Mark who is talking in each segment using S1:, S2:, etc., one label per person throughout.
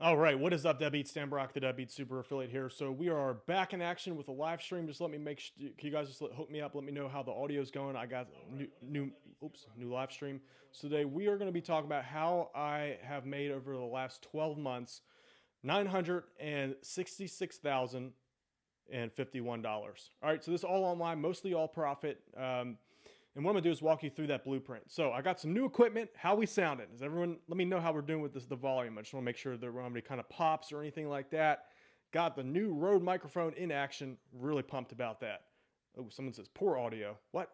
S1: All right, what is up, Deadbeat? Stan Brock, the Deadbeat Super Affiliate here. So we are back in action with a live stream. Just let me make sure, can you guys just hook me up? Let me know how the audio is going. I got new live stream. So today we are going to be talking about how I have made over the last 12 months $966,051. All right, so this is all online, mostly all profit. And what I'm gonna do is walk you through that blueprint. So I got some new equipment. How we sounding? Is everyone? Let me know how we're doing with the volume. I just want to make sure there aren't any kind of pops or anything like that. Got the new Rode microphone in action. Really pumped about that. Oh, someone says poor audio. What?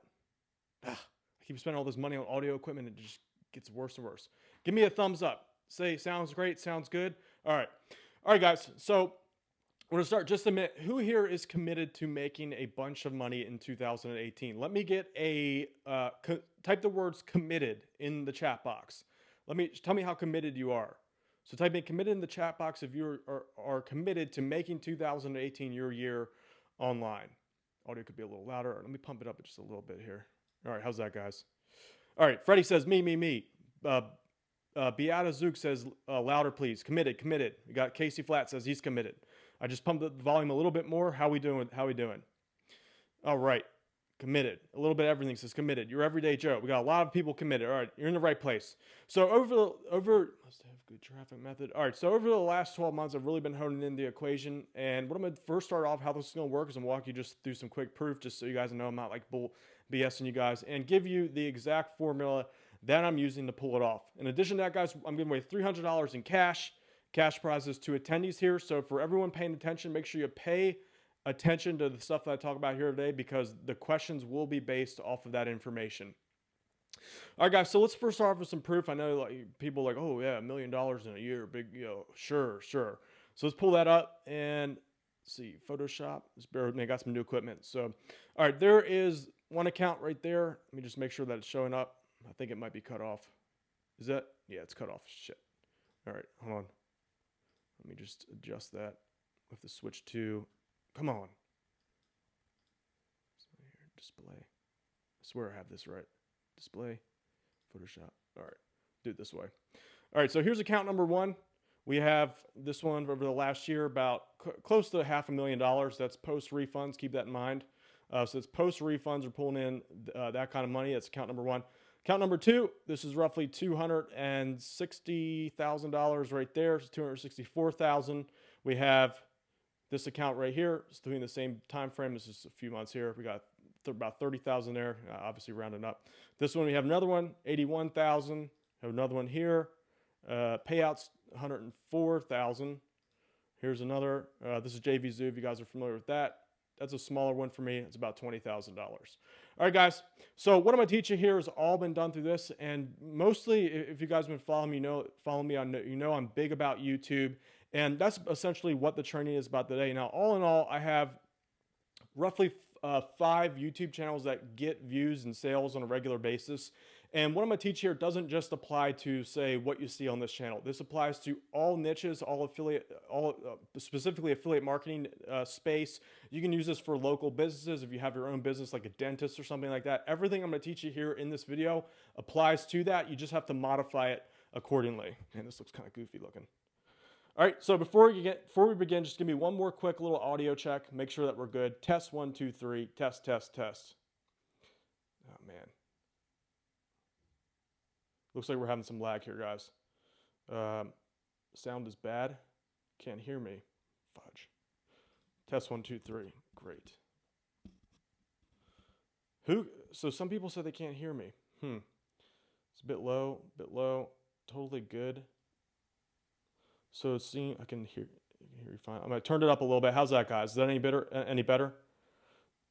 S1: I keep spending all this money on audio equipment and it just gets worse and worse. Give me a thumbs up. Say sounds great, sounds good. All right, guys. So we're going to start just a minute. Who here is committed to making a bunch of money in 2018? Let me get a, type the words committed in the chat box. Tell me how committed you are. So type in committed in the chat box if you are committed to making 2018 your year online. Audio could be a little louder. Let me pump it up just a little bit here. All right, how's that, guys? All right, Freddie says me. Beata Zook says louder, please. Committed. We got Casey Flat says he's committed. I just pumped the volume a little bit more. How we doing? All right. Committed. A little bit of everything says committed. Your everyday Joe. We got a lot of people committed. All right. You're in the right place. So must have good traffic method. All right. So over the last 12 months, I've really been honing in the equation. And what I'm going to first start off, how this is going to work is I'm going to walk you just through some quick proof, just so you guys know I'm not like BSing you guys, and give you the exact formula that I'm using to pull it off. In addition to that, guys, I'm giving away $300 in cash prizes to attendees here. So for everyone paying attention, make sure you pay attention to the stuff that I talk about here today, because the questions will be based off of that information. All right, guys, so let's first start off with some proof. I know like people are like, oh yeah, $1 million in a year, big, sure. So let's pull that up and see, Photoshop. Just bear with me, I got some new equipment. So, all right, there is one account right there. Let me just make sure that it's showing up. I think it might be cut off. Is that? Yeah, it's cut off. Shit. All right, hold on. Let me just adjust that. We have to switch to, come on. So here, display. I swear I have this right. Display, Photoshop. All right, do it this way. All right, so here's account number one. We have this one over the last year, about close to $500,000. That's post refunds. Keep that in mind. So it's post refunds are pulling in that kind of money. That's account number one. Account number two, this is roughly $260,000 right there. It's $264,000. We have this account right here. It's doing the same time frame. This is a few months here. We got about 30,000 there, obviously rounding up. This one, we have another one, 81,000. Have another one here. Payouts, 104,000. Here's another. This is JV Zoo, if you guys are familiar with that. That's a smaller one for me. It's about $20,000. All right, guys. So what I'm going to teach you here has all been done through this. And mostly, if you guys have been following me, I'm big about YouTube. And that's essentially what the training is about today. Now, all in all, I have roughly 5 YouTube channels that get views and sales on a regular basis. And what I'm going to teach here doesn't just apply to, say, what you see on this channel. This applies to all niches, specifically affiliate marketing space. You can use this for local businesses if you have your own business, like a dentist or something like that. Everything I'm going to teach you here in this video applies to that. You just have to modify it accordingly. And this looks kind of goofy looking. All right, so before we begin, just give me one more quick little audio check. Make sure that we're good. Test 1, 2, 3. Test. Oh, man. Looks like we're having some lag here, guys. Sound is bad. Can't hear me. Fudge. Test 1, 2, 3. Great. So some people said they can't hear me. It's a bit low. Totally good. So I can hear you fine. I'm gonna turn it up a little bit. How's that, guys? Is that any better?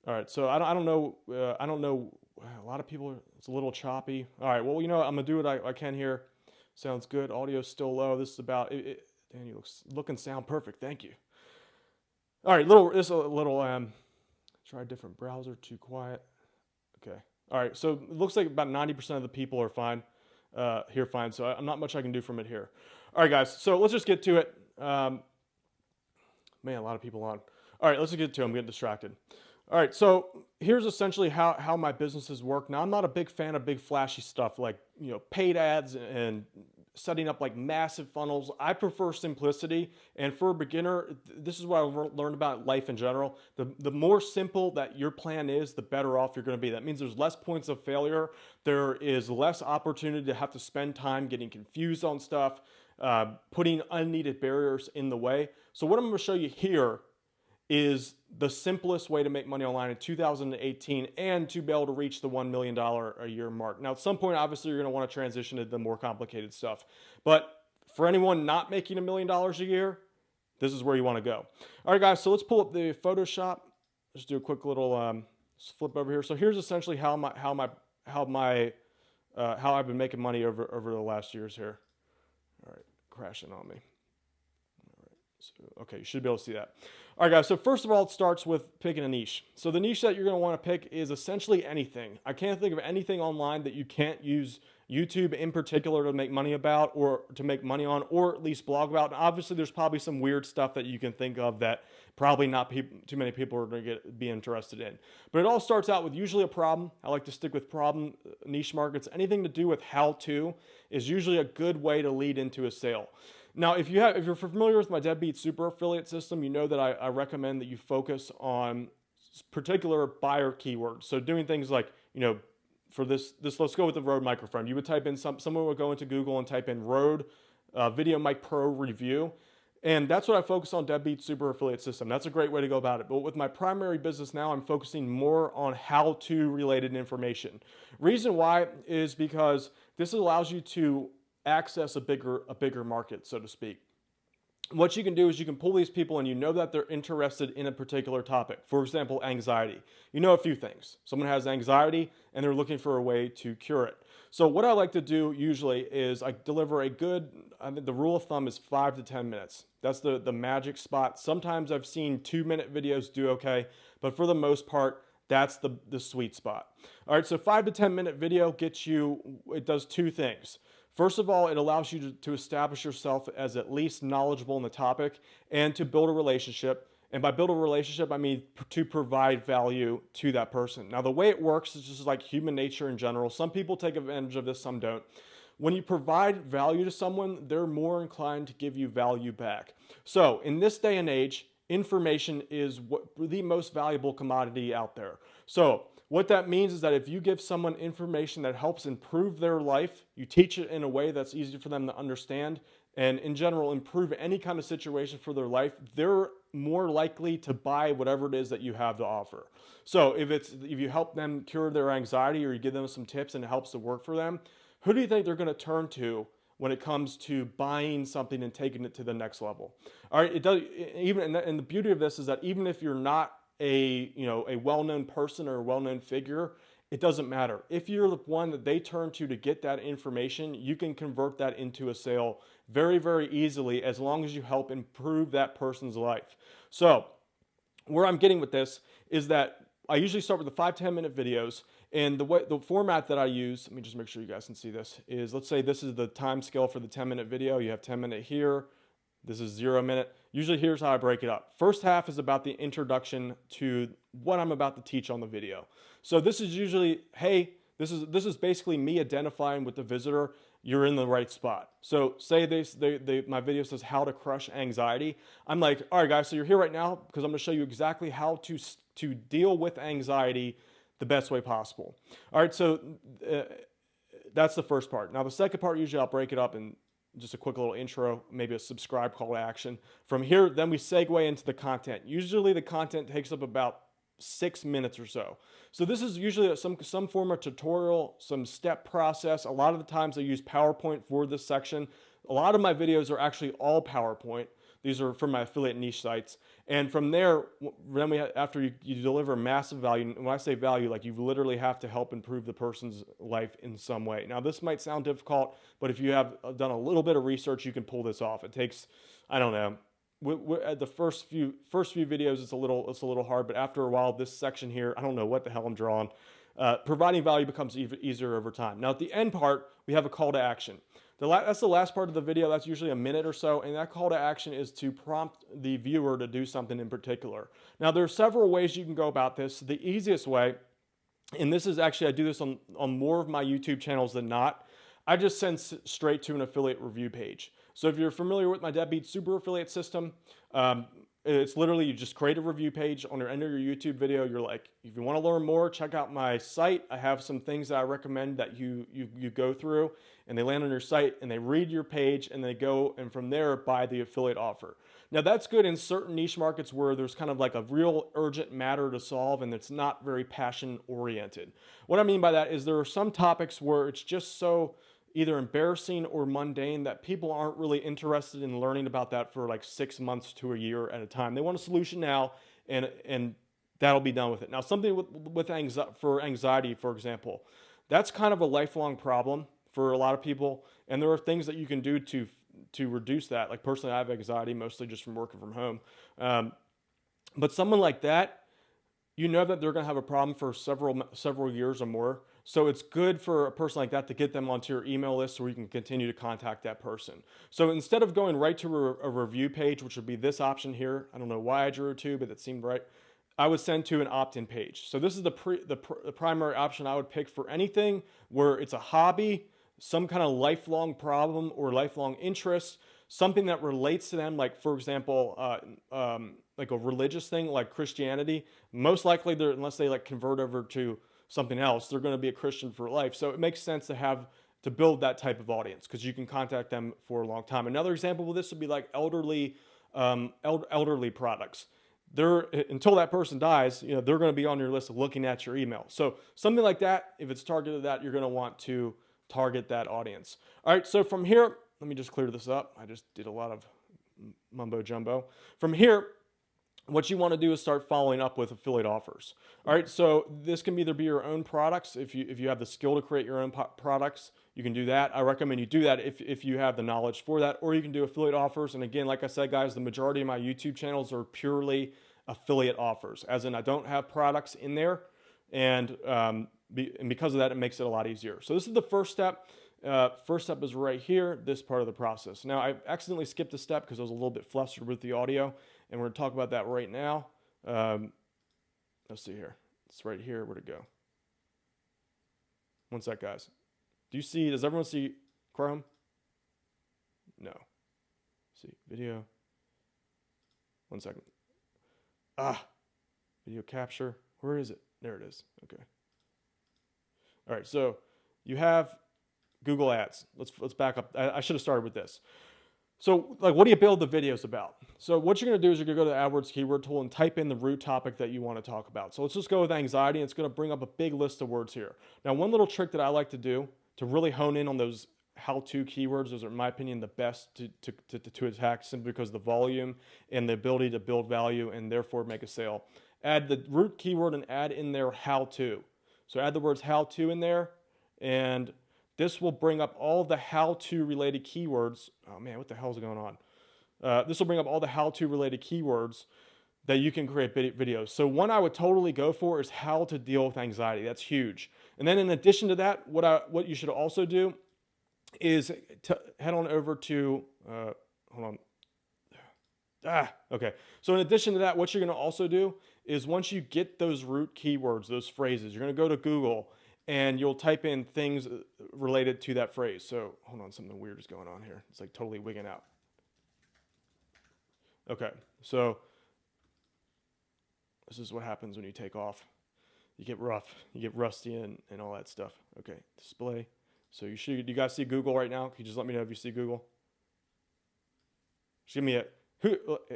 S1: All right. So I don't know. A lot of people it's a little choppy. All right. Well, I'm gonna do what I can here. Sounds good. Audio's still low. This is about it. Danny looking sound perfect. Thank you. All right. Try a different browser. Too quiet. Okay. All right. So it looks like about 90% of the people are fine. Here fine. So I'm not much I can do from it here. All right, guys. So let's just get to it. Man, a lot of people on. All right, let's get to it. I'm getting distracted. All right, so here's essentially how my businesses work. Now, I'm not a big fan of big flashy stuff like paid ads and setting up like massive funnels. I prefer simplicity. And for a beginner, this is what I've learned about life in general. The more simple that your plan is, the better off you're going to be. That means there's less points of failure. There is less opportunity to have to spend time getting confused on stuff, putting unneeded barriers in the way. So what I'm going to show you here is the simplest way to make money online in 2018 and to be able to reach the $1 million a year mark. Now, at some point, obviously, you're going to want to transition to the more complicated stuff. But for anyone not making $1 million a year, this is where you want to go. All right, guys, so let's pull up the Photoshop. Let's do a quick little flip over here. So here's essentially how I've been making money over the last years here. All right, crashing on me. So, okay, you should be able to see that. All right, guys, so first of all, it starts with picking a niche. So the niche that you're going to want to pick is essentially anything. I can't think of anything online that you can't use YouTube in particular to make money about or to make money on, or at least blog about. And obviously, there's probably some weird stuff that you can think of that probably not too many people are going to be interested in. But it all starts out with usually a problem. I like to stick with problem niche markets. Anything to do with how-to is usually a good way to lead into a sale. Now, if you're familiar with my Deadbeat Super Affiliate system, you know that I recommend that you focus on particular buyer keywords. So doing things like, for this let's go with the Rode microphone. You would type in someone would go into Google and type in Rode Video Mic Pro review. And that's what I focus on Deadbeat Super Affiliate system. That's a great way to go about it. But with my primary business now, I'm focusing more on how-to related information. Reason why is because this allows you to access a bigger market, so to speak. What you can do is you can pull these people and you know that they're interested in a particular topic. For example, anxiety. You know a few things. Someone has anxiety and they're looking for a way to cure it. So what I like to do usually is I deliver I think the rule of thumb is 5 to 10 minutes. That's the magic spot. Sometimes I've seen 2-minute videos do okay, but for the most part, that's the sweet spot. All right, so 5 to 10 minute video it does two things. First of all, it allows you to establish yourself as at least knowledgeable in the topic and to build a relationship. And by build a relationship, I mean to provide value to that person. Now, the way it works is just like human nature in general. Some people take advantage of this, some don't. When you provide value to someone, they're more inclined to give you value back. So in this day and age, information is the most valuable commodity out there. So what that means is that if you give someone information that helps improve their life, you teach it in a way that's easy for them to understand, and in general improve any kind of situation for their life, they're more likely to buy whatever it is that you have to offer. So if you help them cure their anxiety or you give them some tips and it helps to work for them, who do you think they're going to turn to when it comes to buying something and taking it to the next level? All right, it does. And the beauty of this is that even if you're not a well-known person or a well-known figure, it doesn't matter. If you're the one that they turn to get that information, you can convert that into a sale very, very easily as long as you help improve that person's life. So where I'm getting with this is that I usually start with the 5-10 minute videos, and the format that I use, let me just make sure you guys can see this, is let's say this is the time scale for the 10-minute video. You have 10 minute here. This is 0 minute. Usually here's how I break it up. First half is about the introduction to what I'm about to teach on the video. So this is usually, hey, this is basically me identifying with the visitor, you're in the right spot. So say my video says how to crush anxiety. I'm like, all right guys, so you're here right now because I'm gonna show you exactly how to deal with anxiety the best way possible. All right, so that's the first part. Now the second part, usually I'll break it up in just a quick little intro, maybe a subscribe call to action. From here, then we segue into the content. Usually the content takes up about 6 minutes or so. So this is usually some form of tutorial, some step process. A lot of the times I use PowerPoint for this section. A lot of my videos are actually all PowerPoint. These are from my affiliate niche sites. And from there, then after you deliver massive value, and when I say value, like you literally have to help improve the person's life in some way. Now, this might sound difficult, but if you have done a little bit of research, you can pull this off. It takes, I don't know, at the first few videos, it's a little hard, but after a while, this section here, I don't know what the hell I'm drawing. Providing value becomes easier over time. Now, at the end part, we have a call to action. That's the last part of the video. That's usually a minute or so, and that call to action is to prompt the viewer to do something in particular. Now, there are several ways you can go about this. The easiest way, and this is actually, I do this on more of my YouTube channels than not, I just send straight to an affiliate review page. So if you're familiar with my Deadbeat Super Affiliate system, it's literally you just create a review page on your end of your YouTube video. You're like, if you want to learn more, check out my site. I have some things that I recommend that you go through, and they land on your site and they read your page and they go and from there buy the affiliate offer. Now that's good in certain niche markets where there's kind of like a real urgent matter to solve and it's not very passion oriented. What I mean by that is there are some topics where it's just so either embarrassing or mundane that people aren't really interested in learning about that for like 6 months to a year at a time. They want a solution now, and that'll be done with it. Now, something with anxiety, for example, that's kind of a lifelong problem for a lot of people, and there are things that you can do to reduce that. Like personally, I have anxiety mostly just from working from home, but someone like that, you know that they're going to have a problem for several years or more. So it's good for a person like that to get them onto your email list so you can continue to contact that person. So instead of going right to a review page, which would be this option here, I don't know why I drew it to, but it seemed right, I would send to an opt-in page. So this is the primary option I would pick for anything where it's a hobby, some kind of lifelong problem or lifelong interest, something that relates to them, like for example, like a religious thing like Christianity. Most likely, unless they like convert over to something else, they're going to be a Christian for life. So it makes sense to build that type of audience because you can contact them for a long time. Another example of this would be like elderly products. Until that person dies, they're going to be on your list of looking at your email. So something like that, if it's targeted that, you're going to want to target that audience. All right, so from here, let me just clear this up. I just did a lot of mumbo jumbo. From here, what you want to do is start following up with affiliate offers. All right, so this can either be your own products. If you have the skill to create your own products, you can do that. I recommend you do that if you have the knowledge for that, or you can do affiliate offers. And again, like I said, guys, the majority of my YouTube channels are purely affiliate offers, as in I don't have products in there, and because of that, it makes it a lot easier. So this is the first step. First step is right here, this part of the process. Now, I accidentally skipped a step because I was a little bit flustered with the audio, and we're going to talk about that right now. Let's see here. It's right here. Where'd it go? One sec, guys. Does everyone see Chrome? No. Let's see, video. One second. Video capture. Where is it? There it is. Okay. All right, so you have Google Ads. Let's back up. I should have started with this. So, like, what do you build the videos about? So what you're going to do is you're going to go to the AdWords keyword tool and type in the root topic that you want to talk about. So let's just go with anxiety, and it's going to bring up a big list of words here. Now, one little trick that I like to do to really hone in on those how-to keywords, those are, in my opinion, the best to attack simply because of the volume and the ability to build value and therefore make a sale. Add the root keyword and add in there how-to. So add the words how-to in there, and this will bring up all the how-to related keywords. Oh man, what the hell is going on? This will bring up all the how-to related keywords that you can create videos. So one I would totally go for is how to deal with anxiety. That's huge. And then in addition to that, what you should also do is head on over to, hold on. Okay. So in addition to that, what you're going to also do is once you get those root keywords, those phrases, you're going to go to Google and you'll type in things related to that phrase. So hold on, something weird is going on here. It's like totally wigging out. Okay, so this is what happens when you take off. You get rough, you get rusty and all that stuff. Okay, display. So you guys see Google right now? Can you just let me know if you see Google? Just give me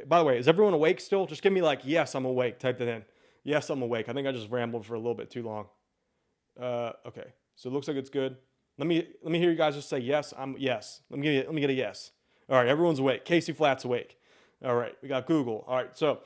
S1: by the way, is everyone awake still? Just give me like, yes, I'm awake. Type that in. Yes, I'm awake. I think I just rambled for a little bit too long. Okay, so it looks like it's good. Let me hear you guys just say yes. Yes. Let me get a yes. All right, everyone's awake. Casey Flat's awake. All right, we got Google. All right, so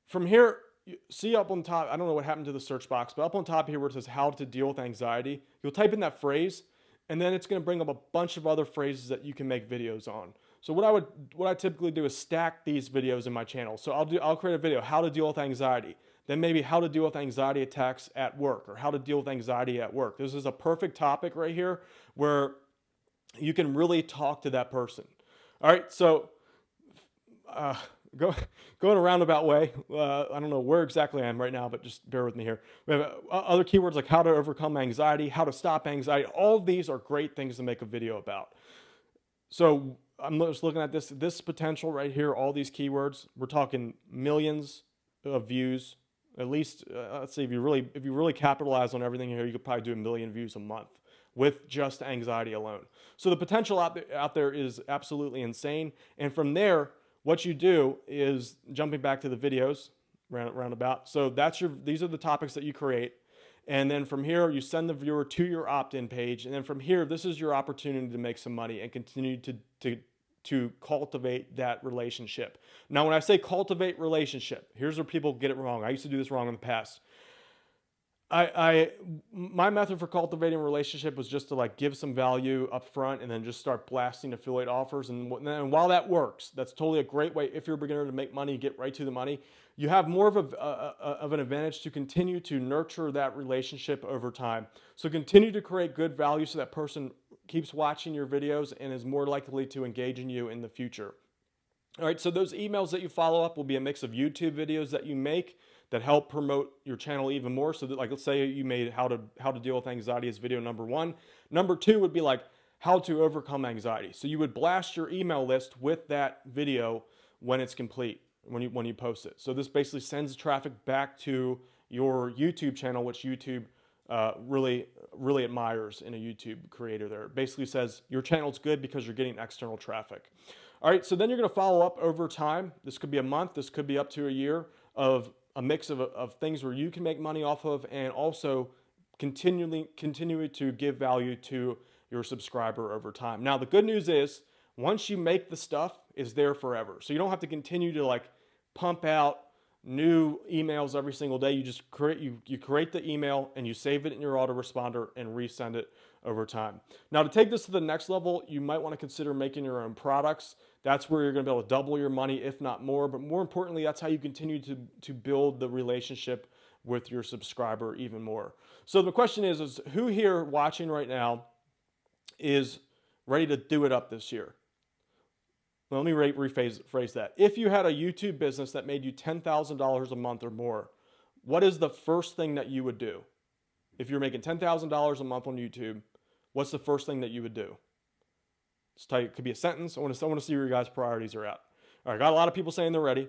S1: from here, you see up on top, I don't know what happened to the search box, but up on top here where it says how to deal with anxiety, you'll type in that phrase, and then it's going to bring up a bunch of other phrases that you can make videos on. So what I typically do is stack these videos in my channel. So I'll create a video, how to deal with anxiety. Then maybe how to deal with anxiety attacks at work, or how to deal with anxiety at work. This is a perfect topic right here where you can really talk to that person. All right, so going a roundabout way. I don't know where exactly I am right now, but just bear with me here. We have other keywords like how to overcome anxiety, how to stop anxiety. All of these are great things to make a video about. So I'm just looking at this potential right here, all these keywords. We're talking millions of views. At least, let's see, if you really capitalize on everything here, you could probably do 1 million views a month with just anxiety alone. So the potential out there is absolutely insane. And from there, what you do is, jumping back to the videos roundabout. So these are the topics that you create. And then from here, you send the viewer to your opt-in page. And then from here, this is your opportunity to make some money and continue to cultivate that relationship. Now, when I say cultivate relationship, here's where people get it wrong. I used to do this wrong in the past. My method for cultivating a relationship was just to like give some value up front and then just start blasting affiliate offers. And while that works, that's totally a great way if you're a beginner to make money, get right to the money. You have more of an advantage to continue to nurture that relationship over time. So continue to create good value so that person keeps watching your videos and is more likely to engage in you in the future. All right, so those emails that you follow up will be a mix of YouTube videos that you make that help promote your channel even more. So that, like, let's say you made how to deal with anxiety as video number 1. Number 2 would be like how to overcome anxiety. So you would blast your email list with that video when it's complete, when you post it. So this basically sends traffic back to your YouTube channel, which YouTube really admires in a YouTube creator there. It basically says your channel's good because you're getting external traffic. All right, so then you're gonna follow up over time. This could be a month, this could be up to a year of a mix of things where you can make money off of, and also continue to give value to your subscriber over time. Now, the good news is once you make the stuff, it's there forever. So you don't have to continue to like pump out new emails every single day. You just create the email and you save it in your autoresponder and resend it over time. Now, to take this to the next level, you might want to consider making your own products. That's where you're going to be able to double your money, if not more. But more importantly, that's how you continue to build the relationship with your subscriber even more. So the question is who here watching right now is ready to do it up this year? Let me rephrase that. If you had a YouTube business that made you $10,000 a month or more, what is the first thing that you would do? If you're making $10,000 a month on YouTube, what's the first thing that you would do? It could be a sentence. I want to see where your guys' priorities are at. All right, got a lot of people saying they're ready.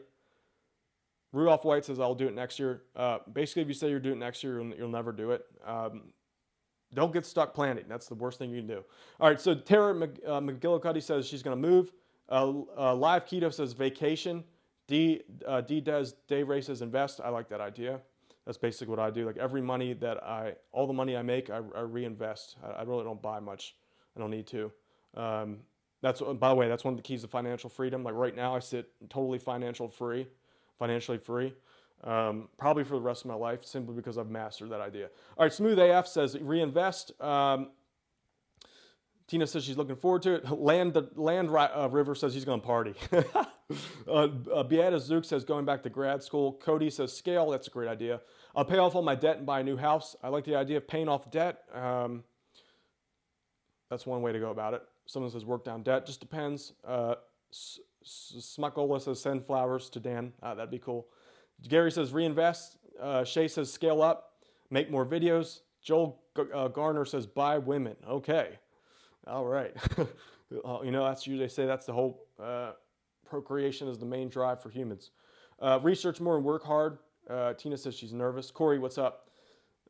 S1: Rudolph White says, I'll do it next year. Basically, if you say you're doing it next year, you'll never do it. Don't get stuck planning. That's the worst thing you can do. All right, so Tara McGillicuddy says she's going to move. Live Keto says vacation. Dave Ray says invest. I like that idea. That's basically what I do. Like all the money I make, I reinvest. I really don't buy much. I don't need to. By the way, that's one of the keys to financial freedom. Like right now, I sit totally financially free, probably for the rest of my life, simply because I've mastered that idea. All right, Smooth AF says reinvest. Tina says she's looking forward to it. Land River says he's going to party. Beata Zook says going back to grad school. Cody says scale. That's a great idea. I'll pay off all my debt and buy a new house. I like the idea of paying off debt. That's one way to go about it. Someone says work down debt. Just depends. Smuckola says send flowers to Dan. That'd be cool. Gary says reinvest. Shay says scale up. Make more videos. Joel Garner says buy women. Okay. All right. That's usually they say that's the whole procreation is the main drive for humans. Research more and work hard. Tina says she's nervous. Corey, what's up?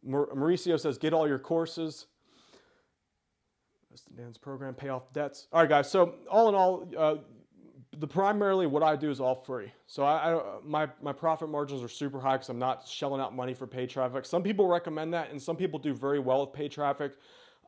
S1: Mauricio says get all your courses. That's the Dan's program. Pay off debts. All right, guys. So all in all, primarily what I do is all free. So my profit margins are super high because I'm not shelling out money for paid traffic. Some people recommend that, and some people do very well with paid traffic.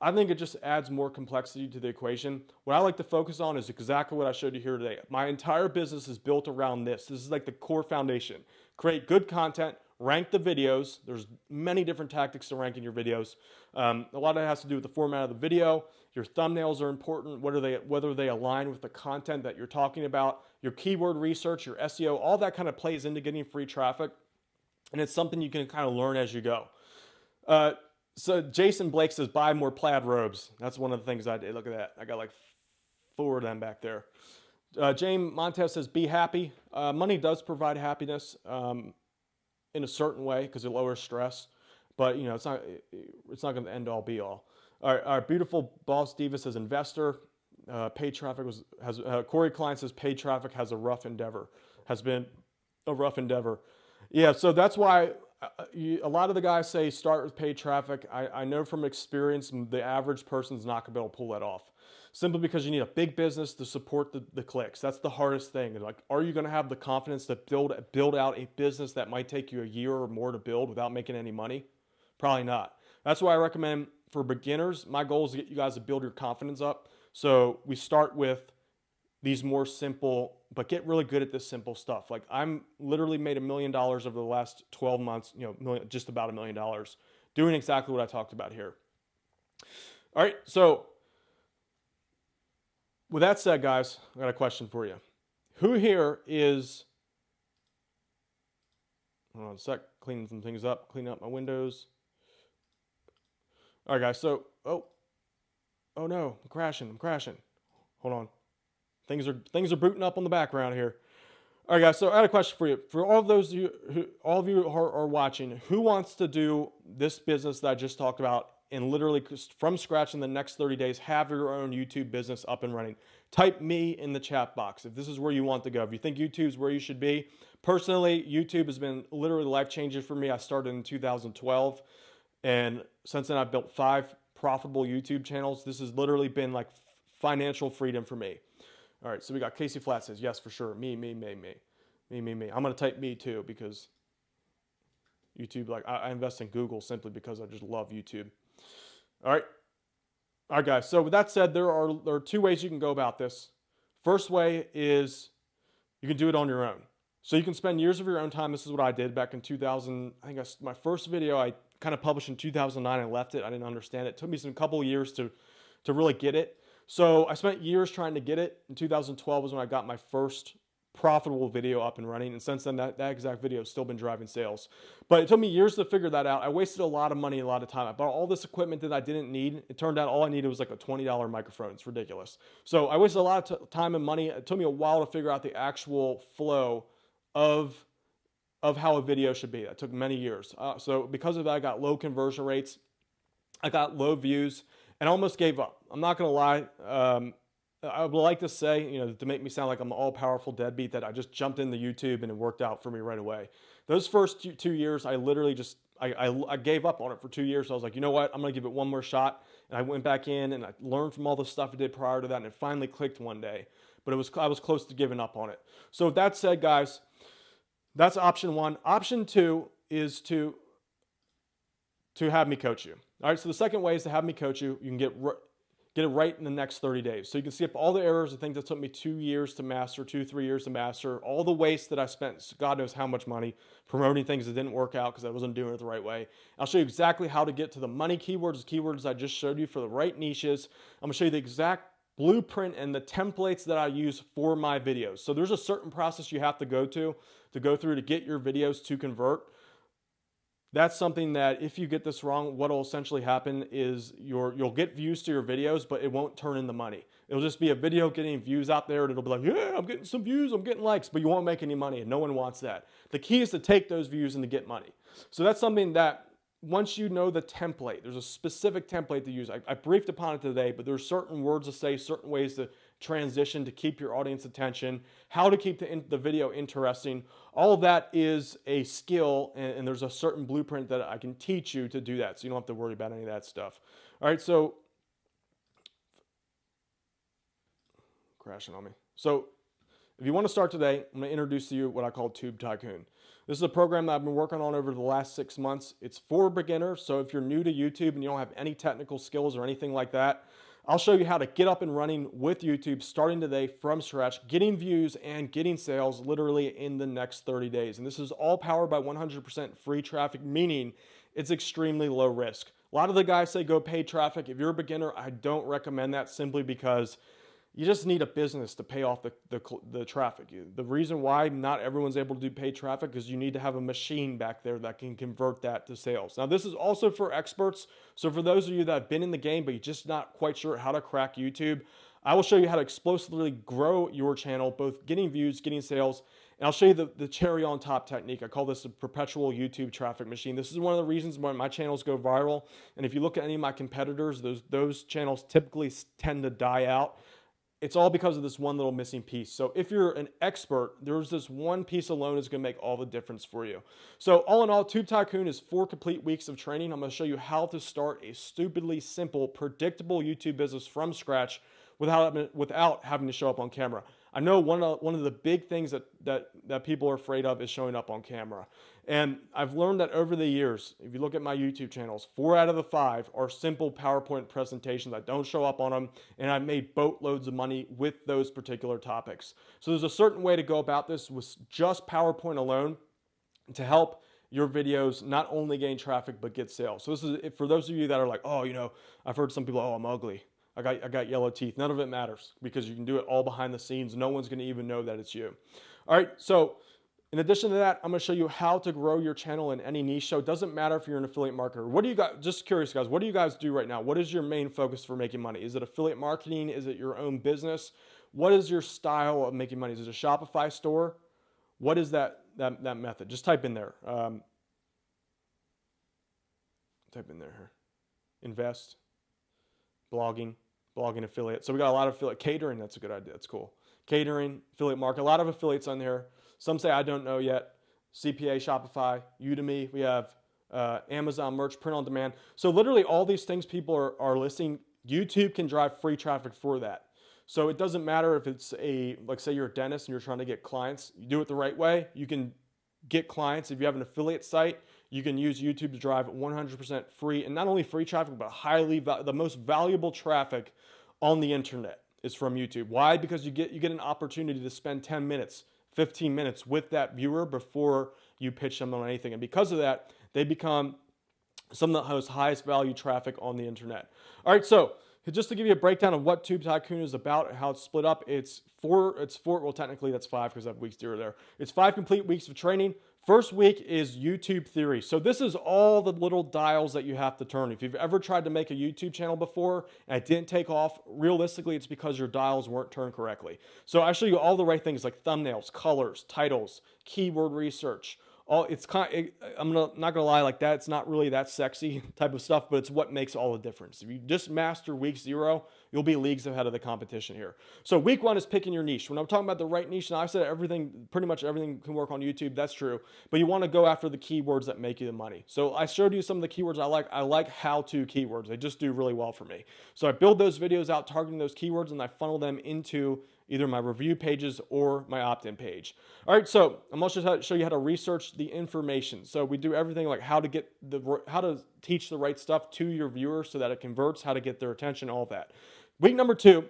S1: I think it just adds more complexity to the equation. What I like to focus on is exactly what I showed you here today. My entire business is built around this. This is like the core foundation. Create good content, rank the videos. There's many different tactics to ranking your videos. A lot of it has to do with the format of the video. Your thumbnails are important, whether they align with the content that you're talking about. Your keyword research, your SEO, all that kind of plays into getting free traffic. And it's something you can kind of learn as you go. So Jason Blake says, buy more plaid robes. That's one of the things I did. Look at that. I got like 4 of them back there. James Montez says, be happy. Money does provide happiness in a certain way because it lowers stress, but you know, it's not going to end all be all. Our beautiful boss Diva says, investor. Paid traffic Corey Klein says paid traffic has been a rough endeavor. Yeah, so that's why a lot of the guys say start with paid traffic. I know from experience the average person's not going to be able to pull that off. Simply because you need a big business to support the clicks. That's the hardest thing. Like, are you going to have the confidence to build out a business that might take you a year or more to build without making any money? Probably not. That's why I recommend for beginners, my goal is to get you guys to build your confidence up. So we start with these more simple, but get really good at this simple stuff. Like, I'm literally made $1 million over the last 12 months, just about $1 million, doing exactly what I talked about here. All right, so with that said, guys, I got a question for you. Who here is, hold on a sec, cleaning some things up, cleaning up my windows. All right, guys, so, oh no, I'm crashing. Hold on. Things are booting up on the background here. All right, guys, so I got a question for you. For all of you who are watching, who wants to do this business that I just talked about and literally from scratch in the next 30 days, have your own YouTube business up and running? Type me in the chat box if this is where you want to go. If you think YouTube's where you should be. Personally, YouTube has been literally life-changing for me. I started in 2012, and since then I've built 5 profitable YouTube channels. This has literally been like financial freedom for me. All right, so we got Casey Flat says, yes, for sure. Me. I'm going to type me too because YouTube, like I invest in Google simply because I just love YouTube. All right, guys. So with that said, there are 2 ways you can go about this. First way is you can do it on your own. So you can spend years of your own time. This is what I did back in 2000. I think my first video I kind of published in 2009 and left it. I didn't understand it. It took me a couple of years to really get it. So I spent years trying to get it. In 2012 was when I got my first profitable video up and running. And since then, that exact video has still been driving sales. But it took me years to figure that out. I wasted a lot of money, a lot of time. I bought all this equipment that I didn't need. It turned out all I needed was like a $20 microphone. It's ridiculous. So I wasted a lot of time and money. It took me a while to figure out the actual flow of how a video should be. That took many years. So because of that, I got low conversion rates. I got low views. And I almost gave up. I'm not going to lie. I would like to say, to make me sound like I'm an all-powerful deadbeat, that I just jumped into YouTube and it worked out for me right away. Those first 2 years, I literally just, I gave up on it for 2 years. So I was like, you know what? I'm going to give it one more shot. And I went back in and I learned from all the stuff I did prior to that. And it finally clicked one day. But I was close to giving up on it. So with that said, guys, that's option 1. Option 2 is to have me coach you. All right, so the second way is to have me coach you. You can get it right in the next 30 days. So you can skip all the errors, the things that took me 2 years to master, 3 years to master, all the waste that I spent, God knows how much money, promoting things that didn't work out because I wasn't doing it the right way. I'll show you exactly how to get to the money keywords I just showed you for the right niches. I'm going to show you the exact blueprint and the templates that I use for my videos. So there's a certain process you have to go through to get your videos to convert. That's something that if you get this wrong, what will essentially happen is you'll get views to your videos, but it won't turn into money. It'll just be a video getting views out there, and it'll be like, yeah, I'm getting some views, I'm getting likes, but you won't make any money, and no one wants that. The key is to take those views and to get money. So that's something that once you know the template, there's a specific template to use. I briefed upon it today, but there's certain words to say, certain ways to transition to keep your audience attention, how to keep the video interesting. All of that is a skill, and there's a certain blueprint that I can teach you to do that, so you don't have to worry about any of that stuff. All right, so crashing on me. So if you want to start today, I'm going to introduce to you what I call Tube Tycoon. This is a program that I've been working on over the last 6 months. It's for beginners, so if you're new to YouTube and you don't have any technical skills or anything like that, I'll show you how to get up and running with YouTube starting today from scratch, getting views and getting sales literally in the next 30 days. And this is all powered by 100% free traffic, meaning it's extremely low risk. A lot of the guys say go paid traffic. If you're a beginner, I don't recommend that simply because you just need a business to pay off the traffic. The reason why not everyone's able to do paid traffic is you need to have a machine back there that can convert that to sales. Now, this is also for experts. So for those of you that have been in the game, but you're just not quite sure how to crack YouTube, I will show you how to explosively grow your channel, both getting views, getting sales, and I'll show you the cherry on top technique. I call this a perpetual YouTube traffic machine. This is one of the reasons why my channels go viral. And if you look at any of my competitors, those channels typically tend to die out. It's all because of this one little missing piece. So if you're an expert, there's this one piece alone is going to make all the difference for you. So all in all, Tube Tycoon is 4 complete weeks of training. I'm going to show you how to start a stupidly simple, predictable YouTube business from scratch without having to show up on camera. I know one of the big things that people are afraid of is showing up on camera. And I've learned that over the years, if you look at my YouTube channels, 4 out of the 5 are simple PowerPoint presentations. I don't show up on them, and I've made boatloads of money with those particular topics. So there's a certain way to go about this with just PowerPoint alone to help your videos not only gain traffic, but get sales. So this is for those of you that are like, oh, I've heard some people, oh, I'm ugly. I got yellow teeth. None of it matters because you can do it all behind the scenes. No one's going to even know that it's you. All right, so in addition to that, I'm going to show you how to grow your channel in any niche. So it doesn't matter if you're an affiliate marketer. What do you guys, just curious guys, what do you guys do right now? What is your main focus for making money? Is it affiliate marketing? Is it your own business? What is your style of making money? Is it a Shopify store? What is that method? Just type in there. Type in there here. Invest. Blogging affiliate. So we got a lot of affiliate catering. That's a good idea. That's cool. Catering, affiliate market, a lot of affiliates on there. Some say I don't know yet. CPA, Shopify, Udemy. We have Amazon merch, print on demand. So literally all these things people are listing. YouTube can drive free traffic for that. So it doesn't matter if it's like say you're a dentist and you're trying to get clients. You do it the right way, you can get clients. If you have an affiliate site, you can use YouTube to drive 100% free, and not only free traffic, but the most valuable traffic on the internet is from YouTube. Why? Because you get an opportunity to spend 10 minutes, 15 minutes with that viewer before you pitch them on anything. And because of that, they become some of the most highest value traffic on the internet. All right, so just to give you a breakdown of what Tube Tycoon is about and how it's split up, it's four, well, technically that's 5 because I have week 0 there. It's 5 complete weeks of training. First week is YouTube theory. So this is all the little dials that you have to turn. If you've ever tried to make a YouTube channel before and it didn't take off, realistically, it's because your dials weren't turned correctly. So I show you all the right things like thumbnails, colors, titles, keyword research. I'm not gonna lie, like that, it's not really that sexy type of stuff, but it's what makes all the difference. If you just master week 0, you'll be leagues ahead of the competition here. So week 1 is picking your niche. When I'm talking about the right niche, and I said pretty much everything can work on YouTube, that's true, but you want to go after the keywords that make you the money. So I showed you some of the keywords I like. I like how-to keywords. They just do really well for me. So I build those videos out targeting those keywords, and I funnel them into either my review pages or my opt-in page. All right, so I'm also going to show you how to research the information. So we do everything like how to teach the right stuff to your viewers so that it converts, how to get their attention, all of that. Week number 2,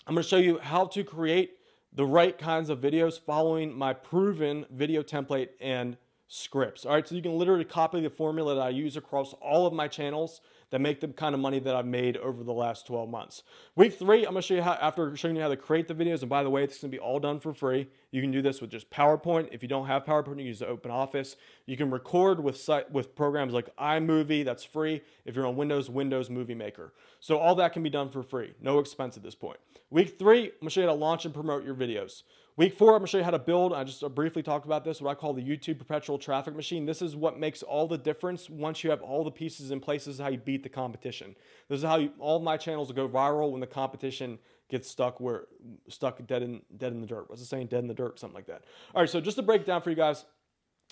S1: I'm going to show you how to create the right kinds of videos following my proven video template and scripts. All right, so you can literally copy the formula that I use across all of my channels that make the kind of money that I've made over the last 12 months. Week 3, I'm going to show you how, after showing you how to create the videos, and by the way, this is going to be all done for free. You can do this with just PowerPoint. If you don't have PowerPoint, you can use the Open Office. You can record with programs like iMovie, that's free. If you're on Windows Movie Maker. So all that can be done for free, no expense at this point. Week 3, I'm going to show you how to launch and promote your videos. Week 4, I'm going to show you how to build, I just briefly talked about this, what I call the YouTube Perpetual Traffic Machine. This is what makes all the difference once you have all the pieces in place. This is how you beat the competition. This is how all my channels will go viral when the competition gets stuck dead in the dirt. What's it saying? Dead in the dirt, something like that. All right, so just to break it down for you guys,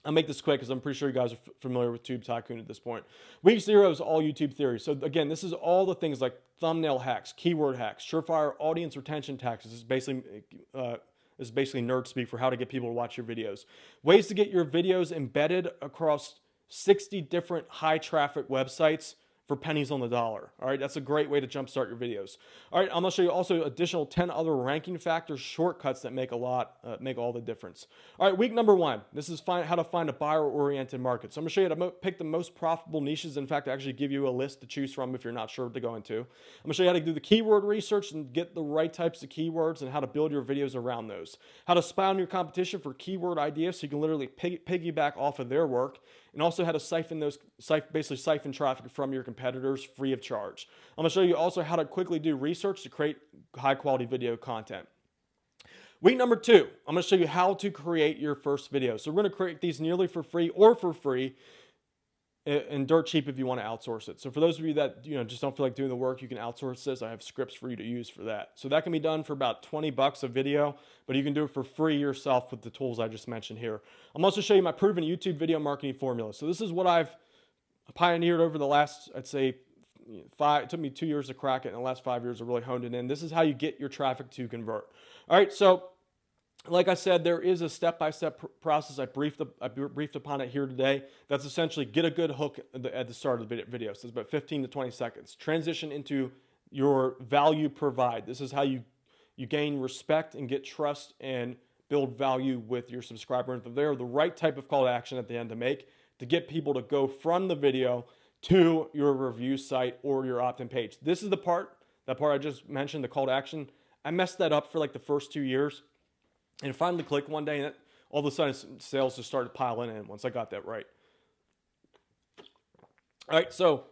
S1: I'll make this quick because I'm pretty sure you guys are familiar with Tube Tycoon at this point. Week 0 is all YouTube theory. So again, this is all the things like thumbnail hacks, keyword hacks, surefire audience retention tactics. This is basically nerd speak for how to get people to watch your videos. Ways to get your videos embedded across 60 different high traffic websites for pennies on the dollar. All right, that's a great way to jumpstart your videos. All right, I'm gonna show you also additional 10 other ranking factors, shortcuts that make all the difference. All right, week number 1, this is how to find a buyer-oriented market. So I'm gonna show you how to pick the most profitable niches. In fact, I actually give you a list to choose from if you're not sure what to go into. I'm gonna show you how to do the keyword research and get the right types of keywords and how to build your videos around those. How to spy on your competition for keyword ideas so you can literally piggyback off of their work. and also how to basically siphon traffic from your competitors free of charge. I'm going to show you also how to quickly do research to create high quality video content. Week number 2, I'm going to show you how to create your first video. So we're going to create these nearly for free or for free, and dirt cheap if you want to outsource it. So for those of you that just don't feel like doing the work, you can outsource this. I have scripts for you to use for that. So that can be done for about $20 a video, but you can do it for free yourself with the tools I just mentioned here. I'm also show you my proven YouTube video marketing formula. So this is what I've pioneered over the last, I'd say, it took me 2 years to crack it. In the last 5 years, I really honed it in. This is how you get your traffic to convert. All right, so like I said, there is a step-by-step process. I briefed upon it here today. That's essentially get a good hook at the start of the video. So it's about 15 to 20 seconds. Transition into your value provide. This is how you gain respect and get trust and build value with your subscriber. And they're the right type of call to action at the end to make to get people to go from the video to your review site or your opt-in page. This is that part I just mentioned, the call to action. I messed that up for like the first 2 years. And finally clicked one day, and all of a sudden sales just started piling in once I got that right. All right, so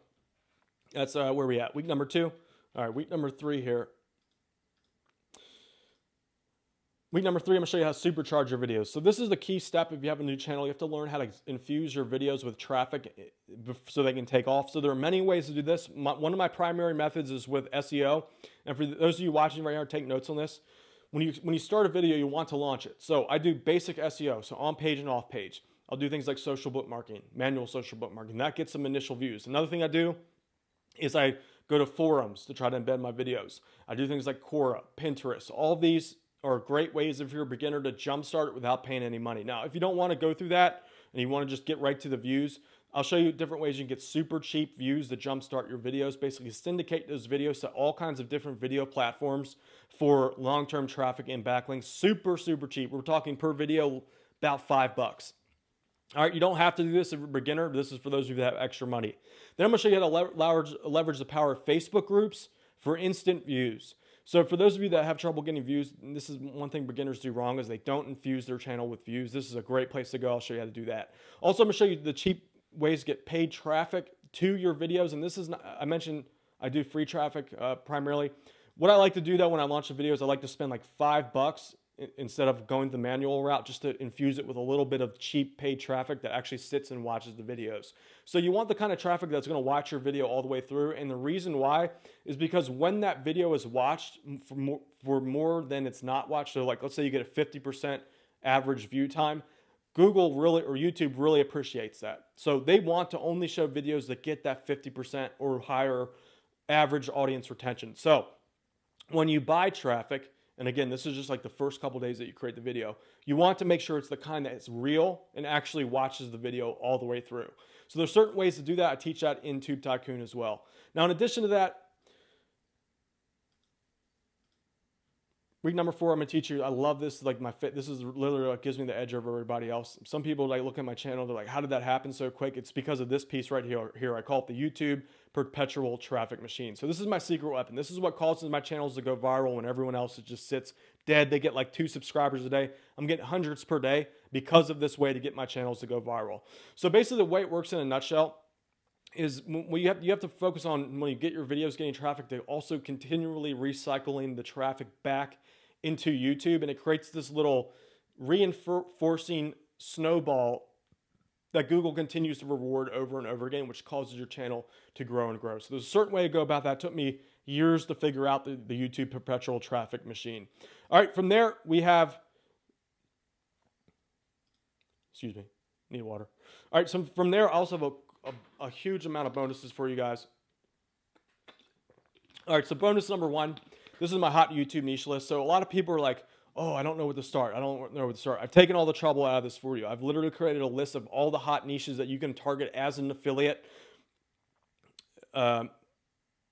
S1: that's where we at. Week number 2. All right, week number 3 here. Week number 3, I'm going to show you how to supercharge your videos. So this is the key step if you have a new channel. You have to learn how to infuse your videos with traffic so they can take off. So there are many ways to do this. One of my primary methods is with SEO. And for those of you watching right now, take notes on this. When you start a video, you want to launch it. So I do basic SEO, so on page and off page. I'll do things like social bookmarking, manual social bookmarking. That gets some initial views. Another thing I do is I go to forums to try to embed my videos. I do things like Quora, Pinterest. All of these are great ways if you're a beginner to jumpstart it without paying any money. Now, if you don't want to go through that and you want to just get right to the views, I'll show you different ways you can get super cheap views to jumpstart your videos. Basically, syndicate those videos to all kinds of different video platforms for long-term traffic and backlinks. Super, super cheap. We're talking per video about $5. All right, you don't have to do this if you're a beginner. This is for those of you that have extra money. Then I'm going to show you how to leverage the power of Facebook groups for instant views. So for those of you that have trouble getting views, this is one thing beginners do wrong is they don't infuse their channel with views. This is a great place to go. I'll show you how to do that. Also, I'm going to show you the cheap ways to get paid traffic to your videos. And this is not, I mentioned I do free traffic primarily. What I like to do though when I launch the videos, I like to spend like $5 instead of going the manual route, just to infuse it with a little bit of cheap paid traffic that actually sits and watches the videos. So you want the kind of traffic that's going to watch your video all the way through. And the reason why is because when that video is watched for more than it's not watched, so like let's say you get a 50% average view time, Google really or YouTube really appreciates that. So they want to only show videos that get that 50% or higher average audience retention. So when you buy traffic, and again, this is just like the first couple days that you create the video, you want to make sure it's the kind that is real and actually watches the video all the way through. So there's certain ways to do that. I teach that in Tube Tycoon as well. Now, in addition to that, week number 4, I'm going to teach you, I love this, like this is literally what gives me the edge over everybody else. Some people like look at my channel, they're like, how did that happen so quick? It's because of this piece right here. I call it the YouTube Perpetual Traffic Machine. So this is my secret weapon. This is what causes my channels to go viral when everyone else just sits dead. They get like 2 subscribers a day. I'm getting hundreds per day because of this way to get my channels to go viral. So basically the way it works in a nutshell is when you have to focus on when you get your videos getting traffic, to also continually recycling the traffic back into YouTube, and it creates this little reinforcing snowball that Google continues to reward over and over again, which causes your channel to grow and grow. So there's a certain way to go about that. It took me years to figure out the YouTube Perpetual Traffic Machine. All right, from there we have, excuse me, need water. All right, so from there I also have a huge amount of bonuses for you guys. All right, so bonus number 1, this is my hot YouTube niche list. So a lot of people are like, oh, I don't know where to start. I don't know where to start. I've taken all the trouble out of this for you. I've literally created a list of all the hot niches that you can target as an affiliate. Sorry,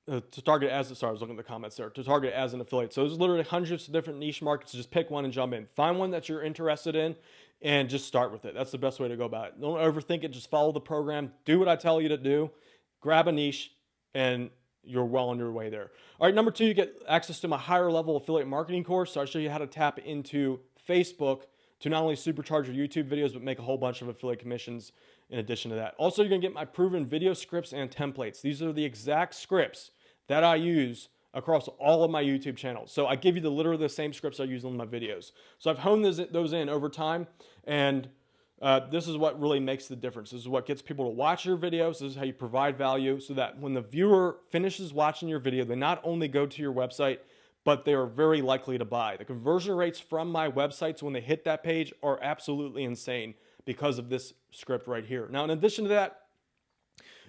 S1: I was looking at the comments there. To target as an affiliate. So there's literally hundreds of different niche markets. Just pick one and jump in. Find one that you're interested in and just start with it. That's the best way to go about it. Don't overthink it. Just follow the program. Do what I tell you to do. Grab a niche and you're well on your way there. All right, number 2, you get access to my higher level affiliate marketing course. So I'll show you how to tap into Facebook to not only supercharge your YouTube videos, but make a whole bunch of affiliate commissions in addition to that. Also, you're gonna get my proven video scripts and templates. These are the exact scripts that I use across all of my YouTube channels. So I give you literally the same scripts I use on my videos. So I've honed those in over time, and this is what really makes the difference. This is what gets people to watch your videos. This is how you provide value so that when the viewer finishes watching your video, they not only go to your website, but they are very likely to buy. The conversion rates from my websites when they hit that page are absolutely insane because of this script right here. Now, in addition to that,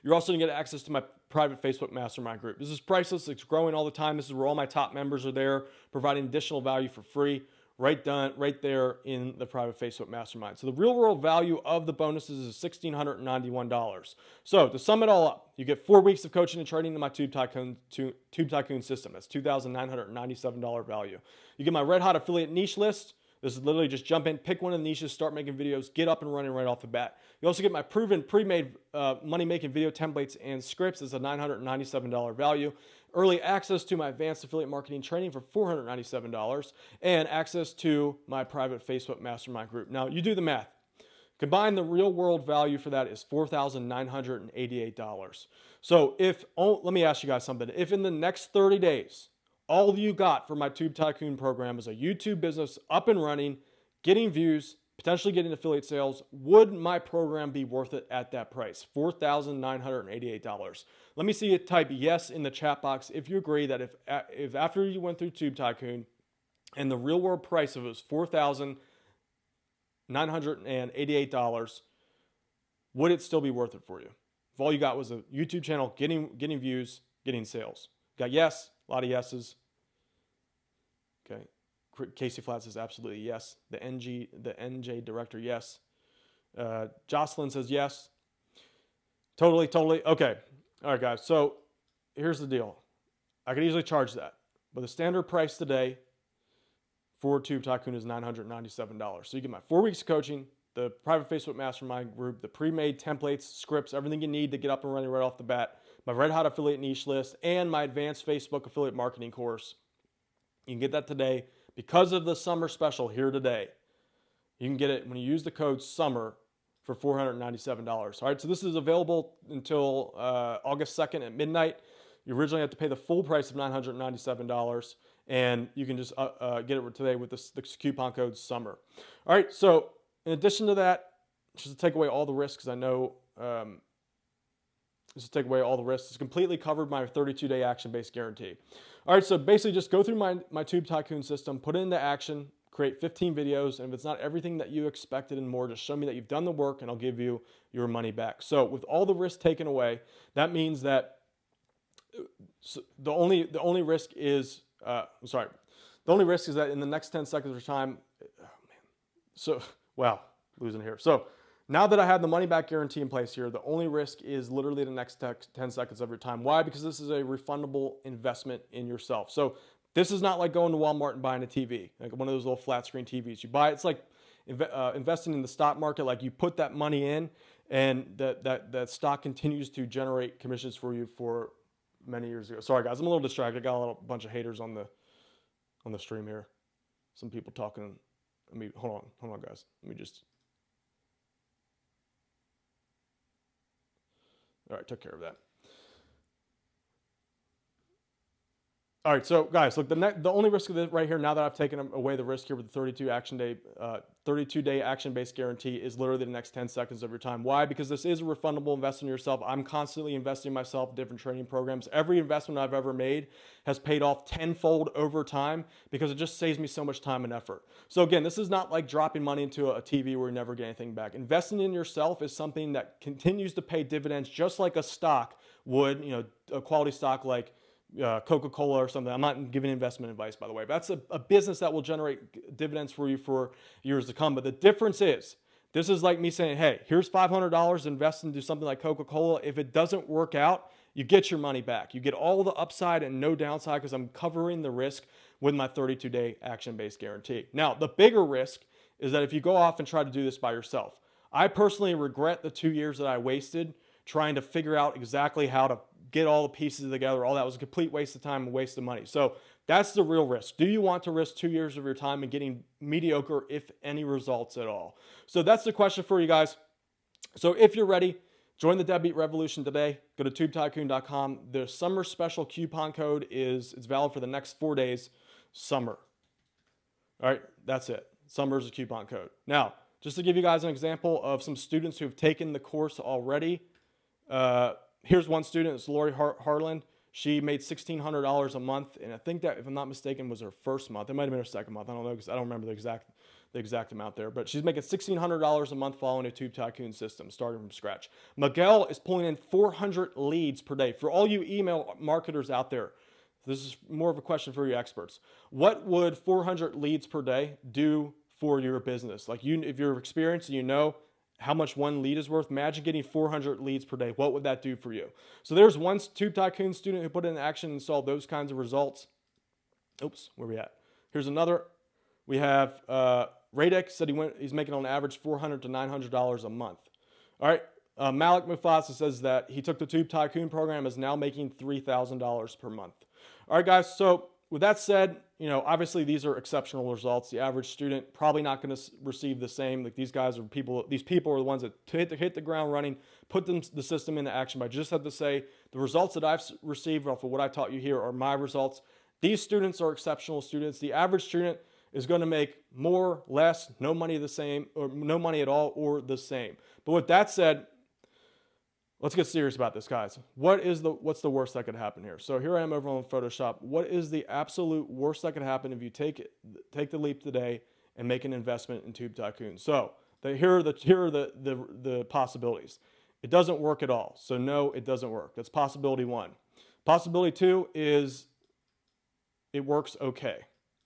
S1: you're also gonna get access to my private Facebook mastermind group. This is priceless, it's growing all the time. This is where all my top members are there, providing additional value for free, right there in the private Facebook mastermind. So the real world value of the bonuses is $1,691. So to sum it all up, you get 4 weeks of coaching and training in my Tube Tycoon system. That's $2,997 value. You get my red hot affiliate niche list. This is literally just jump in, pick one of the niches, start making videos, get up and running right off the bat. You also get my proven pre-made money-making video templates and scripts. It's a $997 value. Early access to my advanced affiliate marketing training for $497, and access to my private Facebook mastermind group. Now, you do the math. Combine the real world value for that is $4,988. So let me ask you guys something. If in the next 30 days, all you got for my Tube Tycoon program is a YouTube business up and running, getting views, potentially getting affiliate sales, would my program be worth it at that price? $4,988. Let me see you type yes in the chat box if you agree that if after you went through Tube Tycoon and the real world price of it was $4,988, would it still be worth it for you? If all you got was a YouTube channel, getting views, getting sales. Got yes, a lot of yeses. Okay. Casey Flat says absolutely yes. The NJ director, yes. Jocelyn says yes. Totally. Okay. All right, guys. So here's the deal. I could easily charge that, but the standard price today for Tube Tycoon is $997. So you get my 4 weeks of coaching, the private Facebook mastermind group, the pre-made templates, scripts, everything you need to get up and running right off the bat, my red hot affiliate niche list, and my advanced Facebook affiliate marketing course. You can get that today because of the summer special here today. You can get it when you use the code SUMMER for $497. All right, so this is available until August 2nd at midnight. You originally have to pay the full price of $997, and you can just get it today with the coupon code SUMMER. All right, so in addition to that, just to take away all the risks, I know just to take away all the risks, it's completely covered by my 32-day action-based guarantee. All right, so basically just go through my Tube Tycoon system, put it into action, create 15 videos, and if it's not everything that you expected and more, just show me that you've done the work and I'll give you your money back. So with all the risk taken away, that means that the only risk is that in the next 10 seconds of time, losing here. So now that I have the money back guarantee in place here, the only risk is literally the next 10 seconds of your time. Why? Because this is a refundable investment in yourself. So this is not like going to Walmart and buying a TV, like one of those little flat screen TVs. You buy, it's like investing in the stock market. Like you put that money in and that stock continues to generate commissions for you for many years ago. Sorry guys, I'm a little distracted. I got a bunch of haters on the stream here. Some people talking. Hold on guys. Let me just. All right, took care of that. All right, so guys, look, the only risk of this right here, now that I've taken away the risk here with the 32-day action-based guarantee, is literally the next 10 seconds of your time. Why? Because this is a refundable investment in yourself. I'm constantly investing in myself in different training programs. Every investment I've ever made has paid off tenfold over time because it just saves me so much time and effort. So again, this is not like dropping money into a TV where you never get anything back. Investing in yourself is something that continues to pay dividends just like a stock would, a quality stock like Coca-Cola or something. I'm not giving investment advice, by the way, but that's a business that will generate dividends for you for years to come. But the difference is, this is like me saying, hey, here's $500, invest into something like Coca-Cola. If it doesn't work out, you get your money back. You get all the upside and no downside because I'm covering the risk with my 32-day action-based guarantee. Now, the bigger risk is that if you go off and try to do this by yourself, I personally regret the 2 years that I wasted trying to figure out exactly how to get all the pieces together. All that was a complete waste of time and waste of money. So That's the real risk. Do you want to risk 2 years of your time and getting mediocre, if any, results at all? So that's the question for you guys. So if you're ready, join the Deadbeat Revolution today. Go to tubetycoon.com. The summer special coupon code it's valid for the next 4 days. Summer. All right, that's it. Summer is a coupon code. Now, just to give you guys an example of some students who have taken the course already. Here's one student. It's Lori Harland. She made $1,600 a month, and I think that, if I'm not mistaken, was her first month. It might have been her second month. I don't know because I don't remember the exact amount there. But she's making $1,600 a month following a Tube Tycoon system, starting from scratch. Miguel is pulling in 400 leads per day. For all you email marketers out there, this is more of a question for you experts. What would 400 leads per day do for your business? Like, if you're experienced and you know how much one lead is worth, imagine getting 400 leads per day. What would that do for you? So there's one Tube Tycoon student who put it in action and saw those kinds of results. Oops, where are we at? Here's another. We have Radek said he's making on average $400 to $900 a month. All right, Malik Mufasa says that he took the Tube Tycoon program, is now making $3,000 per month. All right, guys, so with that said, obviously these are exceptional results. The average student probably not going to receive the same. Like, these people are the ones that hit the ground running, put the system into action. But I just have to say, the results that I've received off of what I taught you here are my results. These students are exceptional students. The average student is going to make more, less, no money the same, or no money at all, or the same. But with that said, let's get serious about this, guys. What's the worst that could happen here? So here I am over on Photoshop. What is the absolute worst that could happen if you take the leap today and make an investment in Tube Tycoon? So here are the possibilities. It doesn't work at all. So no, it doesn't work. That's possibility one. Possibility two is it works okay.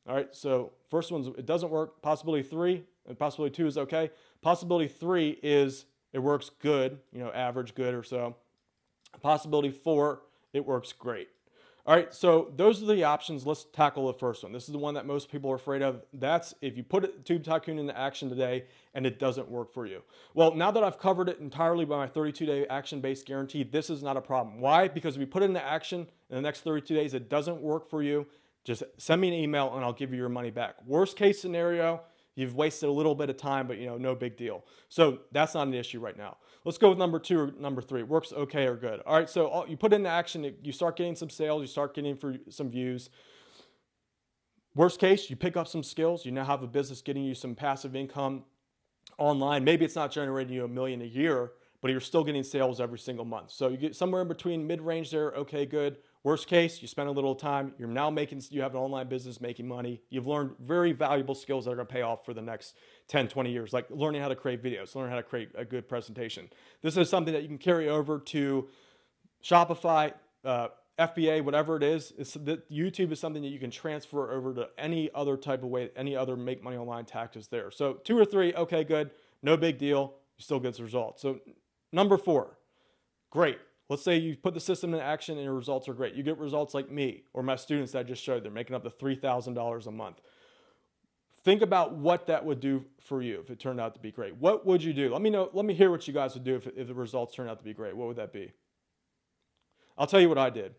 S1: All right. So first one's it doesn't work. Possibility three and possibility two is okay. Possibility three is it works good, average good or so. Possibility four, it works great. All right, so those are the options. Let's tackle the first one. This is the one that most people are afraid of. That's if you put Tube Tycoon into action today and it doesn't work for you. Well, now that I've covered it entirely by my 32-day action-based guarantee, this is not a problem. Why? Because if you put it into action in the next 32 days, it doesn't work for you, just send me an email and I'll give you your money back. Worst case scenario, you've wasted a little bit of time, but no big deal. So that's not an issue right now. Let's go with number two or number three. Works okay or good. All right, so you put it into action, you start getting some sales, you start getting some views. Worst case, you pick up some skills. You now have a business getting you some passive income online. Maybe it's not generating you $1 million a year, but you're still getting sales every single month. So you get somewhere in between mid-range there, okay, good. Worst case, you spend a little time. You have an online business making money. You've learned very valuable skills that are going to pay off for the next 10, 20 years, like learning how to create videos, learning how to create a good presentation. This is something that you can carry over to Shopify, FBA, whatever it is. YouTube is something that you can transfer over to any other type of way, any other make money online tactics there. So 2 or 3, okay, good. No big deal. You still get the results. So number 4, great. Let's say you put the system in action and your results are great. You get results like me or my students that I just showed. They're making up to $3,000 a month. Think about what that would do for you if it turned out to be great. What would you do? Let me know. Let me hear what you guys would do if the results turned out to be great. What would that be? I'll tell you what I did.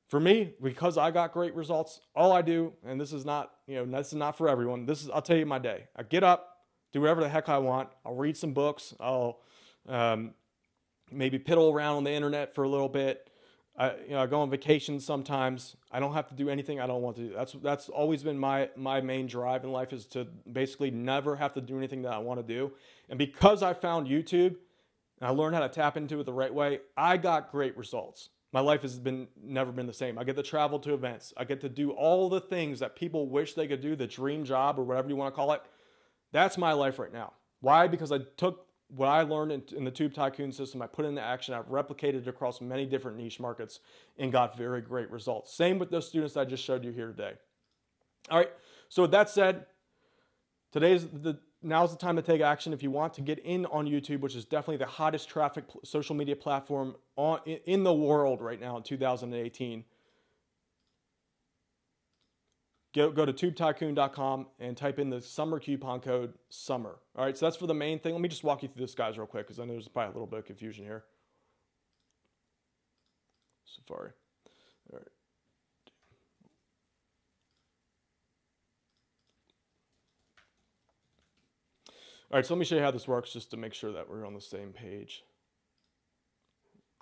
S1: For me, because I got great results, all I do, and this is not, this is not for everyone. I'll tell you my day. I get up, do whatever the heck I want. I'll read some books. I'll maybe piddle around on the internet for a little bit. I go on vacation sometimes. I don't have to do anything I don't want to do. That's always been my main drive in life, is to basically never have to do anything that I want to do. And because I found YouTube and I learned how to tap into it the right way, I got great results. My life has never been the same. I get to travel to events. I get to do all the things that people wish they could do, the dream job or whatever you want to call it. That's my life right now. Why? Because I took what I learned in the Tube Tycoon system, I put it into action, I've replicated it across many different niche markets and got very great results. Same with those students I just showed you here today. All right, so with that said, now's the time to take action. If you want to get in on YouTube, which is definitely the hottest traffic social media platform in the world right now in 2018, go to tubetycoon.com and type in the summer coupon code SUMMER. All right, so that's for the main thing. Let me just walk you through this, guys, real quick, because I know there's probably a little bit of confusion here. Safari. All right. All right, so let me show you how this works just to make sure that we're on the same page.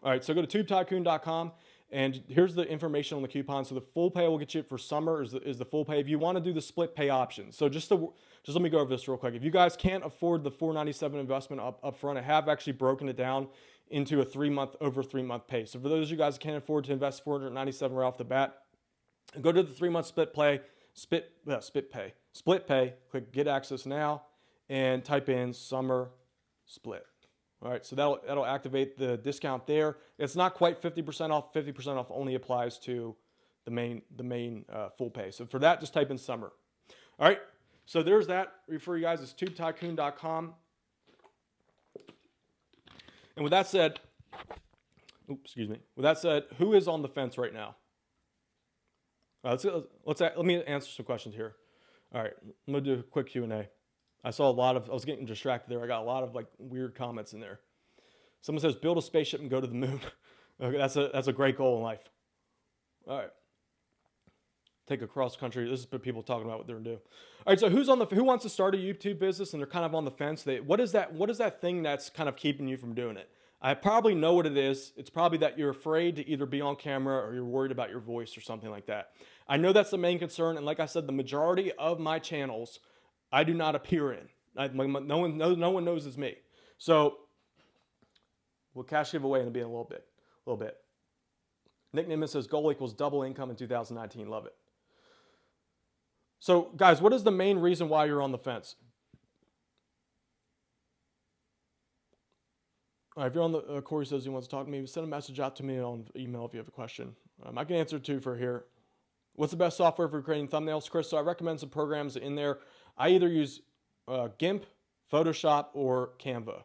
S1: All right, so go to tubetycoon.com, and here's the information on the coupon. So the full pay will get you for summer is the full pay. If you want to do the split pay option, so just let me go over this real quick. If you guys can't afford the $497 investment up front, I have actually broken it down into a over 3 month pay. So for those of you guys who can't afford to invest $497 right off the bat, go to the 3 month split pay, click get access now, and type in summer split. All right, so that'll activate the discount there. It's not quite 50% off. 50% off only applies to the main full pay. So for that, just type in summer. All right, so there's that. For you guys, it's tubetycoon.com. And with that said, who is on the fence right now? Let me answer some questions here. All right, I'm gonna do a quick Q&A. I was getting distracted there. I got a lot of like weird comments in there. Someone says, build a spaceship and go to the moon. Okay, that's a great goal in life. All right. Take a cross country. This is people talking about what they're gonna do. All right, so who wants to start a YouTube business and they're kind of on the fence? What is that thing that's kind of keeping you from doing it? I probably know what it is. It's probably that you're afraid to either be on camera or you're worried about your voice or something like that. I know that's the main concern, and like I said, the majority of my channels I do not appear in. No one knows it's me. So we'll cash giveaway in a little bit. Nick Nimitz says goal equals double income in 2019. Love it. So guys, what is the main reason why you're on the fence? All right, if you're on the, Corey says he wants to talk to me, send a message out to me on email if you have a question. I can answer too for here. What's the best software for creating thumbnails, Chris? So I recommend some programs in there. I either use GIMP, Photoshop, or Canva.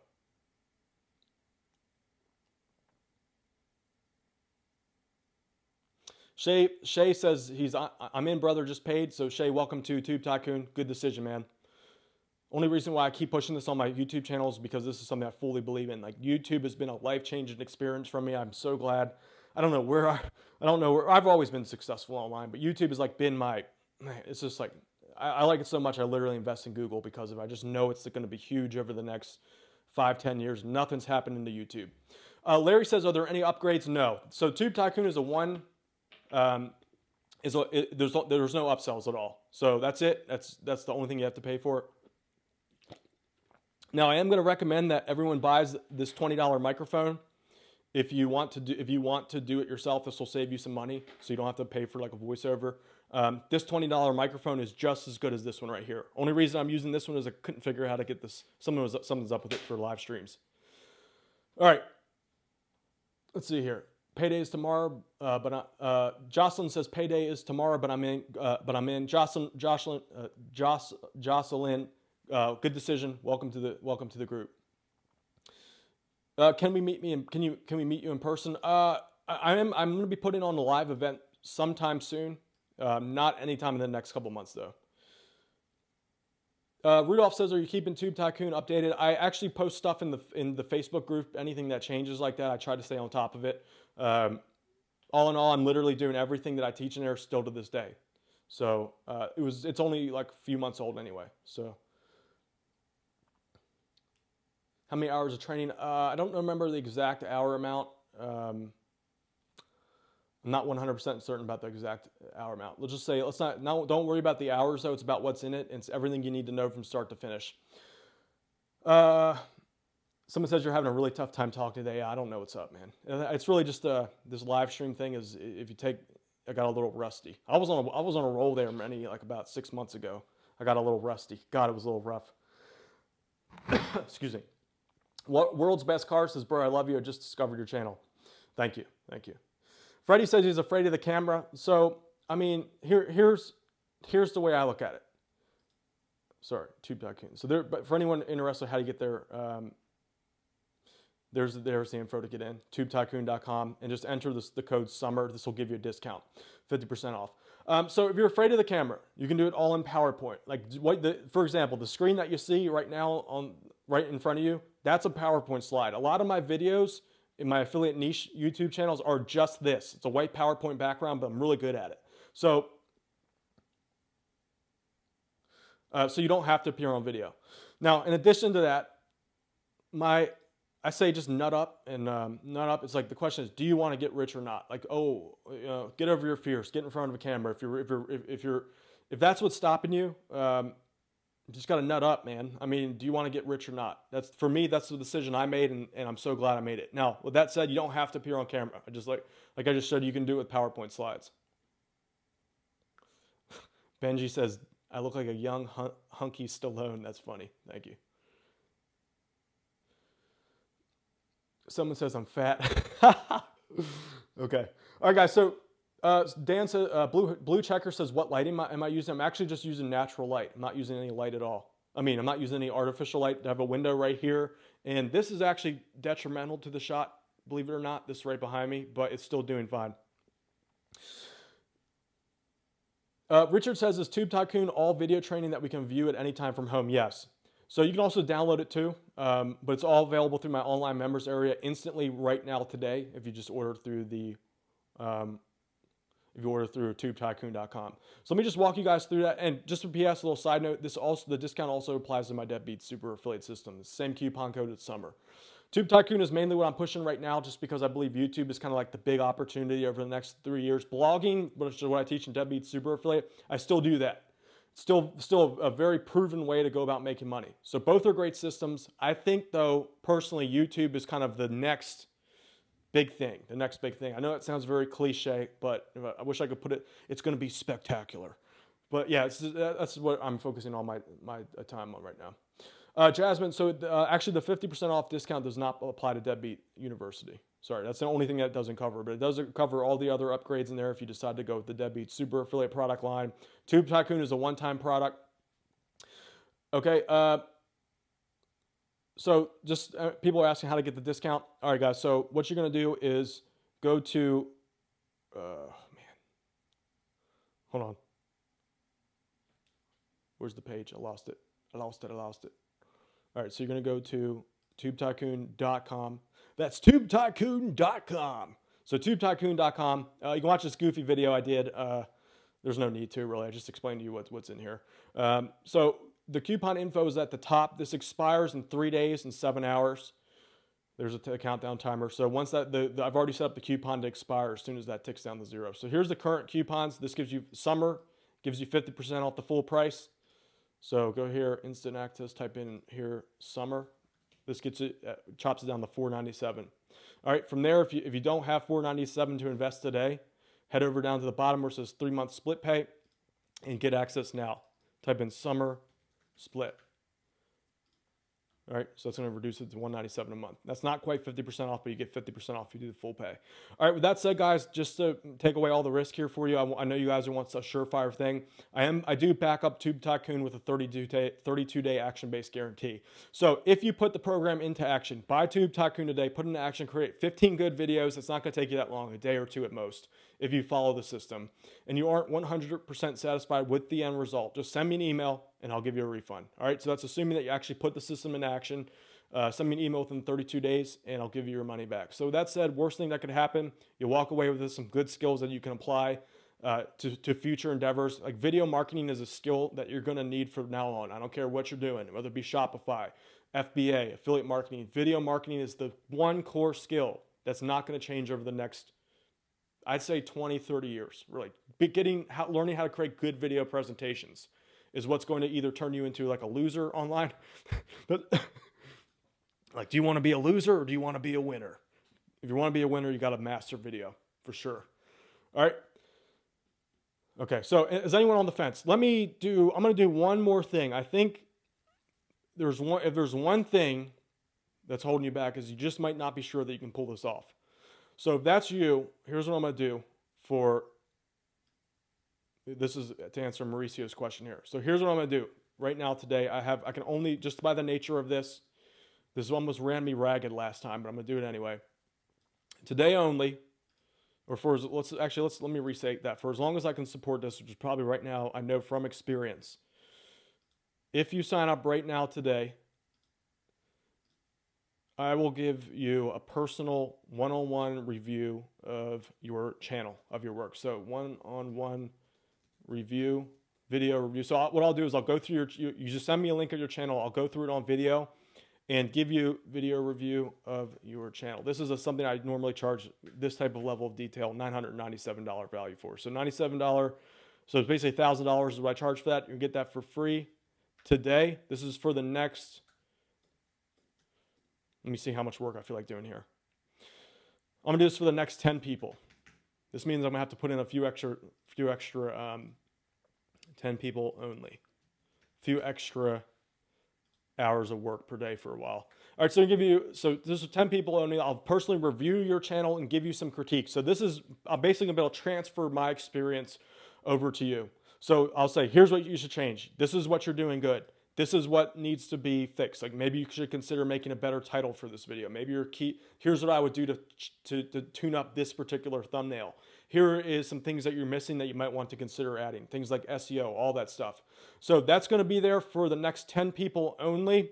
S1: Shay says I'm in, brother, just paid. So Shay, welcome to Tube Tycoon. Good decision, man. Only reason why I keep pushing this on my YouTube channel is because this is something I fully believe in. Like, YouTube has been a life-changing experience for me. I'm so glad. I don't know where I've always been successful online, but YouTube has like been it's just like, I like it so much I literally invest in Google because I just know it's going to be huge over the next 5-10 years. Nothing's happening to YouTube. Larry says, are there any upgrades? No. So Tube Tycoon is there's no upsells at all. So that's it. That's the only thing you have to pay for. Now I am going to recommend that everyone buys this $20 microphone. If you want to do it yourself, this will save you some money, so you don't have to pay for like a voiceover. This $20 microphone is just as good as this one right here. Only reason I'm using this one is I couldn't figure out how to get this. Something's up with it for live streams. All right, let's see here. Payday is tomorrow, Jocelyn says payday is tomorrow, but I'm in. Jocelyn, good decision. Welcome to the group. Can we meet you in person? I'm going to be putting on a live event sometime soon. Not anytime in the next couple months though. Rudolph says, are you keeping Tube Tycoon updated? I actually post stuff in the Facebook group. Anything that changes like that, I try to stay on top of it. All in all, I'm literally doing everything that I teach in there still to this day. So it's only like a few months old anyway. So how many hours of training? I don't remember the exact hour amount. I'm not 100% certain about the exact hour amount. Let's just say, don't worry about the hours though. It's about what's in it. It's everything you need to know from start to finish. Someone says you're having a really tough time talking today. I don't know what's up, man. It's really just this live stream thing is I got a little rusty. I was on a roll there about 6 months ago. I got a little rusty. God, it was a little rough. Excuse me. World's Best Car says, bro, I love you. I just discovered your channel. Thank you. Freddie says he's afraid of the camera. So, I mean, here's the way I look at it. Sorry, Tube Tycoon. So but for anyone interested in how to get there, there's the info to get in, tubetycoon.com, and just enter the code SUMMER. This will give you a discount, 50% off. So if you're afraid of the camera, you can do it all in PowerPoint. Like, for example, the screen that you see right now right in front of you, that's a PowerPoint slide. A lot of my videos in my affiliate niche YouTube channels are just this. It's a white PowerPoint background, but I'm really good at it. So So you don't have to appear on video. Now, in addition to that, I say just nut up and nut up. It's like the question is, do you want to get rich or not? Like, oh, get over your fears, get in front of a camera. If that's what's stopping you, you just got to nut up, man. I mean, do you want to get rich or not? That's for me. That's the decision I made, and I'm so glad I made it. Now, with that said, you don't have to appear on camera. I just like I just showed you can do it with PowerPoint slides. Benji says, I look like a young hunky Stallone. That's funny. Thank you. Someone says I'm fat. Okay. All right, guys. So Dan says, Blue Checker says, what lighting am I using? I'm actually just using natural light. I'm not using any light at all. I mean, I'm not using any artificial light. I have a window right here. And this is actually detrimental to the shot, believe it or not. This right behind me, but it's still doing fine. Richard says, is Tube Tycoon all video training that we can view at any time from home? Yes. So you can also download it too, but it's all available through my online members area instantly right now today if you just order through the tubetycoon.com. So let me just walk you guys through that. And just a PS, a little side note, the discount also applies to my Deadbeat Super Affiliate System. The same coupon code this summer. Tube Tycoon is mainly what I'm pushing right now just because I believe YouTube is kind of like the big opportunity over the next 3 years. Blogging, which is what I teach in Deadbeat Super Affiliate, I still do that. Still a very proven way to go about making money. So both are great systems. I think, though, personally, YouTube is kind of the next big thing. The next big thing. I know it sounds very cliche, but I wish I could put it. It's going to be spectacular. But yeah, that's what I'm focusing all my time on right now. Jasmine, so actually the 50% off discount does not apply to Deadbeat University. Sorry, that's the only thing that it doesn't cover, but it does cover all the other upgrades in there if you decide to go with the Deadbeat Super Affiliate product line. Tube Tycoon is a one-time product. Okay, so just people are asking how to get the discount. All right, guys, so what you're going to do is go to, hold on. Where's the page? I lost it. All right, so you're going to go to tubetycoon.com. That's tubetycoon.com. So tubetycoon.com. You can watch this goofy video I did. There's no need to, really. I just explained to you what's in here. So the coupon info is at the top. This expires in 3 days and 7 hours. There's a countdown timer. So once I've already set up the coupon to expire as soon as that ticks down to 0. So here's the current coupons. This gives you summer, gives you 50% off the full price. So go here, instant access, type in here, summer. This gets it, chops it down to $4.97. All right, from there, if you don't have $4.97 to invest today, head over down to the bottom where it says 3-month split pay and get access now. Type in summer split. All right, so that's going to reduce it to $197 a month. That's not quite 50% off, but you get 50% off if you do the full pay. All right, with that said, guys, just to take away all the risk here for you, I know you guys want a surefire thing. I do back up Tube Tycoon with a 32-day action-based guarantee. So if you put the program into action, buy Tube Tycoon today, put it into action, create 15 good videos. It's not going to take you that long, a day or two at most, if you follow the system. And you aren't 100% satisfied with the end result, just send me an email and I'll give you a refund. All right, so that's assuming that you actually put the system in action. Send me an email within 32 days and I'll give you your money back. So that said, worst thing that could happen, you walk away with some good skills that you can apply to future endeavors. Like video marketing is a skill that you're going to need from now on. I don't care what you're doing, whether it be Shopify, FBA, affiliate marketing. Video marketing is the one core skill that's not going to change over the next, I'd say 20, 30 years. Really, learning how to create good video presentations is what's going to either turn you into like a loser online. But like, do you want to be a loser or do you want to be a winner? If you want to be a winner, you got to master video for sure. All right. Okay. So is anyone on the fence? I'm going to do one more thing. I think if there's one thing that's holding you back is you just might not be sure that you can pull this off. So if that's you, here's what I'm going to do this is to answer Mauricio's question here. So here's what I'm going to do right now today. I can only, just by the nature of this almost ran me ragged last time, but I'm going to do it anyway. Today only, let me restate that. For as long as I can support this, which is probably right now, I know from experience. If you sign up right now today, I will give you a personal one-on-one review of your channel, of your work. So one-on-one review video review. So what I'll do is I'll go through you just send me a link of your channel. I'll go through it on video and give you video review of your channel. This is something I normally charge this type of level of detail, $997 value for. So $97, so it's basically $1,000 is what I charge for that. You can get that for free today. This is for the next, let me see how much work I feel like doing here. I'm gonna do this for the next 10 people. This means I'm gonna have to put in a few extra 10 people only. A few extra hours of work per day for a while. All right, so this is 10 people only. I'll personally review your channel and give you some critiques. So I'm basically gonna be able to transfer my experience over to you. So I'll say, here's what you should change. This is what you're doing good. This is what needs to be fixed. Like maybe you should consider making a better title for this video. Maybe here's what I would do to tune up this particular thumbnail. Here is some things that you're missing that you might want to consider adding. Things like SEO, all that stuff. So that's going to be there for the next 10 people only.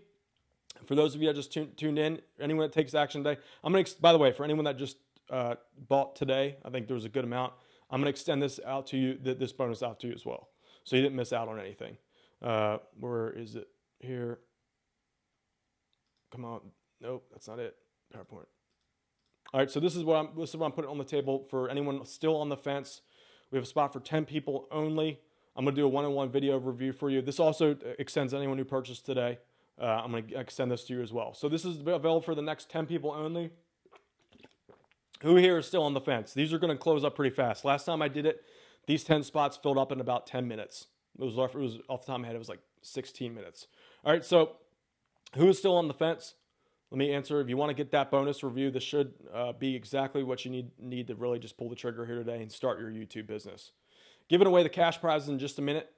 S1: For those of you that just tuned in, anyone that takes action today, by the way, for anyone that just bought today, I think there was a good amount. I'm going to extend this out to you, this bonus out to you as well. So you didn't miss out on anything. Where is it? Here. Come on. Nope, that's not it. PowerPoint. All right, so this is what I'm putting on the table for anyone still on the fence. We have a spot for 10 people only. I'm gonna do a one-on-one video review for you. This also extends to anyone who purchased today. I'm gonna extend this to you as well. So this is available for the next 10 people only. Who here is still on the fence? These are gonna close up pretty fast. Last time I did it, these 10 spots filled up in about 10 minutes. It was off the top of my head, it was like 16 minutes. All right, so who is still on the fence? Let me answer. If you want to get that bonus review, this should be exactly what you need to really just pull the trigger here today and start your YouTube business. Giving away the cash prizes in just a minute.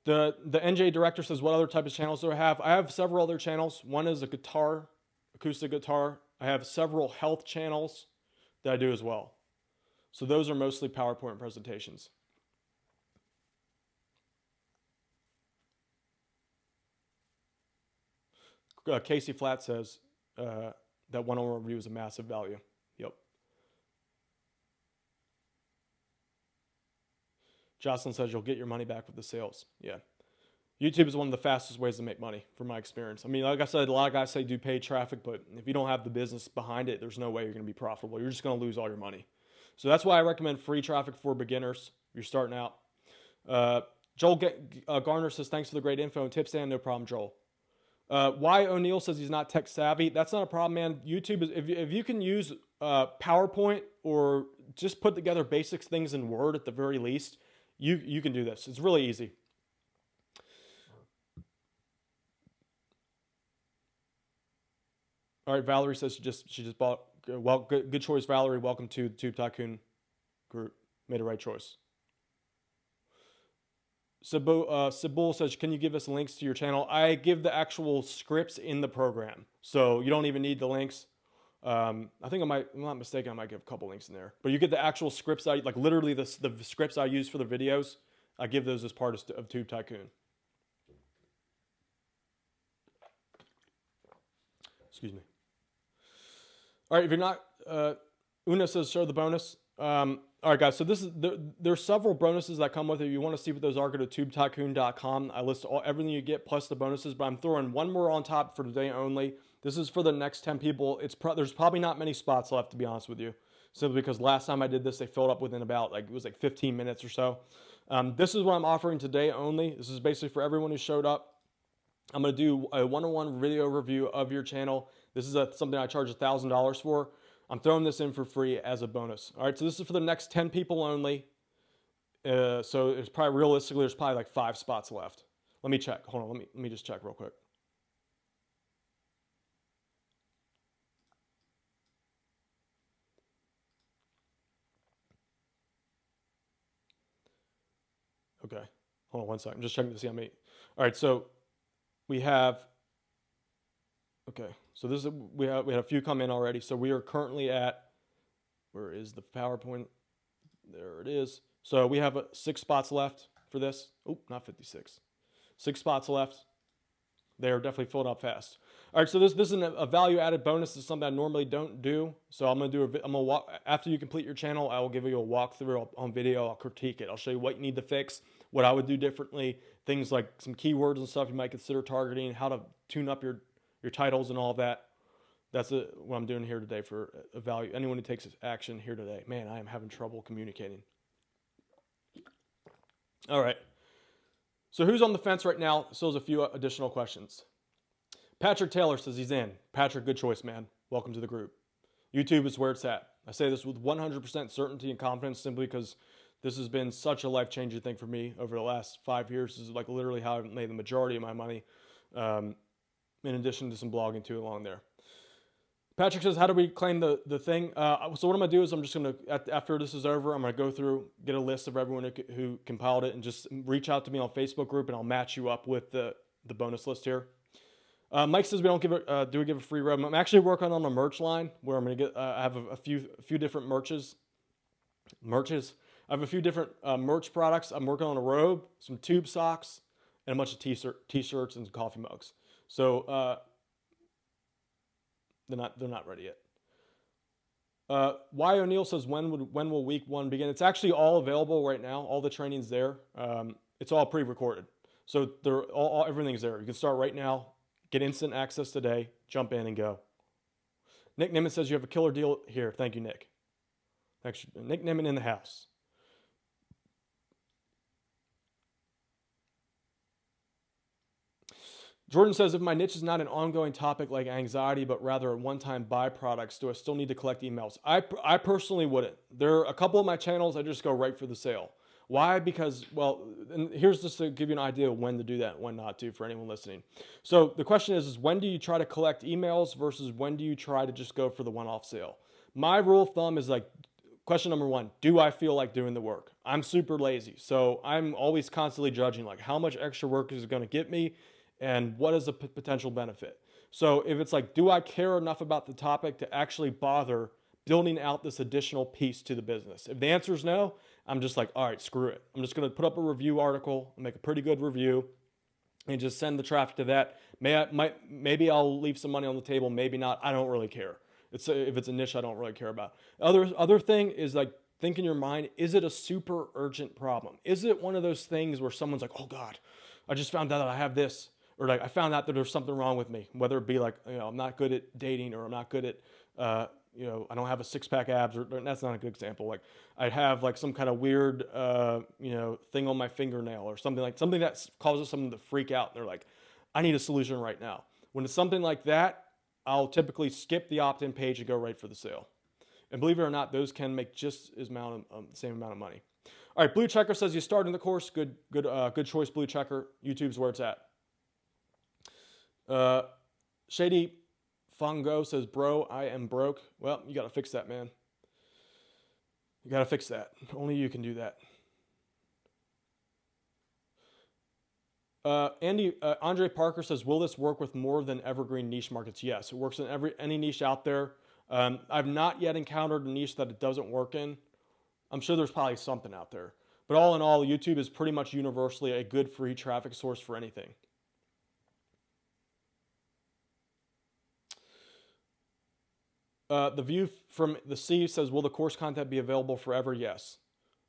S1: The NJ director says, what other type of channels do I have? I have several other channels. One is a guitar, acoustic guitar. I have several health channels that I do as well. So those are mostly PowerPoint presentations. Casey Flat says that one-on-one review is a massive value. Yep. Jocelyn says you'll get your money back with the sales. Yeah. YouTube is one of the fastest ways to make money, from my experience. I mean, like I said, a lot of guys say do paid traffic, but if you don't have the business behind it, there's no way you're going to be profitable. You're just going to lose all your money. So that's why I recommend free traffic for beginners if you're starting out. Joel Garner says, thanks for the great info and tips, Dan. No problem, Joel. Y. O'Neill says he's not tech savvy. That's not a problem, man. YouTube is, if you can use PowerPoint or just put together basic things in Word at the very least, you can do this. It's really easy. All right, Valerie says she just bought. Well, good choice, Valerie. Welcome to the Tube Tycoon group. Made the right choice. Sybil says, can you give us links to your channel? I give the actual scripts in the program, so you don't even need the links. I think I'm not mistaken, I might give a couple links in there. But you get the actual scripts, like literally the scripts I use for the videos, I give those as part of Tube Tycoon. Excuse me. All right, if you're not, Una says, show the bonus. All right, guys, so there's several bonuses that come with it. If you want to see what those are, go to tubetycoon.com. I list everything you get plus the bonuses, but I'm throwing one more on top for today only. This is for the next 10 people. There's probably not many spots left, to be honest with you, simply because last time I did this, they filled up within about, it was like 15 minutes or so. This is what I'm offering today only. This is basically for everyone who showed up. I'm going to do a one-on-one video review of your channel. This is something I charge $1,000 for. I'm throwing this in for free as a bonus. All right, so this is for the next 10 people only. So it's probably realistically, there's probably like 5 spots left. Let me check. Hold on, let me just check real quick. Okay, hold on one second. I'm just checking to see how many. All right, so we have. Okay, so this is we had a few come in already. So we are currently at, where is the PowerPoint? There it is. So we have 6 spots left for this. Oh, not 56. 6 spots left. They are definitely filled up fast. All right, so this is a value added bonus. This is something I normally don't do. So I'm gonna walk after you complete your channel. I will give you a walkthrough on video. I'll critique it. I'll show you what you need to fix, what I would do differently, things like some keywords and stuff you might consider targeting, how to tune up your titles and all of that. That's what I'm doing here today for a value. Anyone who takes action here today. Man, I am having trouble communicating. All right. So who's on the fence right now? Still has a few additional questions. Patrick Taylor says he's in. Patrick, good choice, man. Welcome to the group. YouTube is where it's at. I say this with 100% certainty and confidence simply because this has been such a life-changing thing for me over the last 5 years. This is like literally how I've made the majority of my money, in addition to some blogging too along there. Patrick says, how do we claim the thing? So what I'm going to do is I'm just going to, after this is over, I'm going to go through, get a list of everyone who compiled it and just reach out to me on Facebook group and I'll match you up with the bonus list here. Mike says we don't give a free robe. I'm actually working on a merch line where I'm going to get, I have a few different merches. I have a few different merch products. I'm working on a robe, some tube socks, and a bunch of t-shirts and coffee mugs. So, they're not ready yet. Y O'Neill says when will week 1 begin? It's actually all available right now. All the training's there. It's all pre-recorded, so everything's there. You can start right now, get instant access today, jump in and go. Nick Nimitz says you have a killer deal here. Thank you, Nick. Thanks, Nick Nimitz in the house. Jordan says, if my niche is not an ongoing topic like anxiety, but rather a one-time byproducts, do I still need to collect emails? I personally wouldn't. There are a couple of my channels I just go right for the sale. Why? Because, well, and here's just to give you an idea of when to do that and when not to for anyone listening. So the question is when do you try to collect emails versus when do you try to just go for the one-off sale? My rule of thumb is like, question number 1, do I feel like doing the work? I'm super lazy, so I'm always constantly judging like how much extra work is it going to get me and what is the potential benefit. So if it's like, do I care enough about the topic to actually bother building out this additional piece to the business? If the answer is no, I'm just like, all right, screw it. I'm just going to put up a review article, make a pretty good review, and just send the traffic to that. Maybe I'll leave some money on the table, maybe not. I don't really care. If it's a niche I don't really care about. Other thing is like, think in your mind, is it a super urgent problem? Is it one of those things where someone's like, oh God, I just found out that I have this. Or like I found out that there's something wrong with me, whether it be like, I'm not good at dating or I'm not good at, I don't have a 6-pack abs, or that's not a good example. Like I have like some kind of weird, thing on my fingernail or something that causes someone to freak out. And they're like, I need a solution right now. When it's something like that, I'll typically skip the opt-in page and go right for the sale. And believe it or not, those can make just the same amount of money. All right, Blue Checker says you start in the course. Good choice, Blue Checker. YouTube's where it's at. Shady Fongo says, bro, I am broke. Well, you got to fix that, man. You got to fix that. Only you can do that. Andre Parker says, will this work with more than evergreen niche markets? Yes, it works in any niche out there. I've not yet encountered a niche that it doesn't work in. I'm sure there's probably something out there. But all in all, YouTube is pretty much universally a good free traffic source for anything. The view from the sea says, will the course content be available forever? Yes.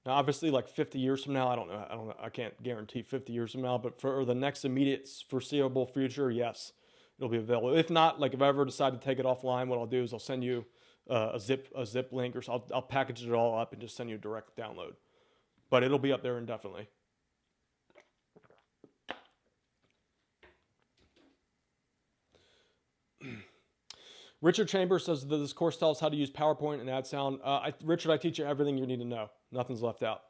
S1: Now, obviously, like 50 years from now, I don't know. I can't guarantee 50 years from now, but for the next immediate foreseeable future, yes, it'll be available. If not, like if I ever decide to take it offline, what I'll do is I'll send you a zip link, or I'll package it all up and just send you a direct download. But it'll be up there indefinitely. Richard Chambers says that this course tells how to use PowerPoint and add sound. Richard, I teach you everything you need to know. Nothing's left out.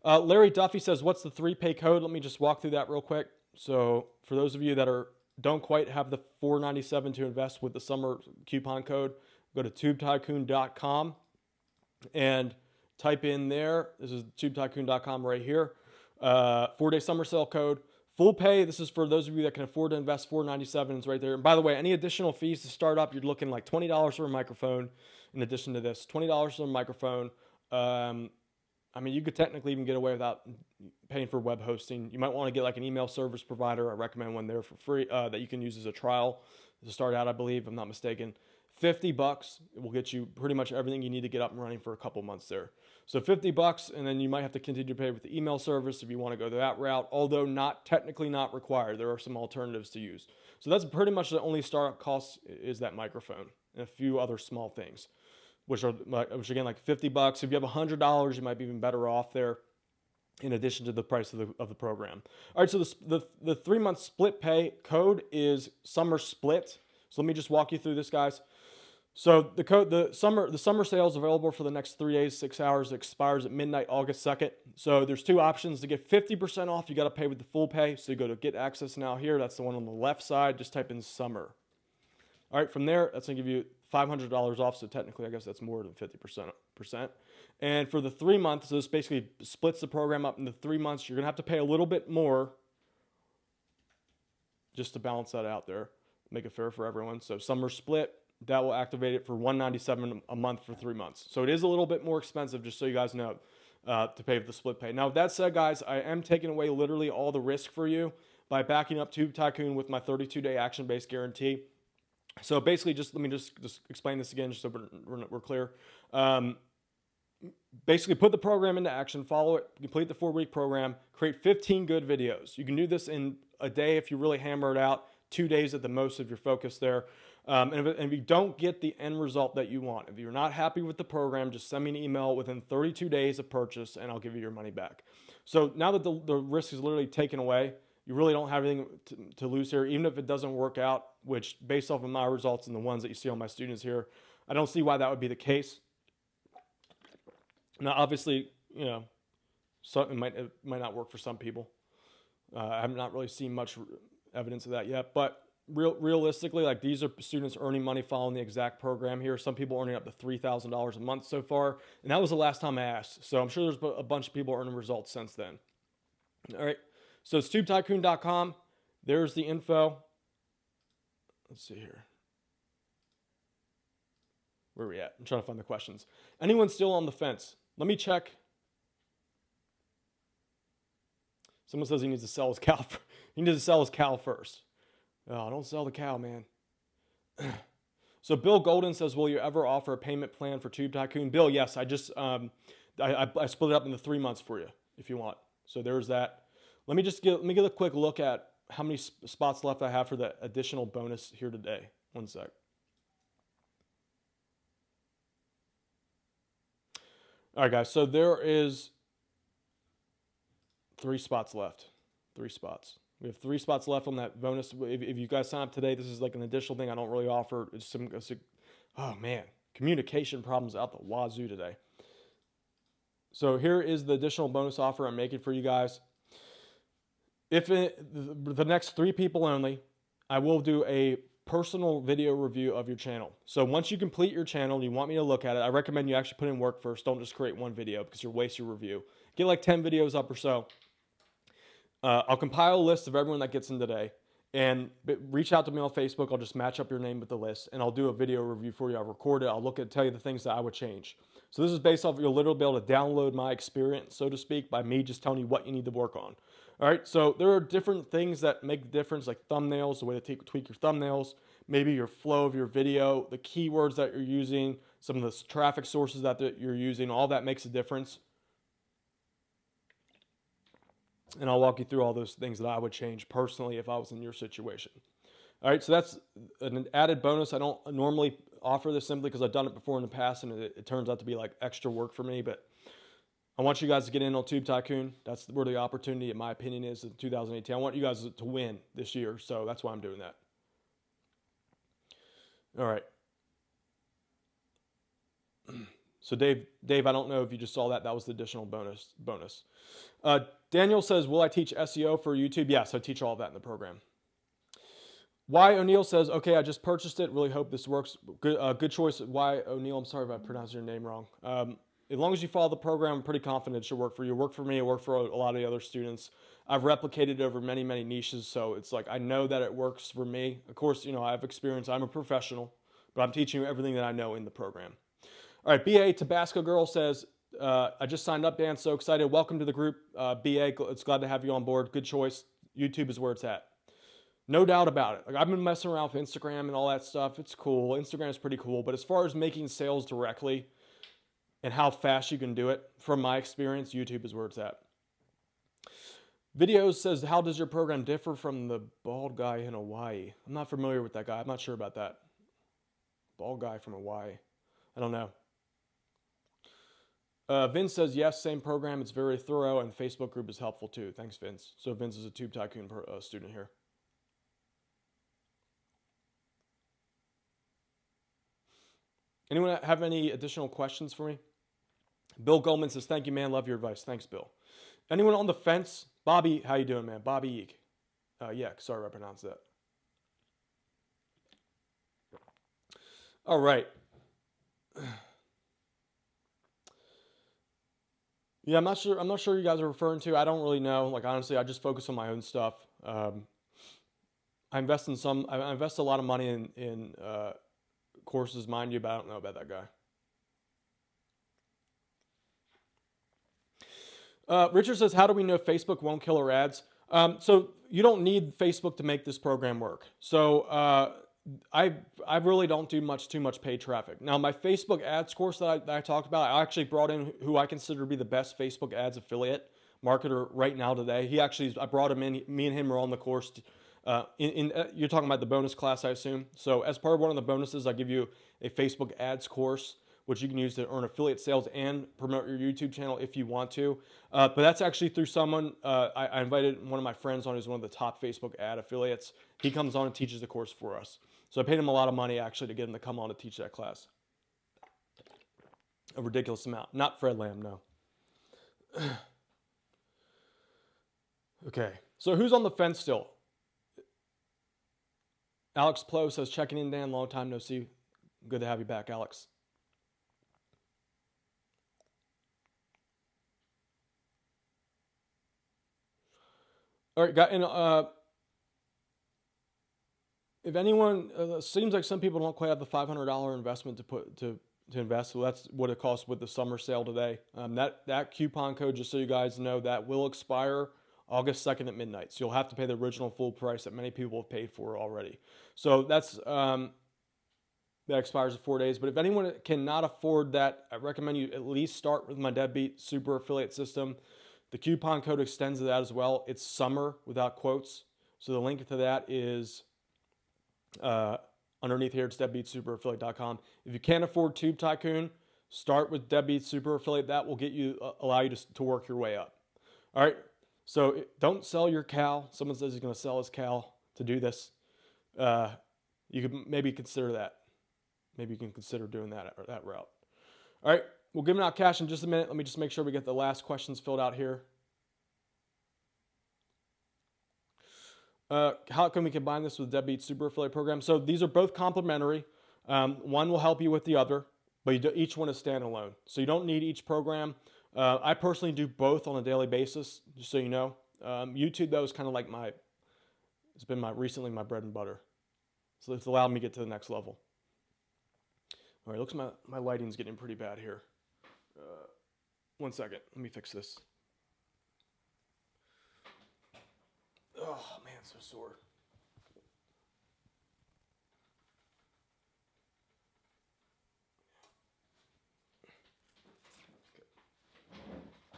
S1: Larry Duffy says, what's the 3-pay code? Let me just walk through that real quick. So for those of you that don't quite have the $4.97 to invest with the summer coupon code, go to tubetycoon.com and type in there. This is tubetycoon.com right here. 4-day summer sale code. Full pay, this is for those of you that can afford to invest $4.97. It's right there. And by the way, any additional fees to start up, you're looking like $20 for a microphone in addition to this. $20 for a microphone. I I mean, you could technically even get away without paying for web hosting. You might want to get like an email service provider. I recommend one there for free that you can use as a trial to start out, I believe, if I'm not mistaken. $50, it will get you pretty much everything you need to get up and running for a couple months there. So $50, and then you might have to continue to pay with the email service if you want to go that route, although technically not required. There are some alternatives to use. So that's pretty much the only startup cost is that microphone and a few other small things, which again, like $50. If you have $100, you might be even better off there, in addition to the price of the program. All right, so the 3-month split pay code is summer split. So let me just walk you through this, guys. So the summer sale is available for the next 3 days, 6 hours. It expires at midnight, August 2nd. So there's 2 options. To get 50% off, you got to pay with the full pay. So you go to Get Access Now here. That's the one on the left side. Just type in summer. All right, from there, that's going to give you $500 off. So technically, I guess that's more than 50%. And for the 3 months, so this basically splits the program up into 3 months. You're going to have to pay a little bit more just to balance that out there, make it fair for everyone. So summer split, that will activate it for $197 a month for 3 months. So it is a little bit more expensive, just so you guys know, to pay for the split pay. Now, with that said, guys, I am taking away literally all the risk for you by backing up to Tycoon with my 32-day action-based guarantee. So basically, let me just explain this again, just so we're clear. Basically, put the program into action, follow it, complete the 4-week program, create 15 good videos. You can do this in a day if you really hammer it out, 2 days at the most if you're focused there. And if you don't get the end result that you want, if you're not happy with the program, just send me an email within 32 days of purchase, and I'll give you your money back. So now that the risk is literally taken away, you really don't have anything to lose here, even if it doesn't work out, which based off of my results and the ones that you see on my students here, I don't see why that would be the case. Now, obviously, it might not work for some people. I have not really seen much evidence of that yet, but realistically, like, these are students earning money following the exact program here. Some people earning up to $3,000 a month so far, and that was the last time I asked. So I'm sure there's a bunch of people earning results since then. All right, so it's tubetycoon.com. There's the info. Let's see here. Where are we at? I'm trying to find the questions. Anyone still on the fence? Let me check. Someone says he needs to sell his cow. He needs to sell his cow first. Oh, don't sell the cow, man. So Bill Golden says, will you ever offer a payment plan for Tube Tycoon? Bill, yes. I just I split it up into 3 months for you if you want. So there's that. Let me get a quick look at how many spots left I have for the additional bonus here today. One sec. All right, guys. So there is 3 spots left. 3 spots. We have 3 spots left on that bonus. If you guys sign up today, this is like an additional thing I don't really offer. Oh man, communication problems out the wazoo today. So here is the additional bonus offer I'm making for you guys. If the next 3 people only, I will do a personal video review of your channel. So once you complete your channel and you want me to look at it, I recommend you actually put in work first. Don't just create one video because you'll waste your review. Get like 10 videos up or so. I'll compile a list of everyone that gets in today and reach out to me on Facebook. I'll just match up your name with the list and I'll do a video review for you. I'll record it. I'll look at, tell you the things that I would change. So this is based off, you'll literally be able to download my experience, so to speak, by me just telling you what you need to work on. All right, so there are different things that make the difference, like thumbnails, the way to tweak your thumbnails, maybe your flow of your video, the keywords that you're using, some of the traffic sources that you're using, all that makes a difference. And I'll walk you through all those things that I would change personally if I was in your situation. All right, so that's an added bonus. I don't normally offer this simply because I've done it before in the past, and it turns out to be like extra work for me, but I want you guys to get in on Tube Tycoon. That's where the opportunity, in my opinion, is in 2018. I want you guys to win this year, so that's why I'm doing that. All right. So Dave, I don't know if you just saw that. That was the additional bonus. Daniel says, will I teach SEO for YouTube? Yes, I teach all of that in the program. Y O'Neill says, okay, I just purchased it. Really hope this works. Good choice. Y O'Neill, I'm sorry if I pronounced your name wrong. As long as you follow the program, I'm pretty confident it should work for you. It worked for me. It worked for a lot of the other students. I've replicated it over many, many niches, so it's like I know that it works for me. Of course, I have experience. I'm a professional, but I'm teaching you everything that I know in the program. All right, BA Tabasco Girl says, I just signed up, Dan. So excited. Welcome to the group, BA. It's glad to have you on board. Good choice. YouTube is where it's at. No doubt about it. Like, I've been messing around with Instagram and all that stuff. It's cool. Instagram is pretty cool. But as far as making sales directly and how fast you can do it, from my experience, YouTube is where it's at. Videos says, how does your program differ from the bald guy in Hawaii? I'm not familiar with that guy. I'm not sure about that. Bald guy from Hawaii. I don't know. Vince says, yes, same program. It's very thorough, and Facebook group is helpful too. Thanks, Vince. So Vince is a Tube Tycoon student here. Anyone have any additional questions for me? Bill Goldman says, thank you, man. Love your advice. Thanks, Bill. Anyone on the fence? Bobby, how you doing, man? Bobby Eek. Yeah, sorry if I pronounced that. All right. Yeah, I'm not sure you guys are referring to. I don't really know. Like, honestly, I just focus on my own stuff. I invest a lot of money in courses, mind you, but I don't know about that guy. Richard says, how do we know Facebook won't kill our ads? So you don't need Facebook to make this program work. So I really don't do too much paid traffic. Now, my Facebook ads course that I talked about, I actually brought in who I consider to be the best Facebook ads affiliate marketer right now today. I brought him in. Me and him are on the course. You're talking about the bonus class, I assume. So as part of one of the bonuses, I give you a Facebook ads course, which you can use to earn affiliate sales and promote your YouTube channel if you want to. But that's actually through someone. I invited one of my friends on who's one of the top Facebook ad affiliates. He comes on and teaches the course for us. So I paid him a lot of money actually to get him to come on to teach that class. A ridiculous amount. Not Fred Lamb, no. Okay, so who's on the fence still? Alex Plow says, checking in, Dan. Long time no see. Good to have you back, Alex. All right, and if anyone, seems like some people don't quite have the $500 investment to invest. So that's what it costs with the summer sale today. That coupon code, just so you guys know, that will expire August 2nd at midnight. So you'll have to pay the original full price that many people have paid for already. So that expires in 4 days. But if anyone cannot afford that, I recommend you at least start with my Deadbeat Super Affiliate System. The coupon code extends to that as well. It's summer without quotes. So the link to that is underneath here. It's deadbeatsuperaffiliate.com. If you can't afford Tube Tycoon, start with Deadbeat Super Affiliate. That will allow you to work your way up. All right. So don't sell your cow. Someone says he's going to sell his cow to do this. You could maybe consider that. Maybe you can consider doing that route. All right. We'll give out cash in just a minute. Let me just make sure we get the last questions filled out here. How can we combine this with Deadbeat Super Affiliate Program? So these are both complementary. One will help you with the other, but each one is standalone. So you don't need each program. I personally do both on a daily basis, just so you know. YouTube, though, is kind of like it's been recently my bread and butter. So it's allowed me to get to the next level. All right, looks like my lighting's getting pretty bad here. 1 second, let me fix this. Oh man, so sore. Okay.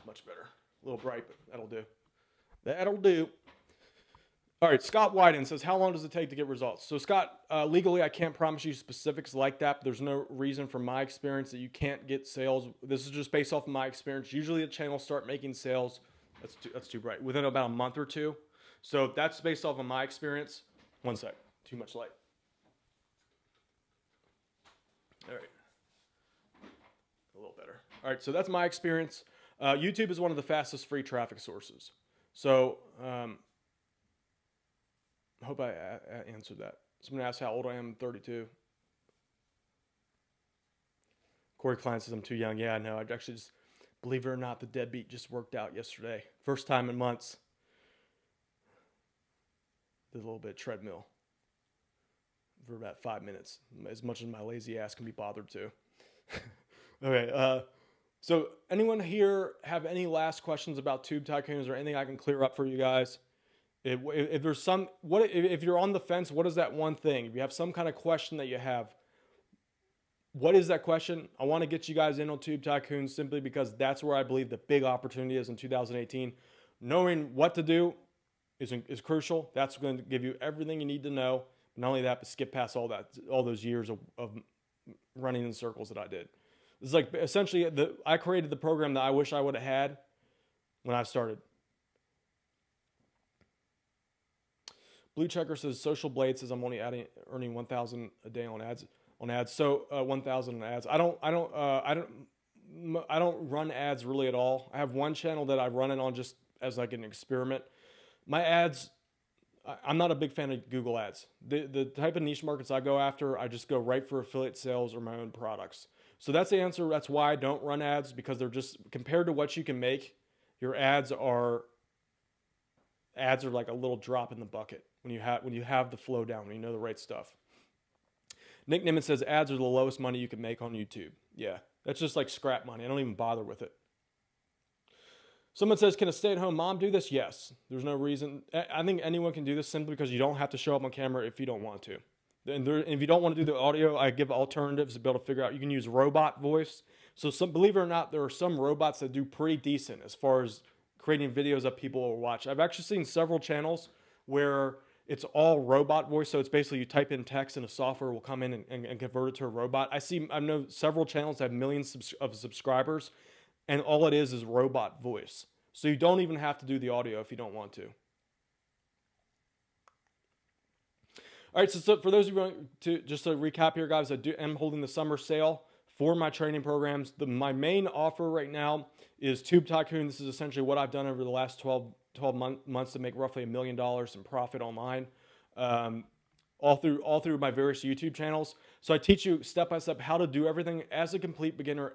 S1: Much better. A little bright, but that'll do. That'll do. All right, Scott Wyden says, how long does it take to get results? So Scott, legally, I can't promise you specifics like that, but there's no reason from my experience that you can't get sales. This is just based off of my experience. Usually the channels start making sales, that's too bright, within about a month or two. So that's based off of my experience. 1 sec, too much light. All right, a little better. All right, so that's my experience. YouTube is one of the fastest free traffic sources. So, I hope I answered that. Someone asked how old I am. I'm 32. Corey Klein says I'm too young. Yeah, I know. I actually just, believe it or not, the deadbeat just worked out yesterday. First time in months. Did a little bit of treadmill for about 5 minutes, as much as my lazy ass can be bothered to. Okay. So anyone here have any last questions about Tube Tycoons or anything I can clear up for you guys? If there's some, if you're on the fence, what is that one thing? If you have some kind of question that you have, what is that question? I want to get you guys in on Tube Tycoons simply because that's where I believe the big opportunity is in 2018. Knowing what to do is crucial. That's going to give you everything you need to know. Not only that, but skip past all those years of running in circles that I did. It's like essentially I created the program that I wish I would have had when I started. Blue Checker says Social Blade says I'm only earning 1,000 a day on ads. So 1,000 on ads. I don't run ads really at all. I have one channel that I run it on just as like an experiment. My ads, I'm not a big fan of Google ads. The type of niche markets I go after, I just go right for affiliate sales or my own products. So that's the answer. That's why I don't run ads, because they're just, compared to what you can make, your ads are like a little drop in the bucket when you have the flow down, when you know the right stuff. Nick Nimitz says ads are the lowest money you can make on YouTube. Yeah, that's just like scrap money. I don't even bother with it. Someone says, can a stay-at-home mom do this? Yes. There's no reason. I think anyone can do this simply because you don't have to show up on camera if you don't want to. And if you don't want to do the audio, I give alternatives to be able to figure out. You can use robot voice. So believe it or not, there are some robots that do pretty decent as far as creating videos that people will watch. I've actually seen several channels where it's all robot voice. So it's basically you type in text and a software will come in and convert it to a robot. I know several channels that have millions of subscribers, and all it is robot voice. So you don't even have to do the audio if you don't want to. All right, so for those of you just to recap here, guys, I am holding the summer sale for my training programs. My main offer right now is Tube Tycoon. This is essentially what I've done over the last 12 months to make roughly $1 million in profit online, all through my various YouTube channels. So I teach you step by step how to do everything as a complete beginner,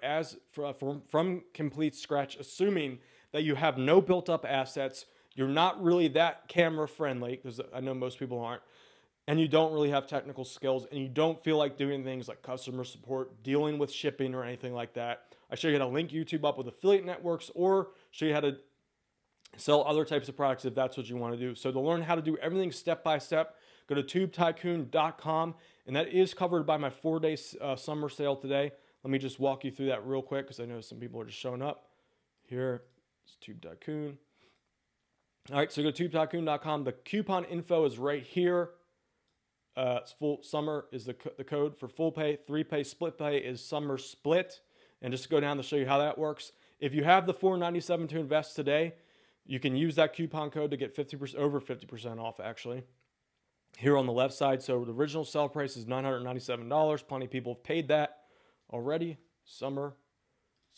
S1: from complete scratch, assuming that you have no built up assets, you're not really that camera friendly, because I know most people aren't, and you don't really have technical skills, and you don't feel like doing things like customer support, dealing with shipping or anything like that. I show you how to link YouTube up with affiliate networks, or show you how to sell other types of products if that's what you want to do. So to learn how to do everything step by step, go to tubetycoon.com, and that is covered by my 4-day summer sale today. Let me just walk you through that real quick, because I know some people are just showing up. Here, it's Tube Tycoon. All right, so go to tubetycoon.com. The coupon info is right here. Full summer is the code for full pay. 3-pay split pay is summer split. And just to go down to show you how that works. If you have the $497 to invest today, you can use that coupon code to get over 50% off, actually. Here on the left side, so the original sell price is $997. Plenty of people have paid that already. Summer,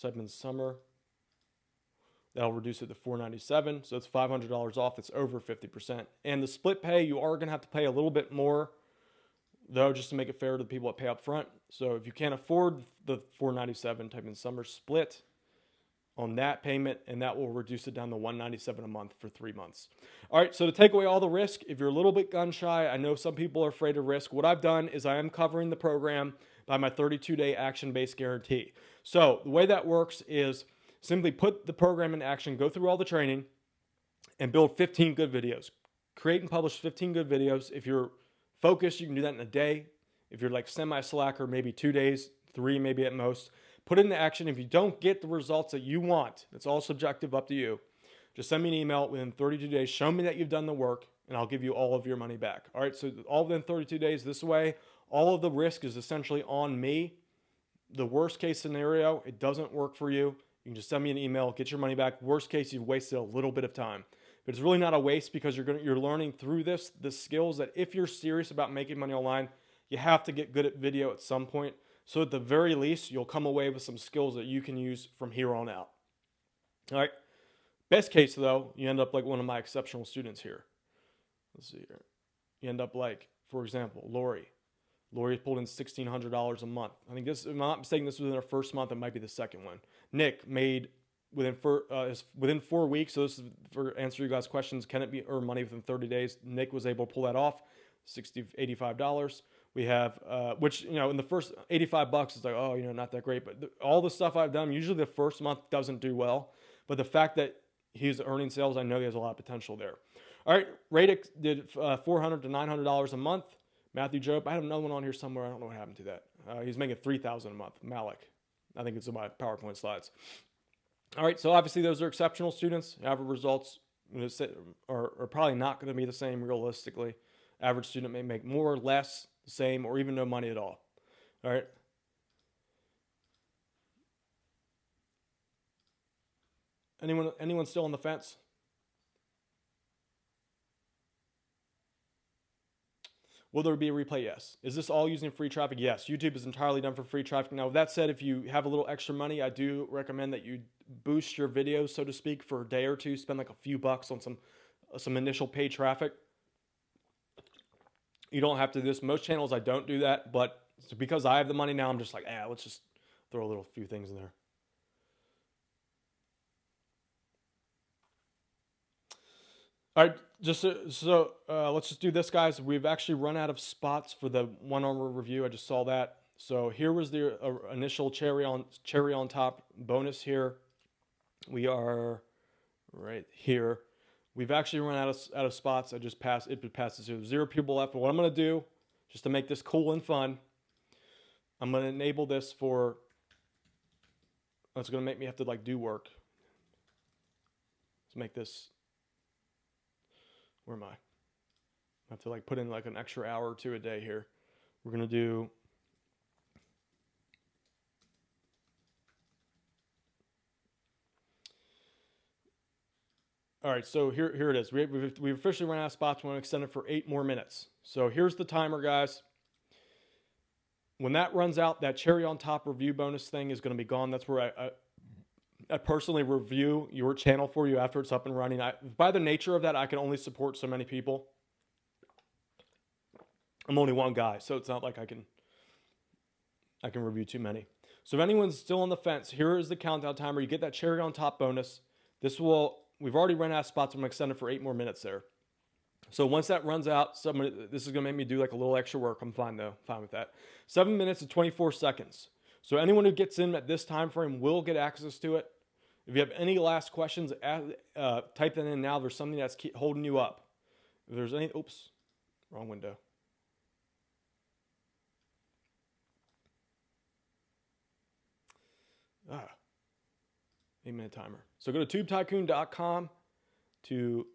S1: type in summer. That'll reduce it to $497, so it's $500 off. It's over 50%. And the split pay, you are going to have to pay a little bit more, though, just to make it fair to the people that pay up front. So if you can't afford the $497, type in summer split on that payment, and that will reduce it down to $197 a month for 3 months. All right, so to take away all the risk, if you're a little bit gun shy, I know some people are afraid of risk. What I've done is I am covering the program by my 32-day action-based guarantee. So the way that works is simply put the program in action, go through all the training, and build 15 good videos. Create and publish 15 good videos. If you're focused, you can do that in a day. If you're like semi-slacker, maybe 2 days, 3 maybe at most. Put it into action. If you don't get the results that you want, it's all subjective, up to you. Just send me an email within 32 days. Show me that you've done the work, and I'll give you all of your money back. All right, so all within 32 days. This way, all of the risk is essentially on me. The worst case scenario, it doesn't work for you. You can just send me an email, get your money back. Worst case, you've wasted a little bit of time. But it's really not a waste, because you're learning through the skills that if you're serious about making money online, you have to get good at video at some point. So at the very least, you'll come away with some skills that you can use from here on out. All right. Best case, though, you end up like one of my exceptional students here. Let's see here. You end up like, for example, Lori. Lori pulled in $1,600 a month. I think this, if I'm not mistaken, this was in her first month. It might be the second one. Nick made within 4 weeks. So this is for answer you guys' questions. Can it be earn money within 30 days? Nick was able to pull that off. $85. We have, which, you know, in the first 85 bucks, it's like, oh, you know, not that great. But all the stuff I've done, usually the first month doesn't do well. But the fact that he's earning sales, I know he has a lot of potential there. All right, Radix did $400 to $900 a month. Matthew Job, I have another one on here somewhere. I don't know what happened to that. He's making $3,000 a month. Malik, I think it's in my PowerPoint slides. All right, so obviously those are exceptional students. Average results are probably not going to be the same realistically. Average student may make more or less, the same, or even no money at all. All right. Anyone still on the fence? Will there be a replay? Yes. Is this all using free traffic? Yes. YouTube is entirely done for free traffic. Now, with that said, if you have a little extra money, I do recommend that you boost your videos, so to speak, for a day or two. Spend like a few bucks on some initial paid traffic. You don't have to do this. Most channels, I don't do that, but because I have the money now, I'm just like, let's just throw a little few things in there. All right, let's just do this, guys. We've actually run out of spots for the one-hour review. I just saw that. So here was the initial cherry on top bonus here. We are right here. We've actually run out of spots. I just passed. It passes to 0 people left. But what I'm going to do, just to make this cool and fun, I'm going to enable this for. It's going to make me have to like do work. Let's make this. Where am I? I have to like put in like an extra hour or two a day here. We're going to do. All right, so here it is. We've officially run out of spots. We want to extend it for 8 more minutes. So here's the timer, guys. When that runs out, that cherry on top review bonus thing is going to be gone. That's where I personally review your channel for you after it's up and running. By the nature of that, I can only support so many people. I'm only one guy, so it's not like I can review too many. So if anyone's still on the fence, here is the countdown timer. You get that cherry on top bonus. We've already run out of spots. I'm going to extend it for 8 more minutes there. So once that runs out, this is going to make me do like a little extra work. I'm fine though. Fine with that. 7 minutes and 24 seconds. So anyone who gets in at this time frame will get access to it. If you have any last questions, type that in now. There's something that's holding you up. If there's any, oops, wrong window. Ah. 8-minute timer. So go to tubetycoon.com to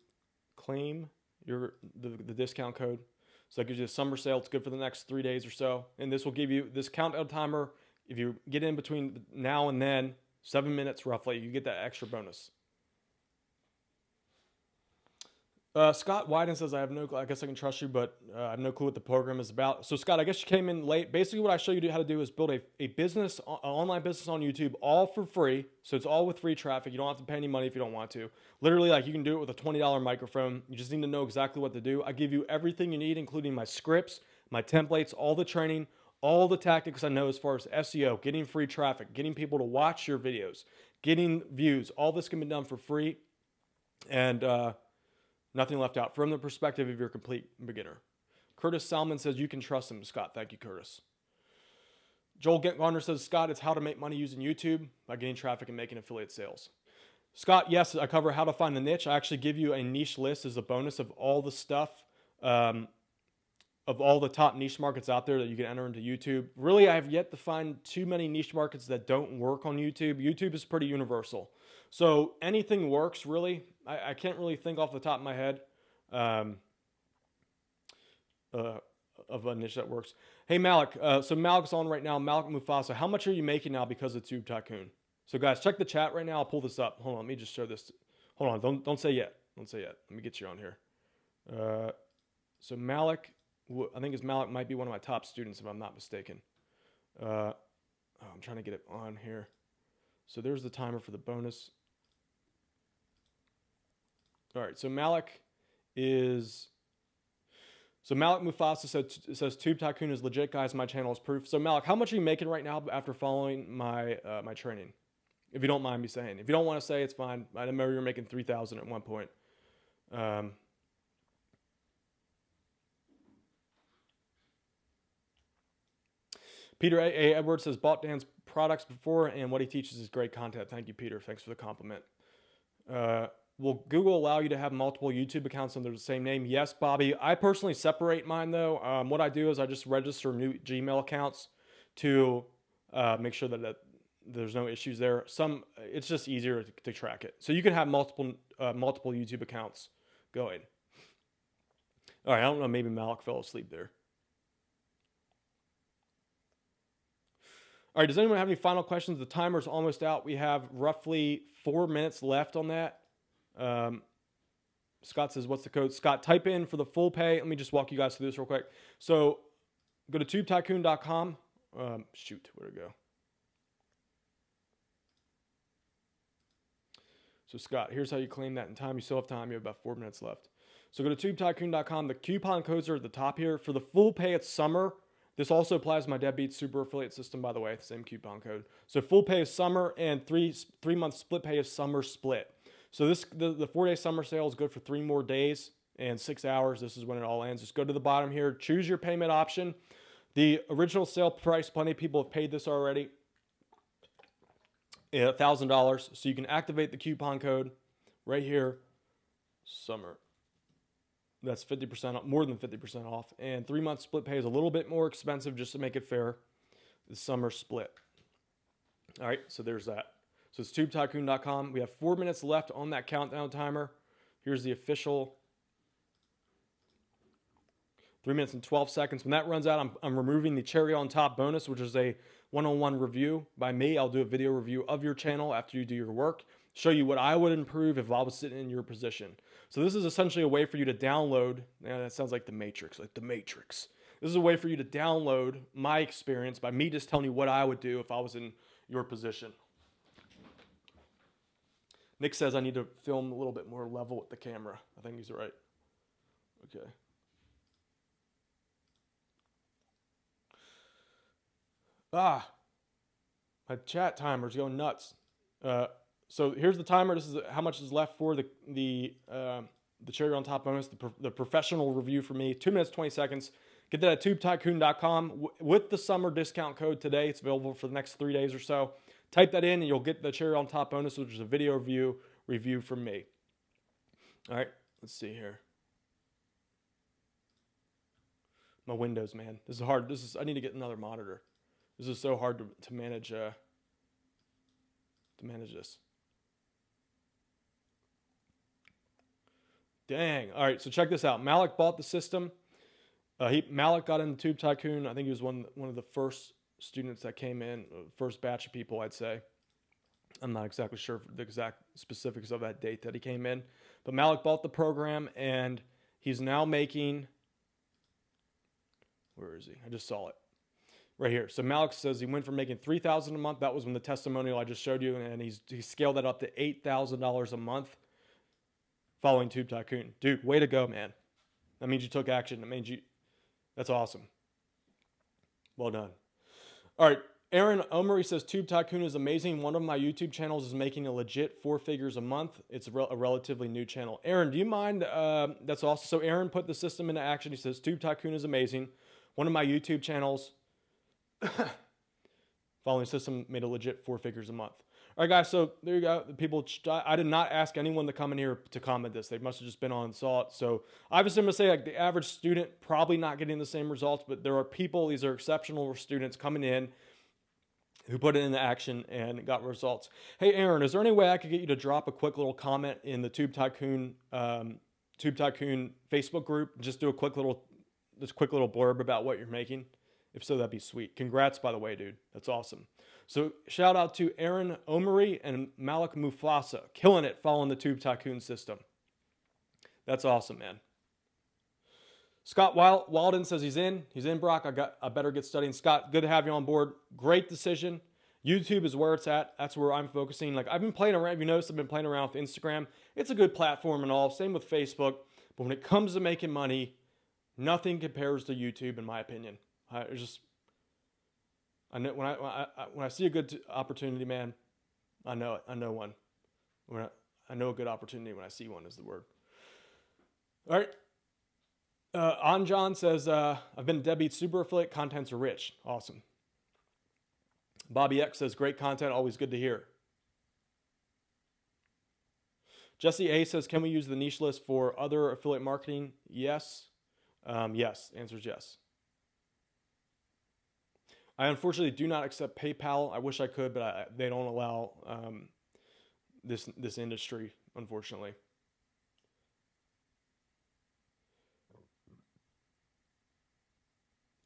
S1: claim the discount code. So that gives you a summer sale. It's good for the next 3 days or so. And this will give you this countdown timer. If you get in between now and then, 7 minutes roughly, you get that extra bonus. Scott Wyden says, I guess I can trust you, but I have no clue what the program is about. So Scott, I guess you came in late. Basically what I show you how to do is build a business, an online business on YouTube, all for free. So it's all with free traffic. You don't have to pay any money if you don't want to. Literally, like you can do it with a $20 microphone. You just need to know exactly what to do. I give you everything you need, including my scripts, my templates, all the training, all the tactics I know as far as SEO, getting free traffic, getting people to watch your videos, getting views. All this can be done for free. And, nothing left out from the perspective of your complete beginner. Curtis Salmon says you can trust him, Scott. Thank you, Curtis. Joel Garner says, Scott, it's how to make money using YouTube by getting traffic and making affiliate sales. Scott, yes, I cover how to find the niche. I actually give you a niche list as a bonus of all the stuff, of all the top niche markets out there that you can enter into YouTube. Really, I have yet to find too many niche markets that don't work on YouTube. YouTube is pretty universal. So anything works, really. I can't really think off the top of my head of a niche that works. Hey, Malik. So Malik's on right now. Malik Mufasa. How much are you making now because of Tube Tycoon? So guys, check the chat right now. I'll pull this up. Hold on. Let me just show this. Hold on. Don't say yet. Don't say yet. Let me get you on here. So Malik, I think Malik might be one of my top students if I'm not mistaken. I'm trying to get it on here. So there's the timer for the bonus. All right, so Malik Mufasa says Tube Tycoon is legit, guys. My channel is proof. So Malik, how much are you making right now after following my my training? If you don't mind me saying. If you don't want to say, it's fine. I remember you're making 3,000 at one point. Peter A. Edwards says, bought Dan's products before, and what he teaches is great content. Thank you, Peter. Thanks for the compliment. Will Google allow you to have multiple YouTube accounts under the same name? Yes, Bobby. I personally separate mine, though. What I do is I just register new Gmail accounts to make sure that there's no issues there. It's just easier to track it. So you can have multiple YouTube accounts going. All right, I don't know. Maybe Malik fell asleep there. All right, does anyone have any final questions? The timer's almost out. We have roughly 4 minutes left on that. Scott says, what's the code? Scott, type in for the full pay. Let me just walk you guys through this real quick. So go to tubetycoon.com. Shoot, where'd it go? So Scott, here's how you claim that in time. You still have time. You have about 4 minutes left. So go to tubetycoon.com. The coupon codes are at the top here. For the full pay, it's summer. This also applies to my Deadbeat Super Affiliate System, by the way, same coupon code. So full pay is summer, and three-month split pay is summer split. So the 4-day summer sale is good for 3 more days and 6 hours. This is when it all ends. Just go to the bottom here, choose your payment option. The original sale price, plenty of people have paid this already, $1,000. So you can activate the coupon code right here, summer. That's 50% off, more than 50% off. And 3-month split pay is a little bit more expensive just to make it fair. The summer split. All right, so there's that. So it's tubetycoon.com. We have 4 minutes left on that countdown timer. Here's the official 3 minutes and 12 seconds. When that runs out, I'm removing the cherry on top bonus, which is a one-on-one review by me. I'll do a video review of your channel after you do your work, show you what I would improve if I was sitting in your position. So this is essentially a way for you to download. That sounds like the Matrix, This is a way for you to download my experience by me just telling you what I would do if I was in your position. Nick says I need to film a little bit more level with the camera. I think he's right. Okay. My chat timer's going nuts. So here's the timer. This is how much is left for the cherry on top bonus, the professional review for me. 2 minutes, 20 seconds. Get that at tubetycoon.com with the summer discount code today. It's available for the next 3 days or so. Type that in and you'll get the cherry on top bonus, which is a video review from me. All right, let's see here. My Windows, man. This is hard. I need to get another monitor. This is so hard to manage this. Dang. All right, so check this out. Malik bought the system. Malik got into Tube Tycoon. I think he was one of the first students that came in, first batch of people, I'd say. I'm not exactly sure the exact specifics of that date that he came in. But Malik bought the program, and he's now making... Where is he? I just saw it. Right here. So Malik says he went from making $3,000 a month. That was when the testimonial I just showed you, and he scaled that up to $8,000 a month following Tube Tycoon. Dude, way to go, man. That means you took action. That's awesome. Well done. All right. Aaron Omery says Tube Tycoon is amazing. One of my YouTube channels is making a legit 4 figures a month. It's a relatively new channel. Aaron, do you mind? That's awesome. So Aaron put the system into action. He says Tube Tycoon is amazing. One of my YouTube channels following system made a legit 4 figures a month. All right, guys, so there you go. I did not ask anyone to come in here to comment this. They must have just been on and saw it. So obviously I'm going to say, like, the average student probably not getting the same results, but there are people, these are exceptional students coming in who put it into action and got results. Hey, Aaron, is there any way I could get you to drop a quick little comment in the Tube Tycoon Facebook group? Just do a quick little blurb about what you're making. If so, that'd be sweet. Congrats, by the way, dude. That's awesome. So shout out to Aaron Omery and Malik Mufasa. Killing it following the Tube Tycoon system. That's awesome, man. Scott Walden says he's in. He's in, Brock. I better get studying. Scott, good to have you on board. Great decision. YouTube is where it's at. That's where I'm focusing. Like, I've been playing around. If you notice, I've been playing around with Instagram. It's a good platform and all. Same with Facebook. But when it comes to making money, nothing compares to YouTube, in my opinion. I know when I see a good opportunity, man, I know it. I know one. I know a good opportunity when I see one is the word. All right. Anjan says, I've been a Deadbeat Super Affiliate. Contents are rich. Awesome. Bobby X says, great content, always good to hear. Jesse A says, can we use the niche list for other affiliate marketing? Yes. Yes. Answer is yes. I unfortunately do not accept PayPal. I wish I could, but they don't allow this industry, unfortunately.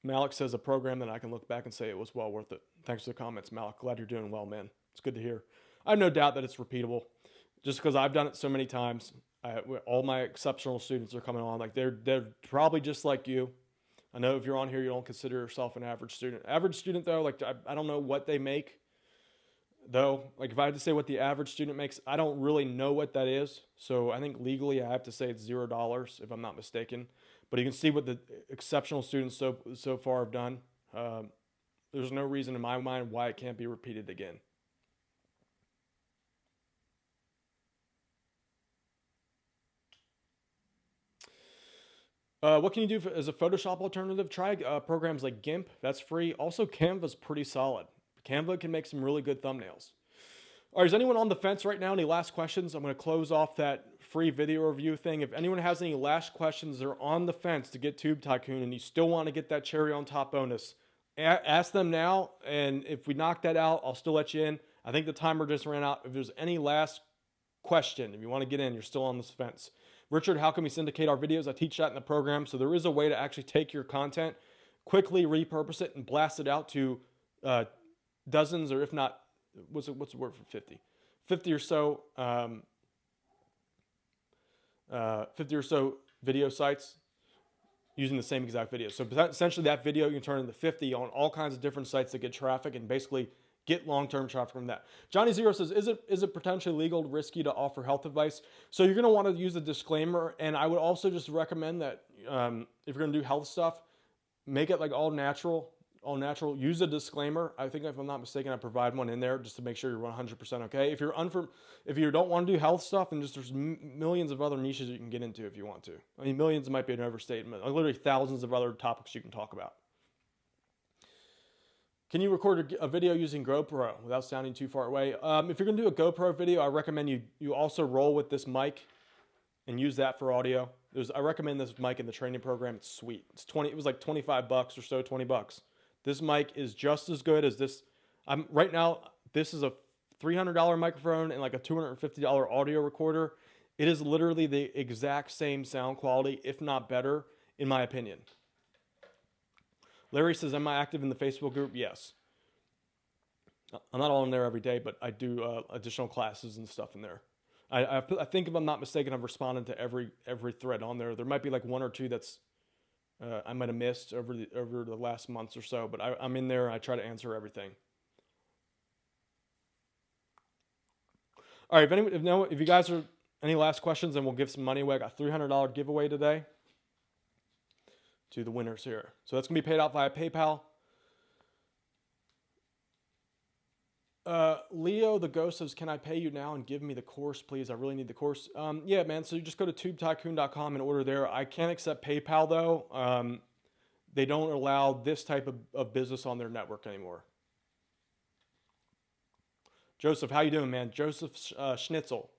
S1: Malik says, a program that I can look back and say it was well worth it. Thanks for the comments, Malik. Glad you're doing well, man. It's good to hear. I have no doubt that it's repeatable. Just because I've done it so many times, all my exceptional students are coming on. Like they're probably just like you. I know if you're on here, you don't consider yourself an average student. Average student though, like I don't know what they make, though. Like if I had to say what the average student makes, I don't really know what that is. So I think legally I have to say it's $0 if I'm not mistaken. But you can see what the exceptional students so far have done. There's no reason in my mind why it can't be repeated again. What can you do as a Photoshop alternative? Try programs like GIMP. That's free. Also, Canva's pretty solid. Canva can make some really good thumbnails. All right, is anyone on the fence right now? Any last questions? I'm going to close off that free video review thing. If anyone has any last questions, they're on the fence to get Tube Tycoon and you still want to get that cherry on top bonus, ask them now. And if we knock that out, I'll still let you in. I think the timer just ran out. If there's any last question, if you want to get in, you're still on this fence. Richard, how can we syndicate our videos? I teach that in the program. So there is a way to actually take your content, quickly repurpose it, and blast it out to dozens, or if not, what's the word for 50? 50 or so 50 or so video sites using the same exact video. So essentially that video you can turn into 50 on all kinds of different sites that get traffic and basically get long-term traffic from that. Johnny Zero says, is it potentially legal, risky to offer health advice? So you're going to want to use a disclaimer. And I would also just recommend that if you're going to do health stuff, make it like all natural. Use a disclaimer. I think if I'm not mistaken, I provide one in there just to make sure you're 100% okay. If you don't want to do health stuff, and just there's millions of other niches you can get into if you want to. I mean, millions might be an overstatement. Literally thousands of other topics you can talk about. Can you record a video using GoPro without sounding too far away? If you're going to do a GoPro video, I recommend you also roll with this mic and use that for audio. I recommend this mic in the training program. It's sweet. It was like $25 or so, $20. This mic is just as good as this. Right now, this is a $300 microphone and like a $250 audio recorder. It is literally the exact same sound quality, if not better, in my opinion. Larry says, am I active in the Facebook group? Yes. I'm not on there every day, but I do additional classes and stuff in there. I think if I'm not mistaken, I've responded to every thread on there. There might be like one or two that's I might have missed over the last months or so, but I'm in there. I try to answer everything. All right, if you guys are any last questions, then we'll give some money away. I got $300 giveaway today to the winners here. So that's going to be paid out via PayPal. Leo the Ghost says, can I pay you now and give me the course, please? I really need the course. Yeah, man. So you just go to tubetycoon.com and order there. I can't accept PayPal though. They don't allow this type of business on their network anymore. Joseph, how you doing, man? Joseph Schnitzel.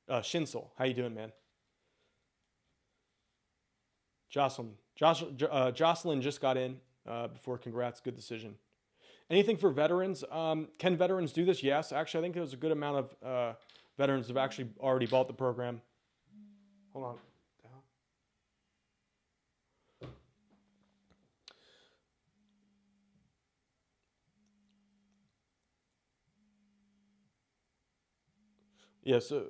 S1: Schinzel, how you doing, man? Jocelyn just got in before. Congrats, good decision. Anything for veterans? Can veterans do this? Yes. Actually, I think there's a good amount of veterans have actually already bought the program. Hold on. Yeah, so,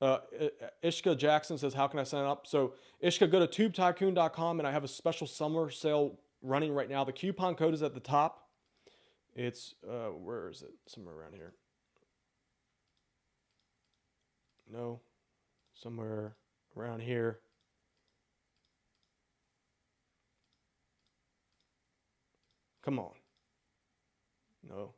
S1: okay. Ishka Jackson says, how can I sign up? So, Ishka, go to tubetycoon.com, and I have a special summer sale running right now. The coupon code is at the top. It's, where is it? Somewhere around here. No, somewhere around here. Come on. No.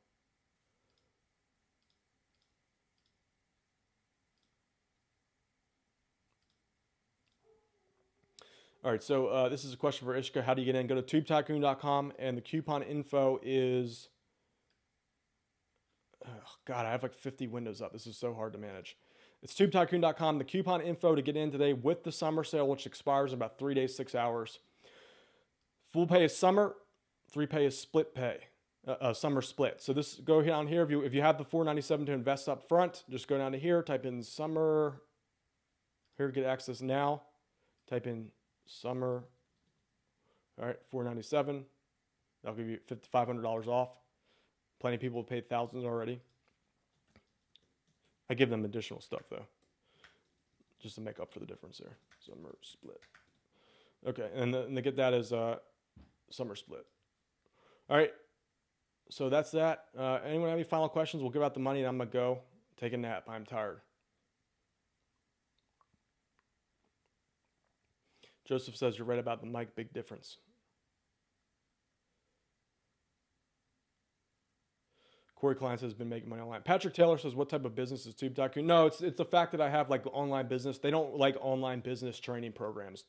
S1: All right, so this is a question for Ishka. How do you get in? Go to tubetycoon.com, and the coupon info is Oh, God, I have like 50 windows up. This is so hard to manage. It's tubetycoon.com. The coupon info to get in today with the summer sale, which expires in about 3 days, 6 hours. Full pay is summer. 3 pay is split pay. Summer split. So this, go down here. If you have the $497 to invest up front, just go down to here, type in summer. Here to get access now. Type in summer. All right, $497. That'll give you $500 off. Plenty of people have paid thousands already. I give them additional stuff though, just to make up for the difference there. Summer split. Okay, and they get that as summer split. All right, so that's that. Anyone have any final questions? We'll give out the money and I'm gonna go take a nap. I'm tired. Joseph says you're right about the mic. Big difference. Corey Klein says been making money online. Patrick Taylor says, what type of business is Tube Tycoon? No, it's the fact that I have like online business. They don't like online business training programs,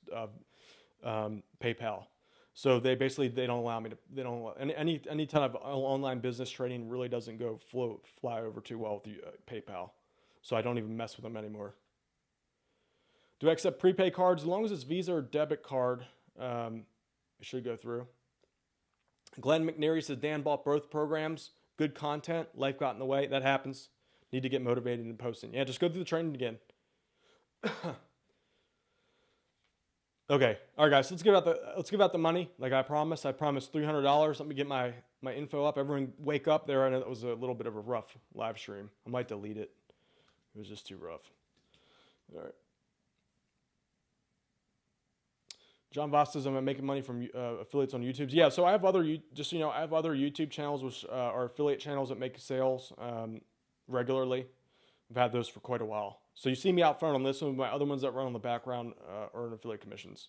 S1: PayPal. So they don't allow me to, they don't allow, any type of online business training really doesn't fly over too well with PayPal. So I don't even mess with them anymore. Do I accept prepaid cards? As long as it's Visa or debit card, it should go through. Glenn McNeary says, Dan bought both programs. Good content. Life got in the way. That happens. Need to get motivated and posting. Yeah, just go through the training again. Okay. All right, guys. Let's give out the money. Like I promised. I promised $300. Let me get my info up. Everyone wake up there. I know that was a little bit of a rough live stream. I might delete it. It was just too rough. All right. John Voss says I'm making money from affiliates on YouTube. Yeah, so I have other I have other YouTube channels which are affiliate channels that make sales regularly. I've had those for quite a while. So you see me out front on this one. My other ones that run on the background are in affiliate commissions.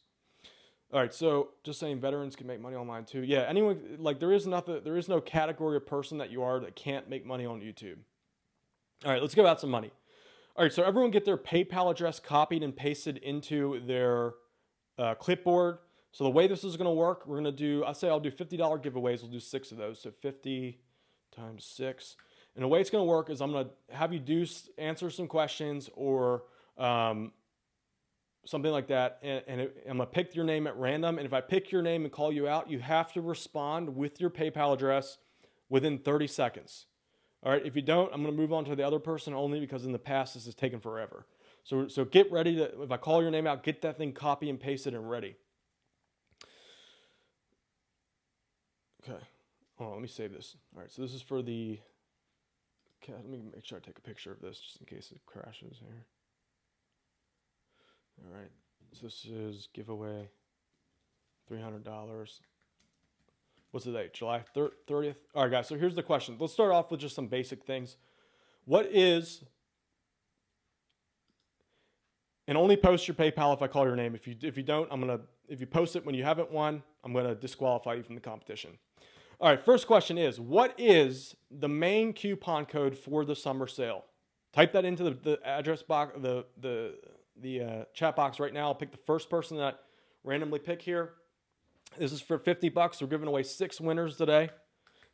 S1: All right, so just saying veterans can make money online too. Yeah, anyone, like there is no category of person that you are that can't make money on YouTube. All right, let's give out some money. All right, so everyone get their PayPal address copied and pasted into their clipboard. So the way this is going to work, we're going to do, I'll do $50 giveaways. We'll do 6 of those. So 50 times 6. And the way it's going to work is I'm going to have you answer some questions or something like that. And I'm going to pick your name at random. And if I pick your name and call you out, you have to respond with your PayPal address within 30 seconds. All right. If you don't, I'm going to move on to the other person only because in the past this has taken forever. So get ready to, if I call your name out, get that thing copy and pasted and ready. Okay. Hold on, let me save this. All right, so this is for the, okay, let me make sure I take a picture of this just in case it crashes here. All right, so this is giveaway, $300. What's the date? July 30th? All right, guys, so here's the question. Let's start off with just some basic things. What is... And only post your PayPal if I call your name. If you don't, if you post it when you haven't won, I'm gonna disqualify you from the competition. All right, first question is, what is the main coupon code for the summer sale? Type that into the address box, the chat box right now. I'll pick the first person that randomly pick here. This is for $50. We're giving away 6 winners today,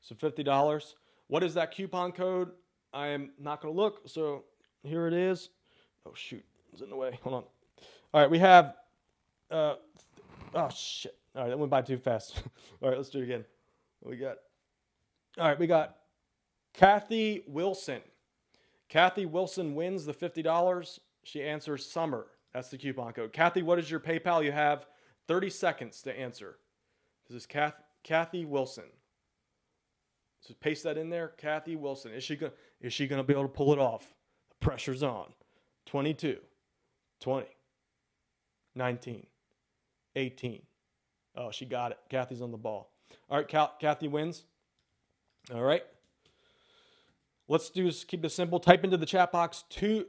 S1: so $50. What is that coupon code? I am not gonna look. So here it is. Oh shoot. It's in the way. Hold on. All right, we have, oh shit. All right, that went by too fast. All right, let's do it again. What we got? All right, we got Kathy Wilson. Kathy Wilson wins the $50. She answers summer. That's the coupon code. Kathy, what is your PayPal? You have 30 seconds to answer. This is Kathy Wilson. So paste that in there. Kathy Wilson. Is she gonna be able to pull it off? The pressure's on. 22. 20, 19, 18. Oh, she got it. Kathy's on the ball. All right, Kathy wins. All right. Let's keep this simple. Type into the chat box Tube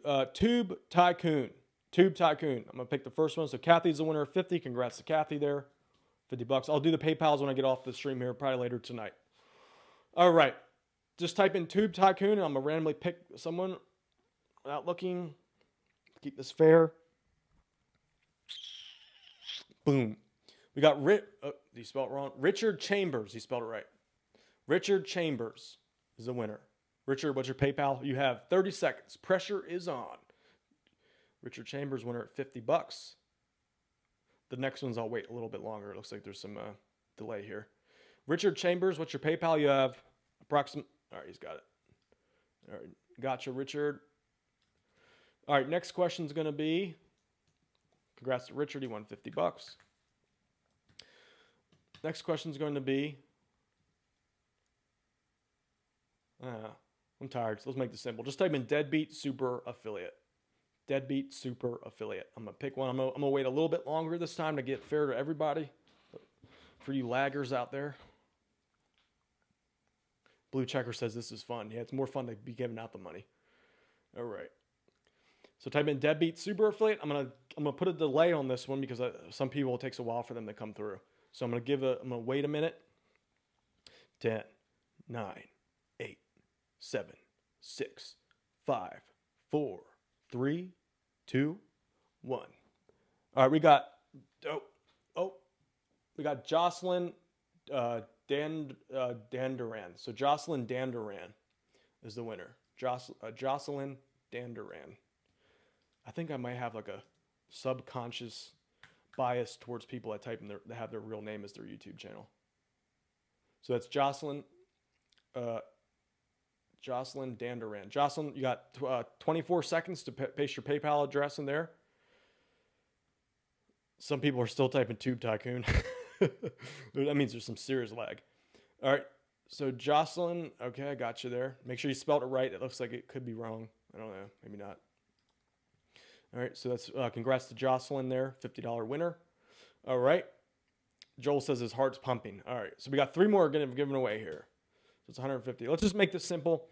S1: Tycoon. Tube Tycoon. I'm going to pick the first one. So Kathy's the winner of 50. Congrats to Kathy there. $50. I'll do the PayPals when I get off the stream here, probably later tonight. All right. Just type in Tube Tycoon, and I'm going to randomly pick someone without looking. Keep this fair. Boom. We got he spelled it wrong. Richard Chambers. He spelled it right. Richard Chambers is the winner. Richard, what's your PayPal? You have 30 seconds. Pressure is on. Richard Chambers, winner at $50. The next ones I'll wait a little bit longer. It looks like there's some delay here. Richard Chambers, what's your PayPal? You have approximate. All right, he's got it. All right, gotcha, Richard. All right, next question is going to be, congrats to Richard, he won $50. Next question is going to be, I'm tired, so let's make this simple. Just type in Deadbeat Super Affiliate. Deadbeat Super Affiliate. I'm going to pick one. I'm going to wait a little bit longer this time to get fair to everybody. For you laggers out there. Blue Checker says this is fun. Yeah, it's more fun to be giving out the money. All right. So type in Deadbeat Super Affiliate. I'm gonna put a delay on this one because some people, it takes a while for them to come through. So I'm gonna wait a minute. 10, 9, 8, 7, 6, 5, 4, 3, 2, 1. All right, we got Jocelyn Danduran. So Jocelyn Danduran is the winner. Jocelyn Danduran. I think I might have like a subconscious bias towards people that type in that have their real name as their YouTube channel. So that's Jocelyn Danduran. Jocelyn, you got 24 seconds to paste your PayPal address in there. Some people are still typing Tube Tycoon. That means there's some serious lag. All right. So Jocelyn, okay, I got you there. Make sure you spelled it right. It looks like it could be wrong. I don't know. Maybe not. All right. So that's congrats to Jocelyn there. $50 winner. All right. Joel says his heart's pumping. All right. So we got 3 more given away here. So it's 150. Let's just make this simple.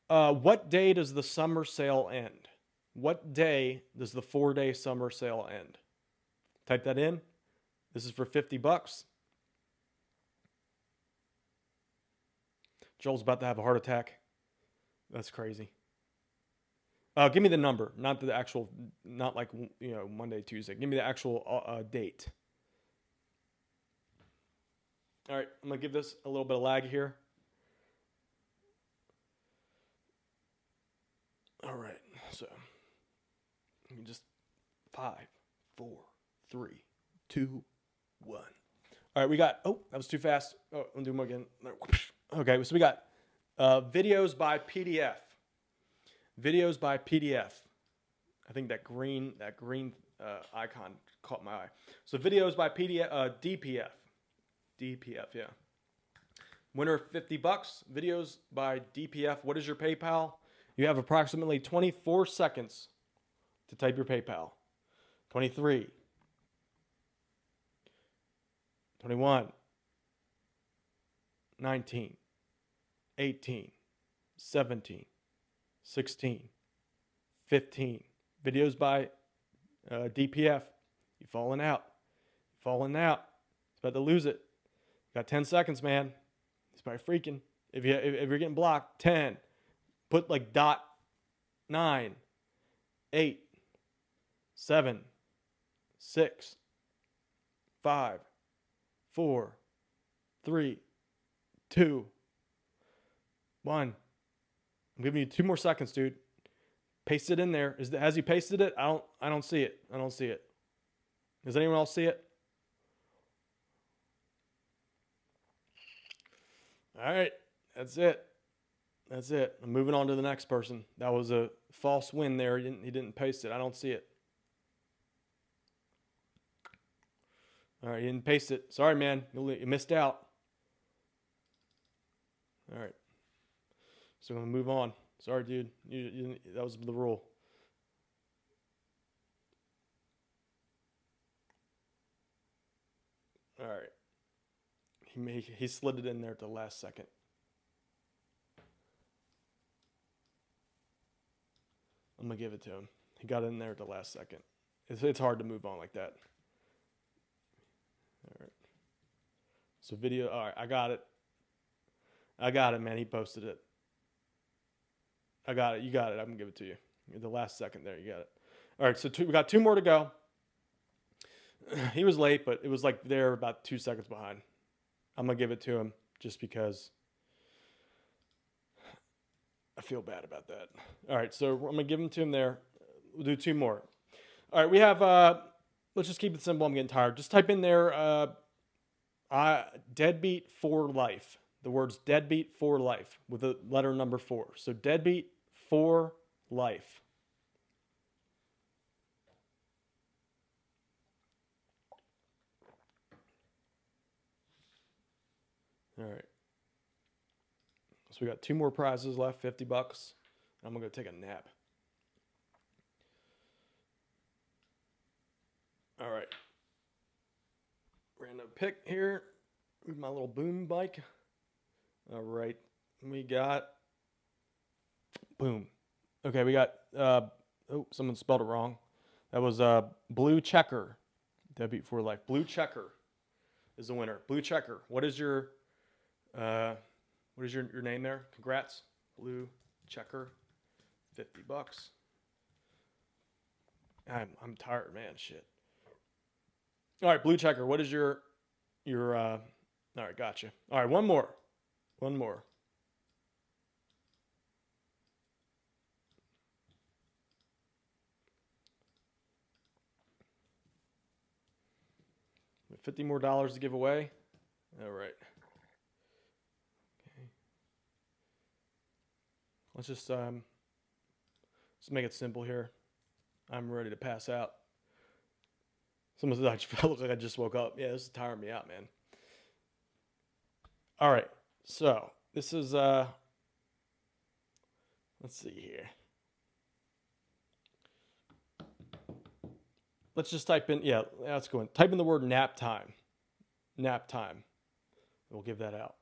S1: What day does the summer sale end? What day does the 4-day summer sale end? Type that in. This is for $50. Joel's about to have a heart attack. That's crazy. Give me the number, not the actual, not like, Monday, Tuesday. Give me the actual date. All right, I'm going to give this a little bit of lag here. All right, so just 5, 4, 3, 2, 1. All right, we got, that was too fast. Oh, I'll do them again. Okay, so we got videos by PDF. Videos by PDF. I think that green icon caught my eye. So videos by PDF, DPF. DPF, yeah. Winner $50. Videos by DPF. What is your PayPal? You have approximately 24 seconds to type your PayPal. 23. 21. 19. 18. 17. 16. 15. Videos by DPF. You're falling out. You're falling out. It's about to lose it. Got 10 seconds, man. It's probably freaking. If you're getting blocked, 10. Put like dot 9, 8, 7, 6, 5, 4, 3, 2, 1. I'm giving you 2 more seconds, dude. Paste it in there. Has he pasted it? I don't see it. I don't see it. Does anyone else see it? All right. That's it. That's it. I'm moving on to the next person. That was a false win there. He didn't paste it. I don't see it. All right, he didn't paste it. Sorry, man. You missed out. All right. So I'm going to move on. Sorry, dude. That was the rule. All right. He slid it in there at the last second. I'm going to give it to him. He got in there at the last second. It's hard to move on like that. All right. So video. All right. I got it. I got it, man. He posted it. I got it. You got it. I'm going to give it to you. The last second there. You got it. All right. So we got 2 more to go. He was late, but it was like there about 2 seconds behind. I'm going to give it to him just because I feel bad about that. All right, so I'm going to give them to him there. We'll do 2 more. All right, we have, let's just keep it simple. I'm getting tired. Just type in there, deadbeat for life. The words deadbeat for life with the letter number 4. So deadbeat for life. All right. So we got 2 more prizes left, $50. I'm going to go take a nap. All right. Random pick here with my little boom bike. All right. We got, boom. Okay, we got, oh, someone spelled it wrong. That was Blue Checker. Deadbeat for life. Blue Checker is the winner. Blue Checker. What is your name there? Congrats. Blue Checker. $50. I'm tired, man. Shit. All right, Blue Checker. What is your all right, gotcha. All right, one more. $50 more to give away. All right. Okay. Let's make it simple here. I'm ready to pass out. Someone said I felt like I just woke up. Yeah, this is tiring me out, man. All right. So this is let's see here. Let's just type in, yeah, let's go in. Type in the word nap time. Nap time. We'll give that out.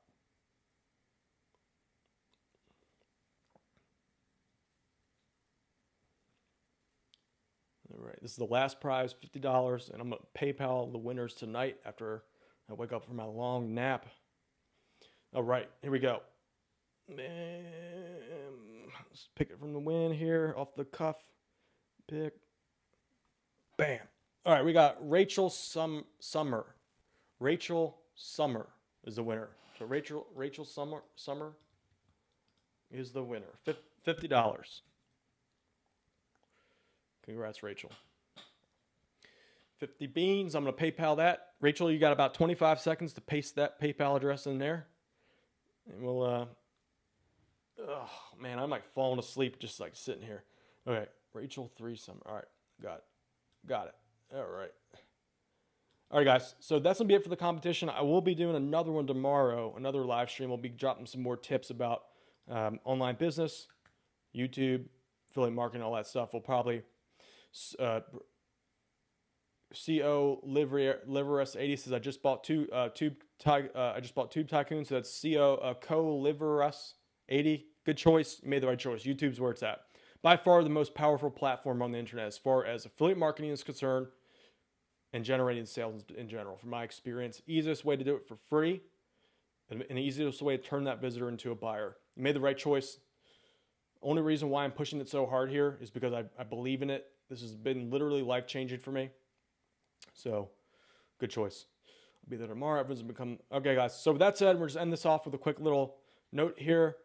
S1: All right, this is the last prize, $50, and I'm going to PayPal the winners tonight after I wake up from my long nap. All right, here we go. Let's pick it from the win here, off the cuff. Pick. Bam. All right, we got Rachel Summer. Rachel Summer is the winner. So Rachel Summer is the winner. $50. Congrats, Rachel. 50 beans. I'm going to PayPal that. Rachel, you got about 25 seconds to paste that PayPal address in there. And we'll, oh, man, I'm like falling asleep just like sitting here. Okay, Rachel 3 Summer. All right, got it. All right, guys. So that's going to be it for the competition. I will be doing another one tomorrow, another live stream. We'll be dropping some more tips about online business, YouTube, affiliate marketing, all that stuff. We'll probably... CO Liverus 80 says I just bought Tube Tycoon. So that's CO Liverus 80. Good choice. You made the right choice. YouTube's where it's at. By far the most powerful platform on the internet as far as affiliate marketing is concerned and generating sales in general. From my experience, easiest way to do it for free and the easiest way to turn that visitor into a buyer. You made the right choice. Only reason why I'm pushing it so hard here is because I believe in it. This has been literally life-changing for me. So, good choice. I'll be there tomorrow. Everyone's become... Okay, guys. So, with that said, we're just end this off with a quick little note here.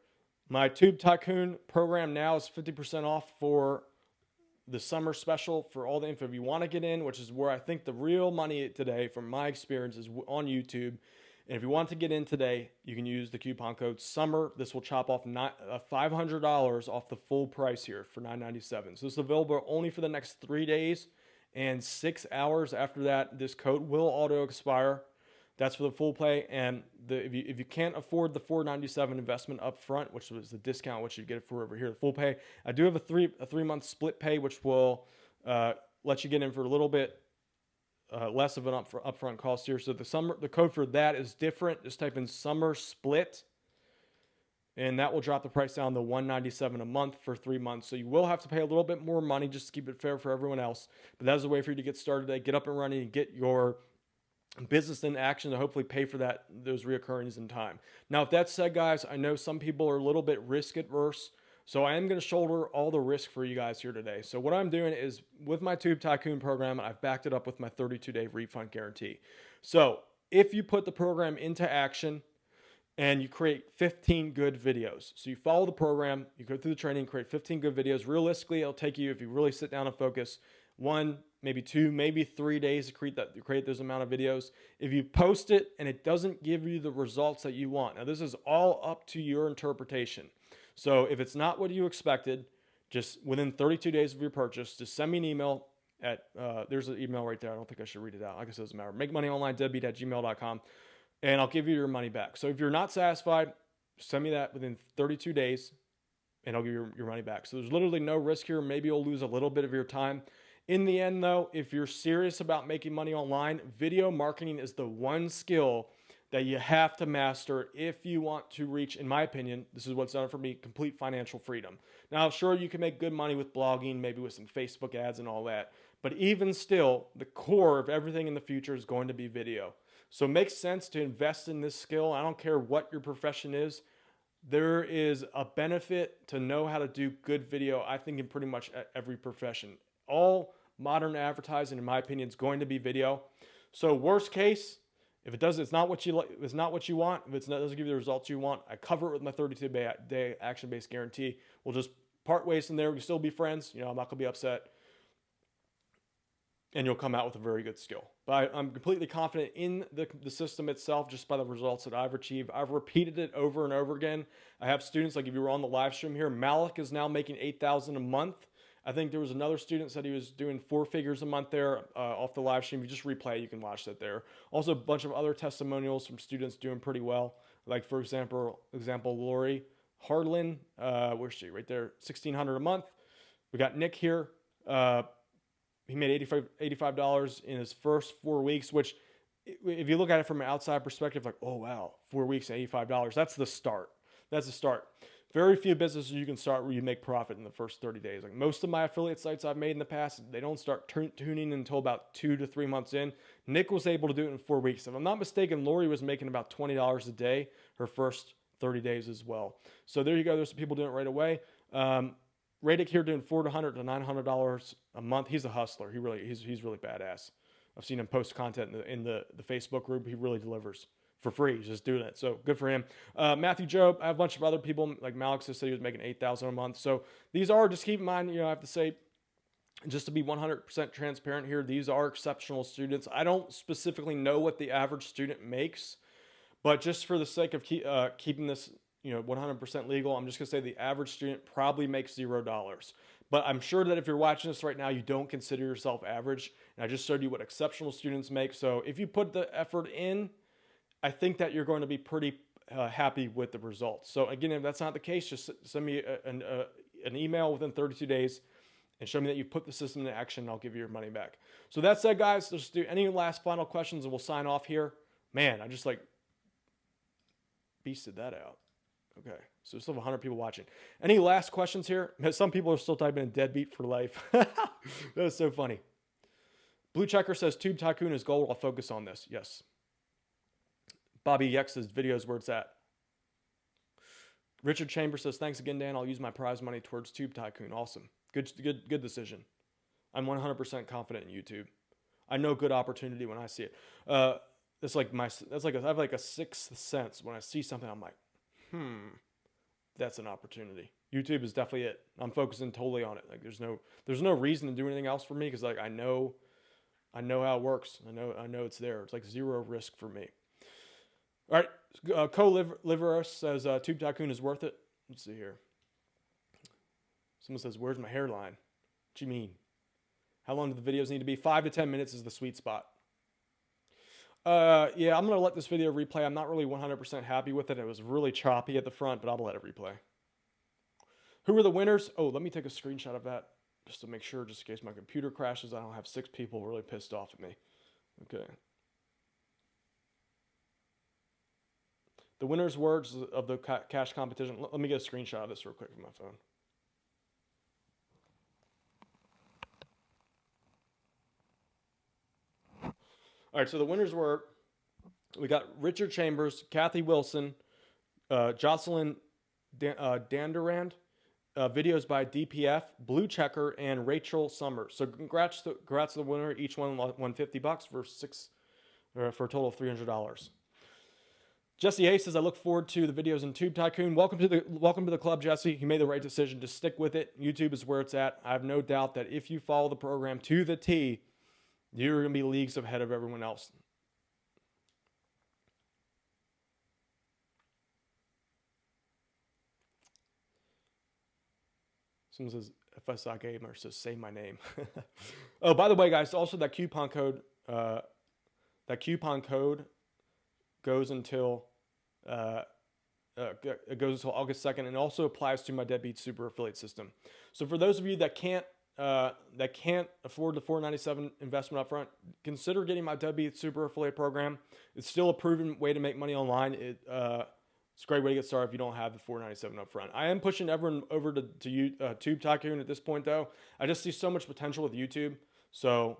S1: My Tube Tycoon program now is 50% off for the summer special for all the info. If you want to get in, which is where I think the real money today, from my experience, is on YouTube. And if you want to get in today, you can use the coupon code SUMMER. This will chop off $500 off the full price here for $9.97. So this is available only for the next 3 days, and 6 hours after that, this code will auto expire. That's for the full pay. And if you can't afford the $4.97 investment up front, which was the discount, which you get it for over here, the full pay, I do have a 3-month split pay, which will let you get in for a little bit less of an upfront cost here. So the code for that is different. Just type in summer split, and that will drop the price down to $197 a month for 3 months. So you will have to pay a little bit more money just to keep it fair for everyone else. But that is a way for you to get started today, get up and running, and get your business in action to hopefully pay for those reoccurrings in time. Now, with that said, guys, I know some people are a little bit risk adverse. So I am going to shoulder all the risk for you guys here today. So what I'm doing is with my Tube Tycoon program, I've backed it up with my 32-day refund guarantee. So if you put the program into action and you create 15 good videos. So you follow the program, you go through the training, create 15 good videos. Realistically, it'll take you, if you really sit down and focus, 1, maybe 2, maybe 3 days to create those amount of videos. If you post it and it doesn't give you the results that you want, now this is all up to your interpretation. So if it's not what you expected, just within 32 days of your purchase, just send me an email at, there's an email right there. I don't think I should read it out. I guess it doesn't matter. MakeMoneyOnlineDeadbeat@gmail.com. And I'll give you your money back. So if you're not satisfied, send me that within 32 days and I'll give you your money back. So there's literally no risk here. Maybe you'll lose a little bit of your time. In the end though, if you're serious about making money online, video marketing is the one skill that you have to master if you want to reach, in my opinion, this is what's done for me, complete financial freedom. Now, sure, you can make good money with blogging, maybe with some Facebook ads and all that. But even still, the core of everything in the future is going to be video. So it makes sense to invest in this skill. I don't care what your profession is. There is a benefit to know how to do good video, I think, in pretty much every profession. All modern advertising, in my opinion, is going to be video. So worst case, if it's not what you want, if it doesn't give you the results you want, I cover it with my 32-day action-based guarantee. We'll just part ways from there. We can still be friends. I'm not going to be upset. And you'll come out with a very good skill. But I'm completely confident in the system itself just by the results that I've achieved. I've repeated it over and over again. I have students, like if you were on the live stream here, Malik is now making $8,000 a month. I think there was another student said he was doing 4 figures a month there off the live stream. If you just replay, you can watch that there. Also, a bunch of other testimonials from students doing pretty well. Like, for example, Lori Hardlin, where's she? Right there, $1,600 a month. We got Nick here. He made $85 in his first 4 weeks, which if you look at it from an outside perspective, like, oh, wow, 4 weeks and $85. That's the start. That's the start. Very few businesses you can start where you make profit in the first 30 days. Like most of my affiliate sites I've made in the past, they don't start tuning until about 2 to 3 months in. Nick was able to do it in 4 weeks. If I'm not mistaken, Lori was making about $20 a day her first 30 days as well. So there you go. There's some people doing it right away. Radic here doing $400 to $900 a month. He's a hustler. He's really badass. I've seen him post content in the Facebook group. He really delivers for free. He's just doing it. So good for him. Matthew Job, I have a bunch of other people, like Malik said he was making $8,000 a month. So these are, just keep in mind, I have to say, just to be 100% transparent here, these are exceptional students. I don't specifically know what the average student makes, but just for the sake of keeping this 100% legal, I'm just going to say the average student probably makes $0. But I'm sure that if you're watching this right now, you don't consider yourself average. And I just showed you what exceptional students make. So if you put the effort in, I think that you're going to be pretty happy with the results. So again, if that's not the case, just send me an email within 32 days and show me that you put the system into action and I'll give you your money back. So that said, guys, let's do any last final questions and we'll sign off here. Man, I just beasted that out. Okay, so still have 100 people watching. Any last questions here? Some people are still typing in deadbeat for life. That is so funny. Blue Checker says, Tube Tycoon is gold. I'll focus on this. Yes. Bobby X's videos where it's at. Richard Chambers says, thanks again, Dan. I'll use my prize money towards Tube Tycoon. Awesome. Good decision. I'm 100% confident in YouTube. I know good opportunity when I see it. I have like a sixth sense. When I see something, I'm like, that's an opportunity. YouTube is definitely it. I'm focusing totally on it. Like there's no reason to do anything else for me because I know how it works. I know it's there. It's like zero risk for me. All right, Co-Liverus says Tube Tycoon is worth it. Let's see here. Someone says, where's my hairline? What you mean? How long do the videos need to be? 5 to 10 minutes is the sweet spot. Yeah, I'm going to let this video replay. I'm not really 100% happy with it. It was really choppy at the front, but I'll let it replay. Who are the winners? Oh, let me take a screenshot of that just to make sure, just in case my computer crashes, I don't have 6 people really pissed off at me. Okay. The winner's words of the cash competition. Let me get a screenshot of this real quick from my phone. All right, so the winners were, we got Richard Chambers, Kathy Wilson, Jocelyn Danderand, videos by DPF, Blue Checker, and Rachel Summers. So congrats to the winner. Each one won $50 for a total of $300. Jesse A says, I look forward to the videos in Tube Tycoon. Welcome to the club, Jesse. You made the right decision. Just stick with it. YouTube is where it's at. I have no doubt that if you follow the program to the T, you're going to be leagues ahead of everyone else. Someone says, FSI Gamer says, say my name. Oh, by the way, guys, also that coupon code goes until it goes until August 2nd, and it also applies to my Deadbeat Super Affiliate system. So for those of you that can't afford the $497 investment upfront, consider getting my Deadbeat Super Affiliate program. It's still a proven way to make money online. It's a great way to get started if you don't have the $497 upfront. I am pushing everyone over to Tube Tycoon at this point, though. I just see so much potential with YouTube. So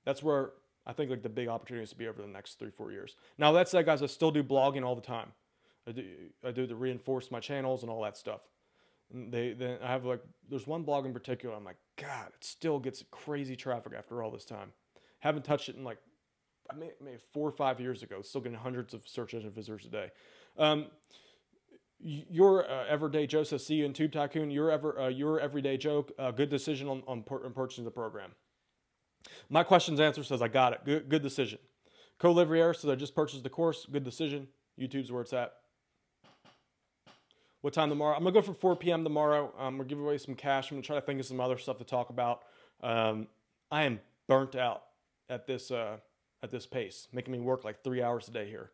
S1: that's where I think like the big opportunity is to be over the next 3-4 years. Now that said, guys, I still do blogging all the time. I do to reinforce my channels and all that stuff. And I have like, there's one blog in particular. I'm like, God, it still gets crazy traffic after all this time. Haven't touched it in like, maybe 4 or 5 years ago. Still getting hundreds of search engine visitors a day. Your Everyday Joe says, see you in Tube Tycoon. Your Everyday Joe, good decision on purchasing the program. My questions answer says, I got it. Good decision. Co-Livrier says, I just purchased the course. Good decision. YouTube's where it's at. What time tomorrow? I'm going to go for 4 p.m. tomorrow. We're going to give away some cash. I'm going to try to think of some other stuff to talk about. I am burnt out at this pace, making me work like 3 hours a day here.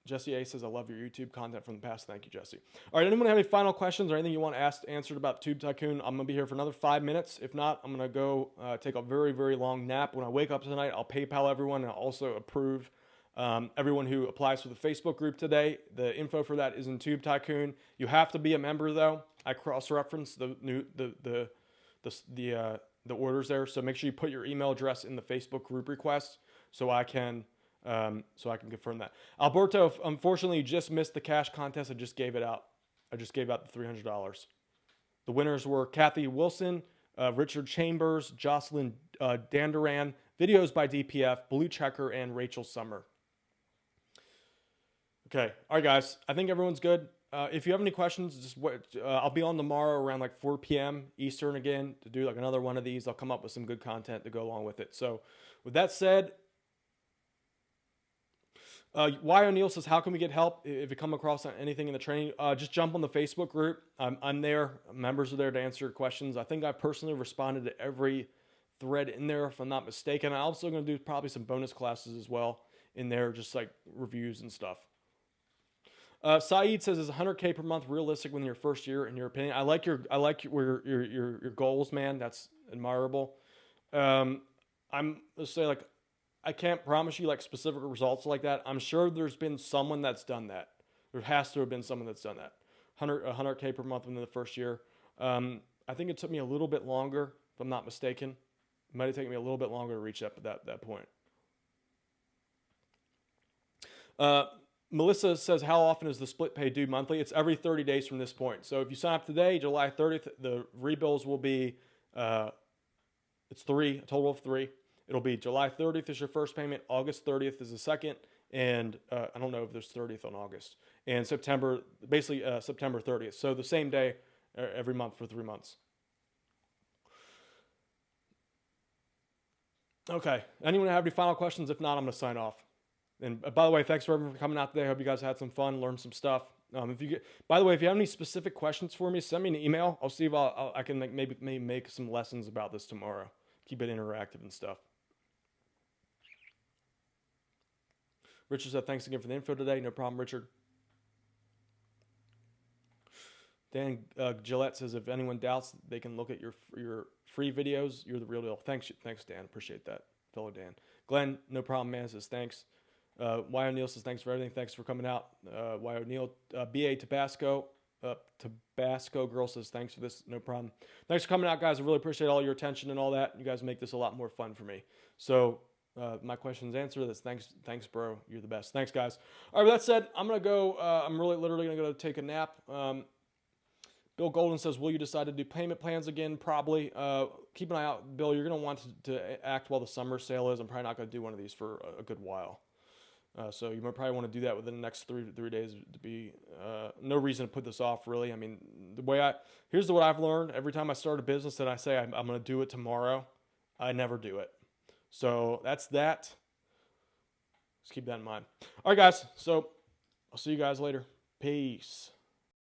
S1: Jesse A says, I love your YouTube content from the past. Thank you, Jesse. All right, anyone have any final questions or anything you want answered about Tube Tycoon? I'm going to be here for another 5 minutes. If not, I'm going to go take a very, very long nap. When I wake up tonight, I'll PayPal everyone, and I'll also approve everyone who applies for the Facebook group today. The info for that is in Tube Tycoon. You have to be a member, though. I cross-reference the orders there, so make sure you put your email address in the Facebook group request so I can confirm that. Alberto, unfortunately, you just missed the cash contest. I just gave it out. I just gave out the $300. The winners were Kathy Wilson, Richard Chambers, Jocelyn Dandaran, videos by DPF, Blue Checker, and Rachel Summer. Okay. All right, guys. I think everyone's good. If you have any questions, just I'll be on tomorrow around like 4 p.m. Eastern again to do like another one of these. I'll come up with some good content to go along with it. So with that said, Y. O'Neill says, how can we get help if you come across anything in the training? Just jump on the Facebook group. I'm there. Members are there to answer your questions. I think I personally responded to every thread in there, if I'm not mistaken. I'm also going to do probably some bonus classes as well in there, just like reviews and stuff. Saeed says, is 100K per month realistic within your first year, in your opinion? I like your goals, man. That's admirable. I'm let's say like, I can't promise you like specific results like that. I'm sure there's been someone that's done that. There has to have been someone that's done that. 100K per month within the first year. I think it took me a little bit longer, if I'm not mistaken. It might have taken me a little bit longer to reach that point. Melissa says, how often is the split pay due monthly? It's every 30 days from this point. So if you sign up today, July 30th, the rebills will be, it's a total of 3. It'll be July 30th is your first payment, August 30th is the second, and I don't know if there's 30th on August, and September 30th. So the same day every month for 3 months. Okay. Anyone have any final questions? If not, I'm going to sign off. And by the way, thanks for everyone for coming out today. I hope you guys had some fun, learned some stuff. By the way, if you have any specific questions for me, send me an email. I'll see if I can maybe make some lessons about this tomorrow. Keep it interactive and stuff. Richard said, thanks again for the info today. No problem, Richard. Dan Gillette says, if anyone doubts, they can look at your free videos. You're the real deal. Thanks, Dan. Appreciate that, fellow Dan. Glenn, no problem, man, says thanks. Y. O'Neill says, thanks for everything. Thanks for coming out. Y. O'Neill, B.A. Tabasco girl says, thanks for this. No problem. Thanks for coming out, guys. I really appreciate all your attention and all that. You guys make this a lot more fun for me. So my question's answered. That's thanks, bro. You're the best. Thanks, guys. All right, with that said, I'm going to go. I'm literally going to go take a nap. Bill Golden says, will you decide to do payment plans again? Probably. Keep an eye out, Bill. You're going to want to act while the summer sale is. I'm probably not going to do one of these for a good while. So you might probably want to do that within the next three days to be no reason to put this off, really. I mean, here's what I've learned. Every time I start a business that I say I'm going to do it tomorrow, I never do it. So that's that. Let's keep that in mind. All right, guys. So I'll see you guys later. Peace.